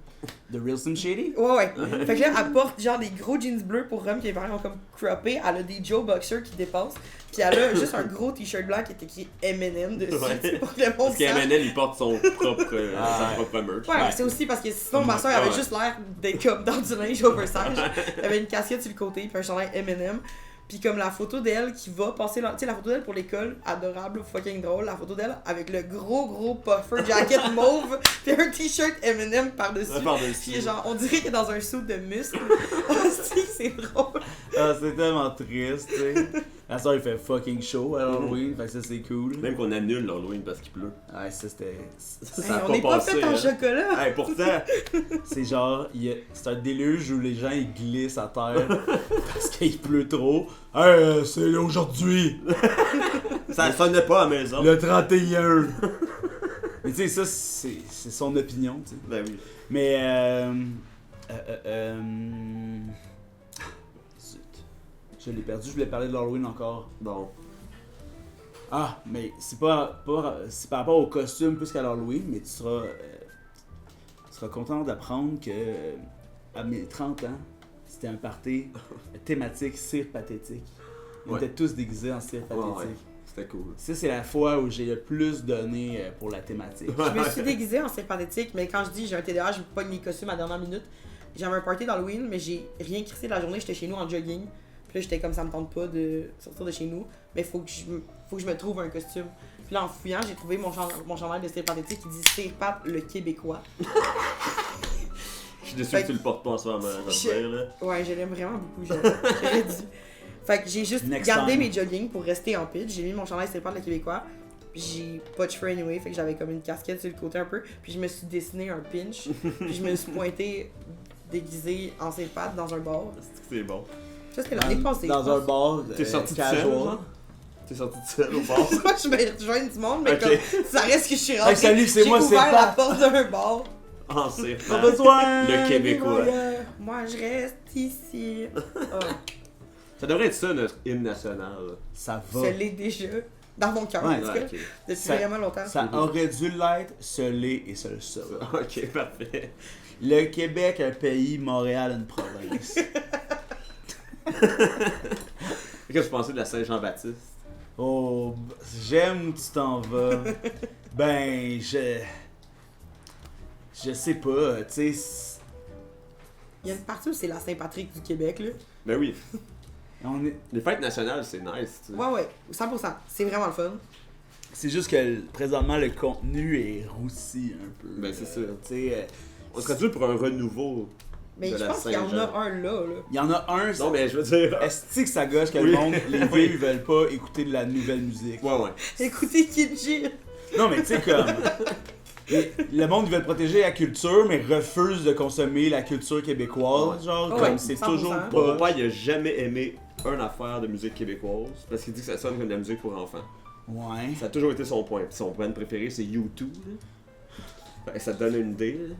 The Real Slim Shady? Ouais. Fait que là, elle porte genre des gros jeans bleus pour Rome qui est vraiment comme croppé. Elle a des Joe Boxer qui dépassent. Puis elle a juste un gros t-shirt blanc qui est écrit M&M dessus. Ouais. C'est pour que le monde Parce sache. qu'Emmanuel, il porte son propre, sa propre merch. Ouais, mais c'est aussi parce que sinon ma soeur avait juste l'air d'être comme dans du linge oversize. Elle avait une casquette sur le côté, puis un chandail M&M. Puis comme la photo d'elle qui va passer, tu sais la photo d'elle pour l'école, adorable, fucking drôle, la photo d'elle avec le gros puffer jacket mauve, puis un t-shirt M&M par-dessus. Par-dessus. Puis genre, on dirait qu'elle est dans un suit de muscle. C'est drôle. Ah, c'est tellement triste, tu sais. La soeur il fait fucking chaud à Halloween, fait que ça c'est cool. Même qu'on annule l'Halloween parce qu'il pleut. Ouais, ça c'était. Ça a on n'est pas passé, fait en hein. chocolat. Hey, pourtant, C'est genre, c'est un déluge où les gens ils glissent à terre parce qu'il pleut trop. Hey, c'est aujourd'hui, ça sonnait pas à la maison. le 31. Mais tu sais, ça c'est son opinion, tu sais. Ben oui. Mais zut. Je l'ai perdu, je voulais parler de l'Halloween encore. Bon. Ah, mais c'est c'est par rapport au costume plus qu'à l'Halloween, mais tu seras content d'apprendre que à mes 30 ans, c'était un party thématique cire pathétique. Ils Ouais. étaient tous déguisés en cire pathétique. Ouais. C'était cool. Ça, c'est la fois où j'ai le plus donné pour la thématique. Je me suis déguisée en cire pathétique, mais quand je dis j'ai un TDAH, je pogne mes costumes à la dernière minute. j'avais un party d'Halloween, mais j'ai rien crissé de la journée, j'étais chez nous en jogging. Puis là, j'étais comme ça me tente pas de sortir de chez nous, mais faut que je me trouve un costume. Puis là, en fouillant, j'ai trouvé mon chandail de Style Pathétique qui dit Style Pat le Québécois. Je suis déçu que tu le portes pas en ce moment, je vais te dire, là. Ouais, je l'aime vraiment beaucoup, j'aurais dû. Fait que j'ai juste gardé mes joggings pour rester en pitch. J'ai mis mon chandail Style Pat le Québécois. Puis j'ai pas de cheveux anyway, fait que j'avais comme une casquette sur le côté un peu. Puis je me suis dessiné un pinch. Puis je me suis pointé déguisé en Style Pat dans un bar. C'est bon. Ça, c'était l'année passée. Dans un bar. T'es sorti de seul, casual. genre? T'es sorti de seul au bar? Moi, je me rejoins du monde, mais Ok. comme ça reste que je suis rentrée. Hey, salut, c'est moi, j'ai c'est ouvert la Pat. porte d'un bar. Ah, c'est Pas besoin. Le Québécois. Moi, je reste ici. Oh, Ça devrait être ça, notre hymne national. Ça va. je l'ai déjà dans mon cœur, Ouais, en tout cas, ok. depuis Ça- vraiment longtemps. Ça aurait dû l'être, ce l'est et ce le sera. Ok, parfait. Le Québec, un pays, Montréal, une province. Qu'est-ce que tu pensais de la Saint-Jean-Baptiste? Oh, j'aime où tu t'en vas. Ben, je sais pas, tu sais. Il y a une partie où c'est la Saint-Patrick du Québec, là. Ben oui, On est... les fêtes nationales, c'est nice, tu sais. Ouais, 100%. C'est vraiment le fun. C'est juste que présentement, le contenu est roussi un peu. Ben, c'est ça. Tu sais, On serait dû pour un renouveau Mais de je la pense qu'il y en Saint-Jean. a un là. il y en a un. Non, mais je veux dire... Est-ce que ça gâche que Oui. le monde, les Oui. vieux, ils veulent pas écouter de la nouvelle musique? Ouais, ouais. Écoutez Kimchi. Non, mais tu sais, comme. Le monde, ils veulent protéger la culture, mais refuse de consommer la culture québécoise. Ouais. Genre, Ouais, comme c'est 100%. toujours Mon pas. père, il a jamais aimé une affaire de musique québécoise parce qu'il dit que ça sonne comme de la musique pour enfants. Ouais. Ça a toujours été son point. Puis son band préféré, c'est U2. Là. Fait que ça te donne une idée. Là.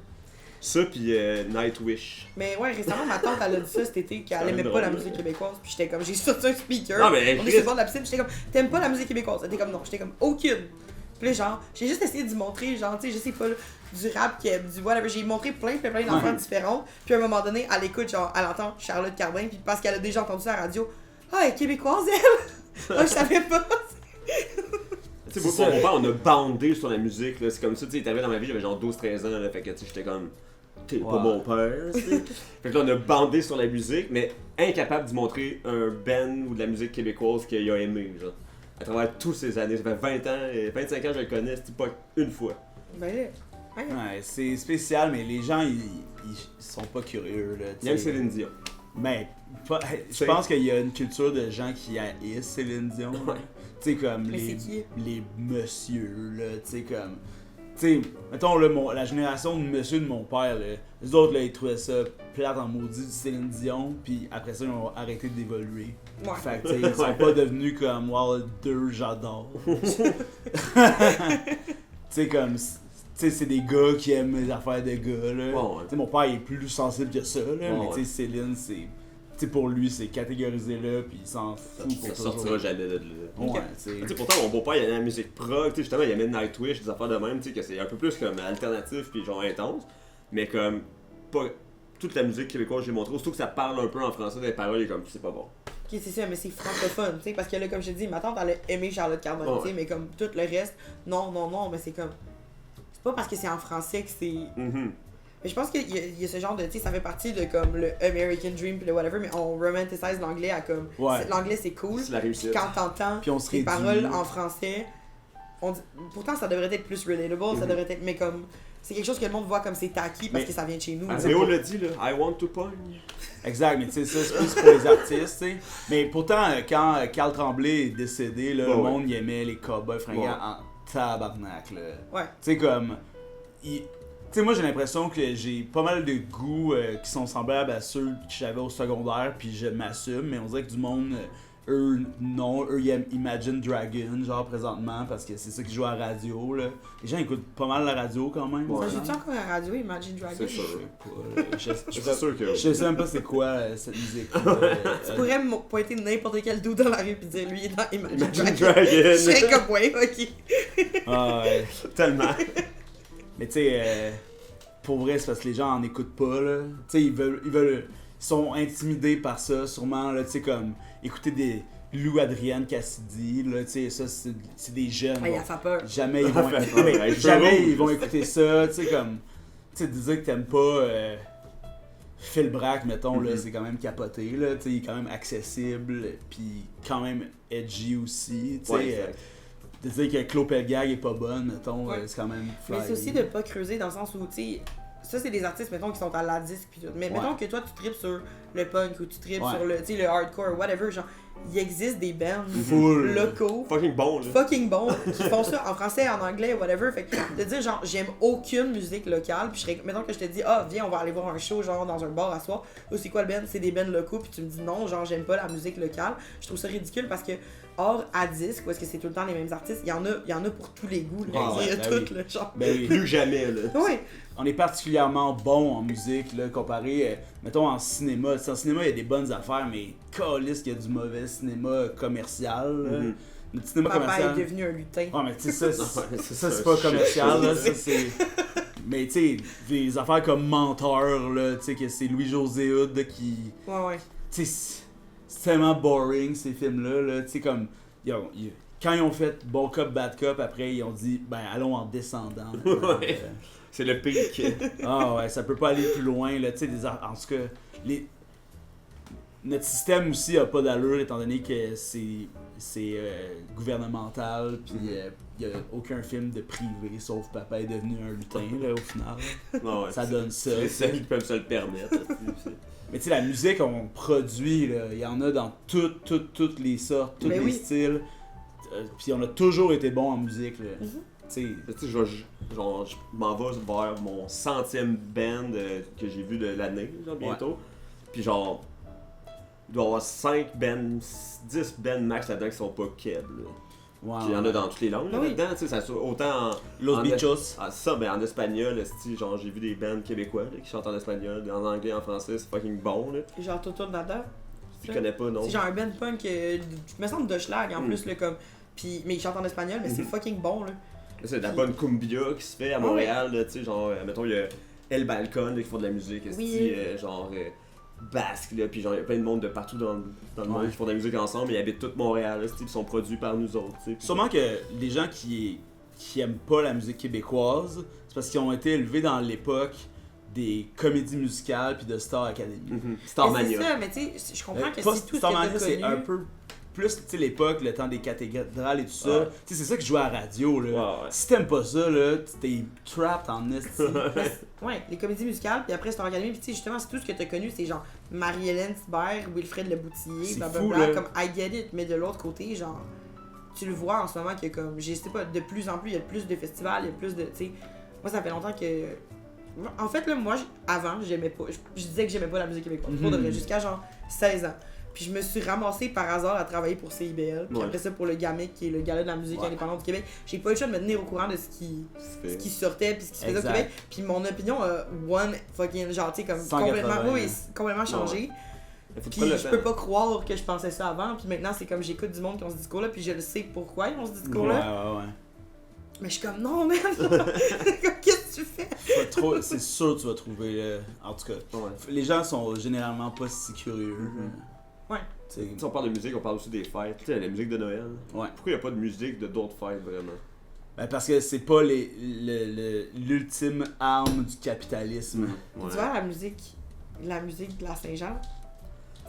Ça, puis Nightwish. Mais ouais, récemment, ma tante, elle a dit ça cet été, qu'elle C'est aimait drôle, pas la là. musique québécoise. Puis j'étais comme, j'ai sorti un speaker. Non, mais on est Chris- sur le bord de la piscine, puis j'étais comme, t'aimes pas la musique québécoise? Elle était comme, non. J'étais comme, aucune. Puis là, genre, j'ai juste essayé de lui montrer, genre, tu sais, je sais pas, là, du rap, du whatever. J'ai montré plein d'affaires différentes. Puis à un moment donné, elle écoute, genre, elle entend Charlotte Cardin, puis parce qu'elle a déjà entendu ça à la radio, ah, elle est québécoise, elle! Ah, je savais pas! Tu sais, moi, pour mon père, on a bandé sur la musique. Là. C'est comme ça, tu sais, il est arrivé dans ma vie, j'avais genre 12-13 ans. Là, fait que, tu sais, j'étais comme. T'es pas Ouais. mon père, tu sais. Fait que là, on a bandé sur la musique, mais incapable d'y montrer un band ou de la musique québécoise qu'il a aimé, genre. À travers toutes ces années. Ça fait 20 ans, 25 ans que je le connais, c'était pas une fois. Ben là, ouais. Ouais, c'est spécial, mais les gens, ils sont pas curieux. Là, Il y a tu sais. Céline Dion. Mais je pense qu'il y a une culture de gens qui haïssent Céline Dion. là. Ouais. Tu sais, comme Mais c'est qui? les messieurs, là, tu sais, comme. Tu sais, mettons, là, la génération de monsieur de mon père, là, les autres, là, ils trouvaient ça plate en maudit du Céline Dion, puis après ça, ils ont arrêté d'évoluer. Ouais. Fait que, tu sais, ils sont pas devenus comme, wow, deux, j'adore. Tu sais, comme. Tu sais, c'est des gars qui aiment les affaires de gars, là. Ouais. Tu sais, mon père, il est plus sensible que ça, là, mais Ouais. tu sais, Céline, c'est. Tu sais, pour lui, c'est catégorisé là, puis il s'en fout pour Ça toujours. sortira jamais de là. Ouais, tu sais. Tu sais, pourtant, mon beau-père, il aimait la musique prog, tu sais, justement, il aimait Nightwish, des affaires de même, tu sais, que c'est un peu plus comme alternatif puis genre intense, mais comme, pas toute la musique québécoise que j'ai montré, surtout que ça parle un peu en français, des paroles, et comme, c'est pas bon. Ok, c'est ça, mais c'est francophone, tu sais, parce que là, comme je te dis, ma tante, elle a aimé Charlotte Cardin, Ouais. tu sais, mais comme tout le reste, non, mais c'est comme. C'est pas parce que c'est en français que c'est. Mhm. Mais je pense qu'il y a ce genre de. Tu sais, ça fait partie de comme le American Dream pis le whatever, mais on romanticize l'anglais à comme. Ouais. L'anglais c'est cool. C'est la réussite. Quand t'entends Puis on se les réduit. paroles en français, pourtant ça devrait être plus relatable, ça devrait être. Mais comme. C'est quelque chose que le monde voit comme c'est tacky parce Mais- que ça vient de chez nous. Ah, tu sais. Léo l'a dit, là, I want to pogne. Exact, mais tu sais, ça, c'est plus pour les artistes, tu sais. Mais pourtant, quand Carl Tremblay est décédé, là, Ouais, le ouais. monde, il aimait les cowboys fringants Ouais. en tabarnak, là. Ouais. Tu sais, comme. Tu sais, moi, j'ai l'impression que j'ai pas mal de goûts qui sont semblables à ceux que j'avais au secondaire, puis je m'assume, mais on dirait que du monde, eux, non, eux, ils aiment Imagine Dragon, genre, présentement, parce que c'est ça qui joue à la radio, là. Les gens écoutent pas mal la radio, quand même. Ouais. Ça vraiment. joue-tu encore à la radio, Imagine Dragon? C'est sûr. Je C'est sûr que. sais même pas c'est quoi cette musique. Tu pourrais me pointer n'importe quel dos dans la rue pis dire lui il est dans Imagine Imagine Dragon. Dragon. Je serais comme ouais, ok. Ah ouais. Tellement. Mais tu sais, pour vrai, c'est parce que les gens en écoutent pas, là. Tu sais, ils sont intimidés par ça, sûrement, là, tu sais, comme, écouter des Lou Adrienne Cassidy, là, tu sais, ça, c'est des jeunes. Ouais, bon. elle fait peur. Jamais ils vont, Elle fait non, mais peur. jamais Cheveux ils vont rouges. écouter ça, tu sais, comme, tu sais, de dire que t'aimes pas, Phil Brack, mettons, là, c'est quand même capoté, là, il est quand même accessible, puis quand même edgy aussi, tu sais. De dire que Claude Pelgag est pas bonne, mettons, c'est quand même fly. Mais c'est aussi de pas creuser dans le sens où, tu sais, ça c'est des artistes, mettons, qui sont à la disque pis tout. Mais mettons que toi, tu tripes sur le punk ou tu tripes sur le hardcore, whatever, genre, il existe des bands locaux. Fucking bon, là. Fucking bon, qui font ça en français, en anglais, whatever. Fait que de dire, genre, j'aime aucune musique locale, puis mettons que je te dis, viens, on va aller voir un show, genre, dans un bar à soir. Ou c'est quoi le band? C'est des bands locaux, puis tu me dis non, genre, j'aime pas la musique locale. Je trouve ça ridicule parce que, hors à disque, où est-ce que c'est tout le temps les mêmes artistes, il y en a pour tous les goûts, là. Il y a tout, là, genre. Plus jamais, là. Oui. On est particulièrement bon en musique, là, comparé, mettons, en cinéma. En cinéma, il y a des bonnes affaires, mais calisse qu'il y a du mauvais cinéma commercial, là. Le cinéma commercial... Papa est devenu un lutin. Ouais, mais tu sais, ça, c'est pas commercial, là, ça, c'est... Mais tu sais, des affaires comme Menteur, là, tu sais, que c'est Louis-José Hood qui... Ouais. Tu sais, c'est tellement boring, ces films-là, là, tu sais, comme... Quand ils ont fait Bon Cop, Bad Cop, après, ils ont dit, ben, allons en descendant. C'est le pic. Ah ouais, ça peut pas aller plus loin, là, tu sais, en tout cas, notre système aussi a pas d'allure, étant donné que c'est gouvernemental, puis il y a aucun film de privé, sauf Papa est devenu un lutin, là, au final. Ça donne ça. C'est ceux qui peuvent se le permettre. Mais tu sais, la musique qu'on produit, là, il y en a dans toutes les sortes, tous les styles, puis on a toujours été bon en musique, là. Tu sais, je m'en vais vers mon 100e band que j'ai vu de l'année, genre bientôt. Puis genre, il doit y avoir 5 bands, 10 bands max là-dedans qui sont pas keb. Puis il y en a dans toutes les langues là-dedans, tu sais, autant en... Los Bichos. Ça, ben en espagnol, genre j'ai vu des bands québécois là, qui chantent en espagnol, en anglais, en français, c'est fucking bon là. Genre Toto Nada. Je connais pas, non. C'est genre un band punk, me semble de schlag en plus, là, comme... Puis, mais ils chantent en espagnol, mais c'est fucking bon, là. C'est de la bonne cumbia qui se fait à Montréal, tu sais, genre, mettons, il y a El Balcon qui font de la musique, genre basque, là, puis genre, il y a plein de monde de partout dans le monde qui font de la musique ensemble, ils habitent tout Montréal, ils sont produits par nous autres, tu sais. Sûrement que les gens qui aiment pas la musique québécoise, c'est parce qu'ils ont été élevés dans l'époque des comédies musicales puis de Star Academy. Starmania. C'est ça, mais tu sais, je comprends que c'est tout ce que t'as connu. C'est un peu plus, tu sais, l'époque, le temps des cathédrales et tout ça. Tu sais, c'est ça que je jouais à la radio, là. Si t'aimes pas ça, là, t'es trapped en esti. Ouais, les comédies musicales, puis après Star Academy, puis tu sais, justement, c'est tout ce que t'as connu, c'est genre Marie-Hélène Thibert, Wilfred Leboutillier, blablabla, comme I get it, mais de l'autre côté, genre, tu le vois en ce moment que comme, je sais pas, de plus en plus, il y a plus de festivals, il y a plus de, tu sais, moi ça fait longtemps que... En fait, là, moi, avant, j'aimais pas, je disais que j'aimais pas la musique québécoise, pour de vrai, jusqu'à genre 16 ans. Puis je me suis ramassée par hasard à travailler pour CIBL. Puis après ça, pour le GAMIC, qui est le Gala de la musique indépendante du Québec. J'ai pas eu le choix de me tenir au courant de ce qui sortait puis ce qui se faisait au Québec. Puis mon opinion a genre, tu sais, comme complètement changé. Puis je peux pas croire que je pensais ça avant. Puis maintenant, c'est comme j'écoute du monde qui ont ce discours-là. Puis je le sais pourquoi ils ont ce discours-là. Ouais. Mais je suis comme, non, man! Qu'est-ce que tu fais? C'est sûr que tu vas trouver. En tout cas, les gens sont généralement pas si curieux. Ouais. Si on parle de musique, on parle aussi des fêtes. Tu sais, la musique de Noël. Ouais. Pourquoi il n'y a pas de musique de d'autres fêtes vraiment? Ben parce que c'est pas l'ultime arme du capitalisme. Tu vois, la musique de la Saint-Jean,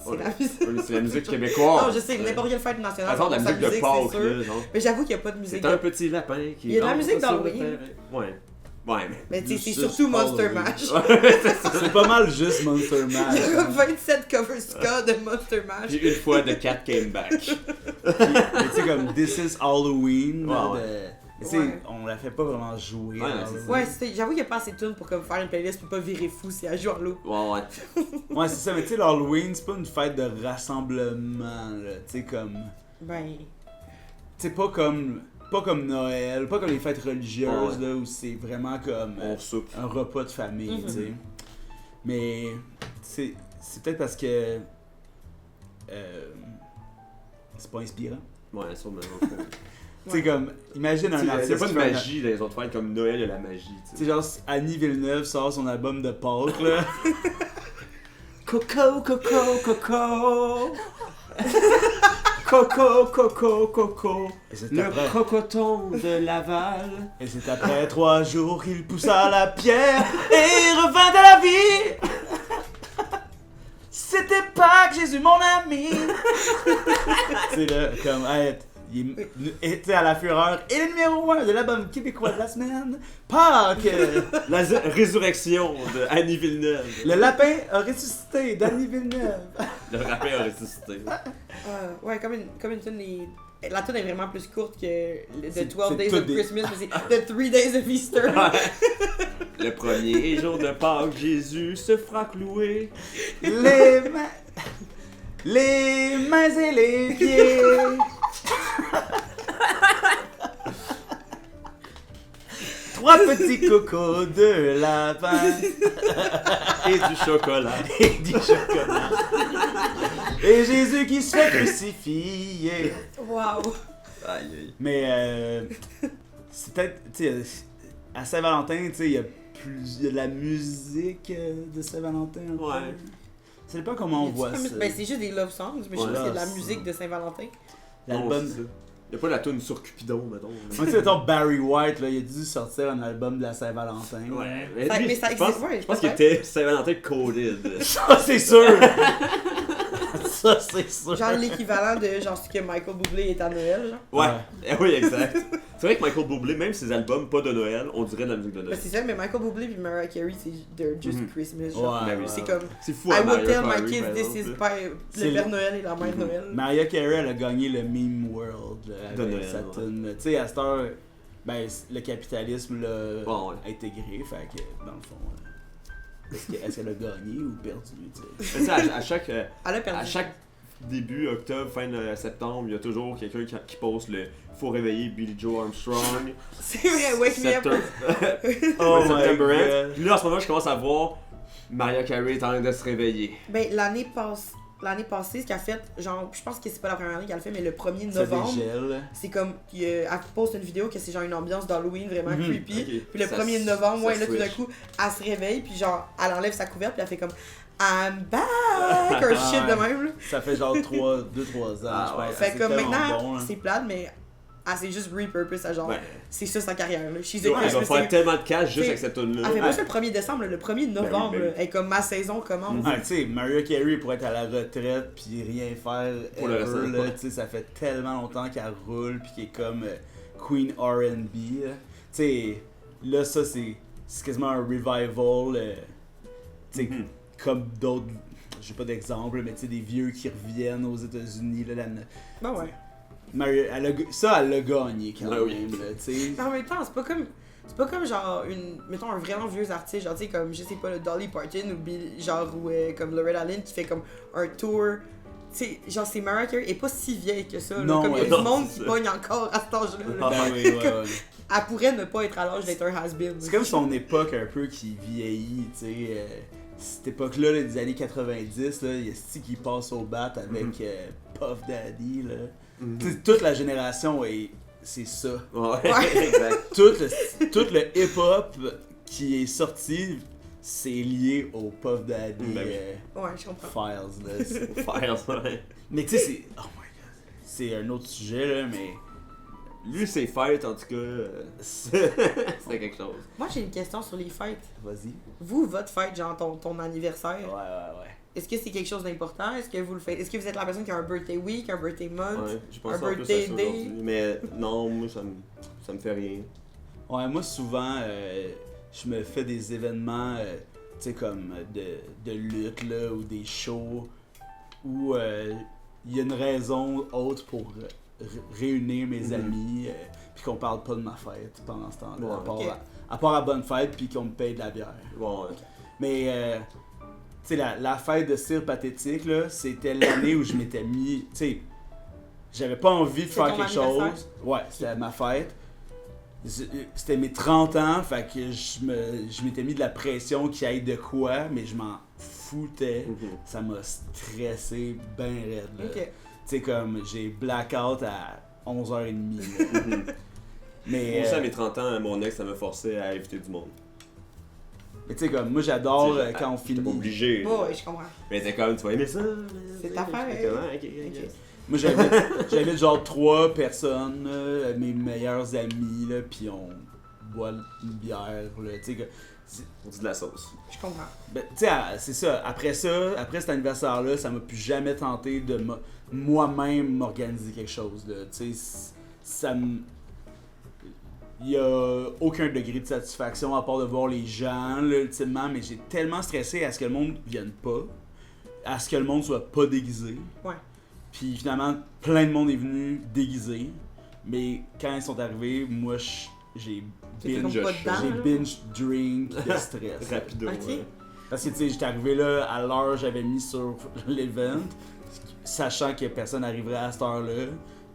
c'est la musique. C'est la musique québécoise. Non, je sais, n'importe quelle fête nationale. La musique de Pâques, là, genre. Mais j'avoue qu'il n'y a pas de musique. C'est un petit lapin qui. Il y a de la musique d'Halloween. Ouais, mais tu sais, c'est surtout Monster Mash. C'est pas mal juste Monster Mash. Il y a 27 covers ska de Monster Mash. Puis une fois The Cat Came Back. Mais tu sais, comme This is Halloween. Mais tu sais, on la fait pas vraiment jouer. Ouais, j'avoue qu'il n'y a pas assez de tunes pour comme faire une playlist pour pas virer fou si elle joue en loup. Ouais, c'est ça, mais tu sais, l'Halloween, c'est pas une fête de rassemblement, là. Tu sais, comme. Ben. Tu sais, pas comme Noël, pas comme les fêtes religieuses, là, où c'est vraiment comme un repas de famille, tu sais. Mais c'est peut-être parce que c'est pas inspirant. Ouais, sûrement. Tu sais, comme, imagine un artiste. Il y a pas de magie dans les autres fêtes, comme Noël, il y a la magie. Tu sais, genre, Annie Villeneuve sort son album de Pâques, là. Coco, coco, coco. Coco, coco, coco, le crocoton de Laval. Et c'est après 3 jours qu'il poussa la pierre et revint à la vie. c'était pas que Jésus mon ami. C'est là, comme, hey, il était à la fureur. Et le numéro 1 de l'album québécois de la semaine, Pâques. La résurrection de Annie Villeneuve. Le lapin a ressuscité d'Annie Villeneuve. Le rappeur a ressuscité. Ouais, comme une tune. La tune est vraiment plus courte que The 12 c'est Days tout of des- Christmas, mais c'est The 3 Days of Easter. Le premier jour de Pâques, Jésus se fera clouer. Les mains et les pieds. Trois petits cocos, deux lapins Et du chocolat. et du chocolat. Et Jésus qui se fait crucifier. Wow. Aïe aïe. Mais c'est peut-être, tu sais, à Saint-Valentin, tu sais, il y a de la musique de Saint-Valentin. Un peu. Ouais. Ça dépend comment on voit ça. Ben, c'est juste des love songs, mais je sais Ouais. pas s'il y a de la Ah, musique de Saint-Valentin. L'album. Non, c'est ça. Y a pas la toune sur Cupidon, mettons. Moi, tu sais, mettons Barry White, là, il a dû sortir un album de la Saint-Valentin. Ouais, Ça- lui, mais ça je pense, existe, ouais, je pense peut-être. qu'il était Saint-Valentin coded. Ça, c'est sûr! Ça, c'est sûr! Genre l'équivalent de genre ce que Michael Bublé est à Noël, genre. Ouais, oui, exact. C'est vrai que Michael Bublé, même ses albums pas de Noël, on dirait de la musique de Ben, Noël. c'est ça, mais Michael Bublé puis Mariah Carey, c'est they're just Mhm. Christmas, genre. Ouais, Ben oui, C'est comme C'est fou, I hein, will Mariah tell my Carey, kids par this exemple, is là. le C'est Père le- Noël et la Mère Noël. Mariah Carey, elle a gagné le meme world là, De avec Noël, sa ouais. tune. Tu sais, à cette heure, ben, le capitalisme l'a Bon, ouais. intégré, fait que, dans le fond, est-ce qu'elle a gagné ou perdu, tu sais? Mais tu sais, à chaque, Elle a perdu. à chaque début, octobre, fin de septembre, il y a toujours quelqu'un qui poste le « Faut réveiller Billy Joe Armstrong ». C'est vrai, wake me up. Oh my September god! Ant. Puis là, en ce moment, je commence à voir Mariah Carey est en train de se réveiller. Ben, l'année passée, ce qu'elle a fait, genre, je pense que c'est pas la première année qu'elle a fait, mais le 1er Ça novembre, dégèle. c'est comme, elle poste une vidéo que c'est genre une ambiance d'Halloween vraiment Mhm. creepy. Ok. Puis le Ça 1er s- novembre, ça ouais, là tout d'un switch. coup, elle se réveille, puis genre, elle enlève sa couverte, puis elle fait comme I'm back! Un shit de même, là. Ça fait genre 2-3 ans, Ah, je ouais. pense. Fait C'est comme tellement maintenant, bon, hein. c'est plate, mais elle s'est juste repurpose à genre, Ouais. c'est ça sa carrière, là. She's a Elle va Christmas faire singer. tellement de cash juste T'sais, avec cette tune-là. Elle fait pas Ouais. ça le 1er décembre, là, le 1er novembre, ben oui. là. Elle est comme ma saison commence. Ouais, tu sais, Mariah Carey pourrait être à la retraite puis rien faire Pour le reste de ever, la là, vie. tu sais, ça fait tellement longtemps qu'elle roule puis qu'elle est comme Queen R&B, là. Tu sais, là, ça, c'est quasiment un revival, tu sais, Mhm. comme d'autres, j'ai pas d'exemple, mais tu sais, des vieux qui reviennent aux États-Unis, là, Ben ouais. ça, elle l'a gagné quand Ouais, même, oui. là, tu sais. Mais en même temps, c'est pas comme genre mettons un vraiment vieux artiste, genre tu sais comme je sais pas le Dolly Parton ou comme Loretta Lynn qui fait comme un tour. Tu sais, genre c'est Mariah Carey est pas si vieille que ça, là. Non, Comme il y a ouais, du non, monde c'est qui ça. pogne encore à cet âge-là. là. Ben oui, ouais. Elle pourrait ne pas être à l'âge d'être un has-been. C'est comme son époque un peu qui vieillit, tu sais. Cette époque-là, là, des années 90, là, il y a ce qui passe au bat avec Puff Daddy, là. Mhm. Tu sais, toute la génération, c'est ça. Ouais, Ouais. exact. Tout le hip-hop qui est sorti, c'est lié au Puff Daddy Ben oui. Ouais, je comprends. Files, là. Faire ça. Mais tu sais, c'est... Oh my god. C'est un autre sujet, là, mais... Lui, ses fêtes, en tout cas, c'était quelque chose. Moi j'ai une question sur les fêtes. Vas-y. Vous, votre fête, genre ton anniversaire, Ouais. est-ce que c'est quelque chose d'important? Est-ce que vous le faites? Est-ce que vous êtes la personne qui a un birthday week, un birthday month? Ouais, je pense Un en plus à birthday ça day. aujourd'hui. Mais non, moi, ça me fait rien. Ouais, moi souvent, je me fais des événements, tu sais, comme de lutte, là, ou des shows, où il y a une raison autre pour réunir mes amis, puis qu'on parle pas de ma fête pendant ce temps-là, Ouais. à part à bonne fête, puis qu'on me paye de la bière. Bon, Mais, tu sais, la fête de cire pathétique, là, c'était l'année où je m'étais mis, tu sais, j'avais pas envie de C'est faire ton quelque anniversaire? chose. Ouais, c'était ma fête. C'était mes 30 ans, fait que je m'étais mis de la pression qu'il y ait de quoi, mais je m'en foutais. Ça m'a stressé ben raide, là. Ok. Tu sais, comme, j'ai blackout à 11h30, là. Mais, Moi aussi, à mes 30 ans, mon ex, ça m'a forcé à inviter du monde. mais tu sais, comme, moi j'adore Tu sais, quand on j'étais finit. pas obligé. Ouais, là. ouais, je comprends. Mais t'es comme, tu vas aimer ça. C'est ta fête. J'étais comme, ah, ok. Ok. Moi j'avais genre 3 personnes, mes meilleurs amis, là, pis on bois une bière, là, tu sais, que... On dit de la sauce. Je comprends. Ben, tu sais, c'est ça. Après cet anniversaire-là, ça m'a plus jamais tenté de moi-même m'organiser quelque chose. Tu sais, ça me... Il y a aucun degré de satisfaction à part de voir les gens, là, ultimement, mais j'ai tellement stressé à ce que le monde vienne pas, à ce que le monde soit pas déguisé. Ouais. Puis finalement, plein de monde est venu déguisé, mais quand ils sont arrivés, moi, j'ai T'étais binge, comme pas dedans, j'ai là? binge drink de stress. Rapido. Ok. Ouais. Parce que tu sais, j'étais arrivé là à l'heure que j'avais mis sur l'event, sachant que personne n'arriverait à cette heure-là.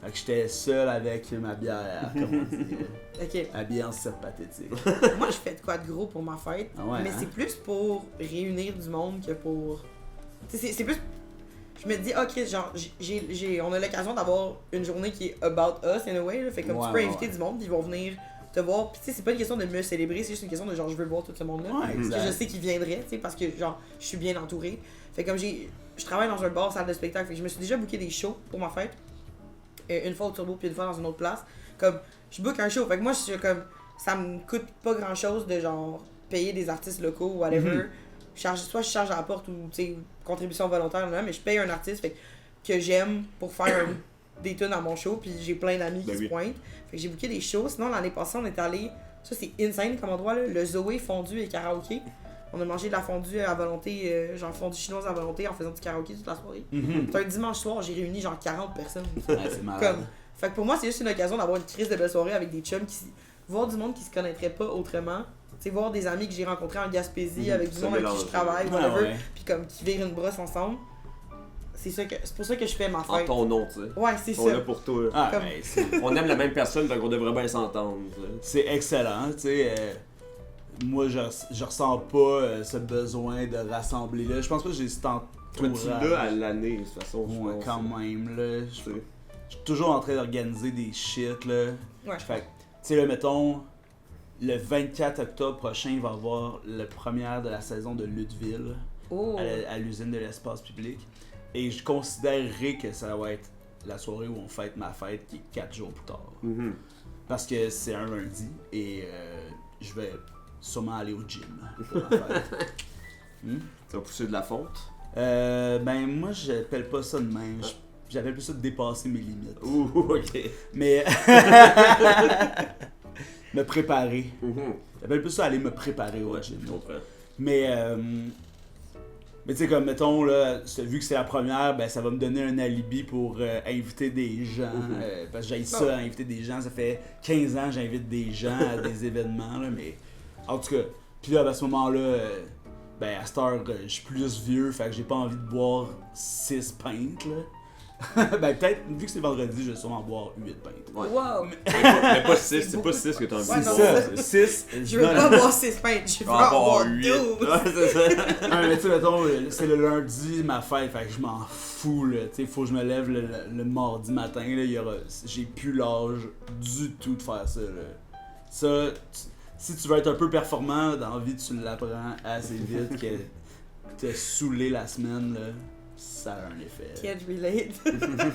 Fait que j'étais seul avec ma bière, comme on dit, Ok. ambiance pathétique. Moi, je fais de quoi de gros pour ma fête, Ah ouais, mais hein? c'est plus pour réunir du monde que pour... Tu sais, c'est plus... Je me dis, ok, genre, on a l'occasion d'avoir une journée qui est about us, in a way, là. Fait comme Ouais, tu peux ouais, inviter ouais. du monde, puis ils vont venir te voir. Puis tu sais, c'est pas une question de me célébrer, c'est juste une question de genre, je veux voir tout ce monde-là. Ouais, Parce exact. que je sais qu'ils viendraient, tu sais, parce que genre, je suis bien entourée. Fait comme je travaille dans un bar, salle de spectacle, fait que je me suis déjà booké des shows pour ma fête. Une fois au Turbo, puis une fois dans une autre place. Comme, je book un show, fait que moi, je suis comme, ça me coûte pas grand-chose de genre, payer des artistes locaux ou whatever. Soit je charge à la porte ou, tu sais, contribution volontaire, mais je paye un artiste, fait que j'aime pour faire des tunes à mon show, puis j'ai plein d'amis qui Ben se oui. pointent. Fait que j'ai booké des shows. Sinon, l'année passée, on est allé, ça c'est insane comme endroit, là, le Zoé fondue et karaoké. On a mangé de la fondue à volonté, genre fondue chinoise à volonté en faisant du karaoké toute la soirée. Mhm. C'est un dimanche soir, j'ai réuni genre 40 personnes. Ouais, c'est malade. Comme, fait que pour moi, c'est juste une occasion d'avoir une crise de belle soirée avec des chums voir du monde qui se connaîtrait pas autrement. Tu sais, voir des amis que j'ai rencontrés en Gaspésie avec du Se monde avec qui je mélanger. travaille, Ouais, whatever, ouais. puis comme qui virent une brosse ensemble. C'est pour ça que je fais ma En fête. ton nom, tu sais. Ouais, c'est On est ça. là pour toi. Ah, Comme- ben, c'est... On aime la même personne, donc on devrait bien s'entendre. tu sais. C'est excellent, tu sais. Moi, je ressens pas ce besoin de rassembler là. Je pense pas que j'ai cet Mais entourage. tu l'as à l'année, de toute façon. je Ouais, pense. quand même, là. Tu sais. Je suis toujours en train d'organiser des shit, là. Ouais. Fait que, tu sais, là, mettons, le 24 octobre prochain, il va y avoir la première de la saison de Lutteville Oh. à l'usine de l'espace public. Et je considérerais que ça va être la soirée où on fête ma fête, qui est 4 jours plus tard. Mhm. Parce que c'est un lundi et je vais sûrement aller au gym pour ma fête. Tu vas pousser de la fonte. Ben, moi, j'appelle pas ça de même. J'appelle plus ça de dépasser mes limites. Ouh, ok. Mais. me préparer. Mhm. J'appelle plus ça aller me préparer au Ouais, gym. je comprends. Mais tu sais, comme mettons, là, vu que c'est la première, ben ça va me donner un alibi pour inviter des gens. Parce que j'ai ça, inviter des gens. Ça fait 15 ans que j'invite des gens à des événements, là, mais en tout cas. Puis là, ben, à ce moment-là, ben à cette heure, je suis plus vieux, fait que j'ai pas envie de boire 6 pintes, là. Ben peut-être, vu que c'est vendredi, je vais sûrement boire 8 pintes. Ouais. Wow. Mais pas 6, C'est c'est beaucoup. pas 6 que t'as envie Ouais, de non, boire. ça- 6, Je veux pas boire 6 pintes, je veux Tu vas en en boire boire 8. 12. Ouais, c'est ça. Mais tu sais, mettons, c'est le lundi, ma fête, fait que je m'en fous, là. Tu sais, faut que je me lève le mardi matin, là. J'ai plus l'âge du tout de faire ça, là. Ça, si tu veux être un peu performant dans la vie, tu l'apprends assez vite que te saouler la semaine, là, ça a un effet. Can't relate.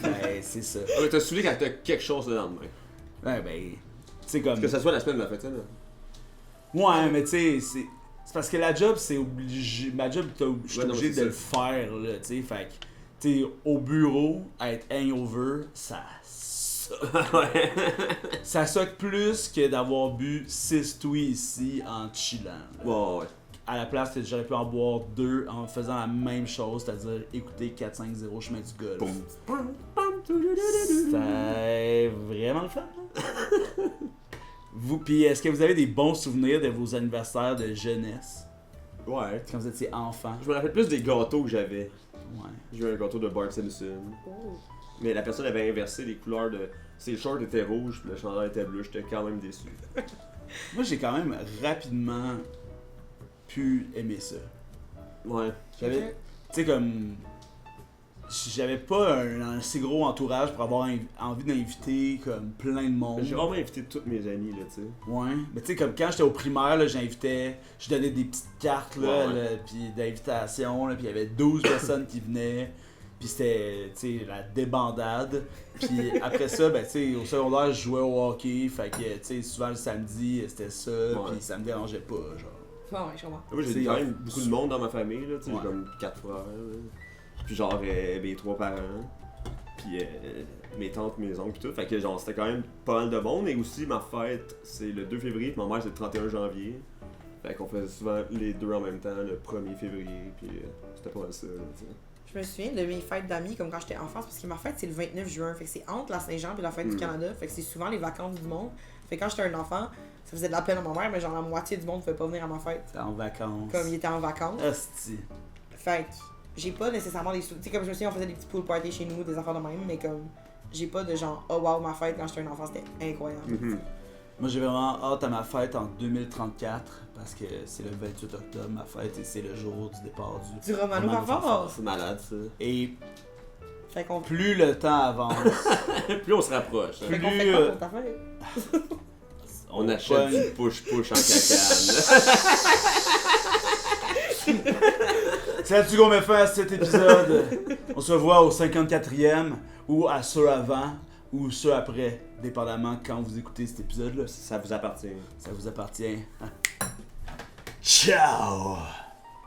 Ben, c'est ça. Ah, mais t'as saoulé quand t'as quelque chose le lendemain. Ouais, ben, tu sais, comme. Que ça soit la semaine de la fête, là. Ouais, mais tu sais, c'est parce que la job, c'est obligé. Ma job, je suis Ouais, non, obligé c'est de le ça. faire, là, tu sais. Fait que, tu sais, au bureau, être hangover, ça suck. Ouais. Ça suck plus que d'avoir bu 6 touilles ici en chillant. là. Ouais, ouais. À la place, j'aurais pu en boire 2 en faisant la même chose, c'est-à-dire écouter 4-5-0 chemin du golf. C'était vraiment le fun. hein? Vous, puis est-ce que vous avez des bons souvenirs de vos anniversaires de jeunesse? Ouais. Quand vous étiez enfant? Je me rappelle plus des gâteaux que j'avais. Ouais. J'ai eu un gâteau de Bart Simpson. Oh. Mais la personne avait inversé les couleurs de. Ses shorts étaient rouges, puis le chandail était bleu. J'étais quand même déçu. Moi, j'ai quand même rapidement pu aimer ça. Ouais. J'avais, tu sais, comme. J'avais pas un assez gros entourage pour avoir envie d'inviter comme plein de monde. J'ai vraiment invité tous mes amis, là, tu sais. Ouais, mais tu sais, comme quand j'étais au primaire, là, je donnais des petites cartes là, Ouais. là, puis d'invitation, là, puis il y avait 12 personnes qui venaient. Puis c'était, tu sais, la débandade. Puis après ça, ben, tu sais, au secondaire, je jouais au hockey. Fait que, tu sais, souvent le samedi, c'était ça. Puis ça me dérangeait pas, genre. Bon, ouais, je comprends. Moi, j'ai quand même beaucoup de monde dans ma famille, là, tu sais, j'ai comme 4 frères. Puis genre, mes 3 parents. Puis mes tantes, mes oncles, pis tout. Fait que genre, c'était quand même pas mal de monde. Et aussi, ma fête, c'est le 2 février. Puis ma mère, c'est le 31 janvier. Fait qu'on faisait souvent les deux en même temps, le 1er février. Puis c'était pas mal ça, là, tu sais. Je me souviens de mes fêtes d'amis comme quand j'étais enfant, parce que ma fête c'est le 29 juin, fait que c'est entre la Saint-Jean et la fête du Canada, fait que c'est souvent les vacances du monde. Fait que quand j'étais un enfant, ça faisait de la peine à ma mère, mais genre la moitié du monde ne pouvait pas venir à ma fête. T'es en vacances. Comme il était en vacances. Asti. Fait que j'ai pas nécessairement des souvenirs. Tu sais, comme je me souviens, on faisait des petits pool parties chez nous, des affaires de même, mais comme j'ai pas de genre, oh wow, ma fête quand j'étais un enfant c'était incroyable. Moi, j'ai vraiment hâte à ma fête en 2034 parce que c'est le 28 octobre, ma fête, et c'est le jour du départ Du Romano Farfare. C'est malade, ça. Et Fait qu'on plus le temps avance, Plus on se rapproche. fait qu'on plus, fait quoi pour ta fête? On achète pogne- du push-push en cacane. C'est là-dessus qu'on met fin à cet épisode. On se voit au 54e ou à ceux avant ou ceux après, dépendamment quand vous écoutez cet épisode-là. Ça vous appartient. Ça vous appartient. Ciao!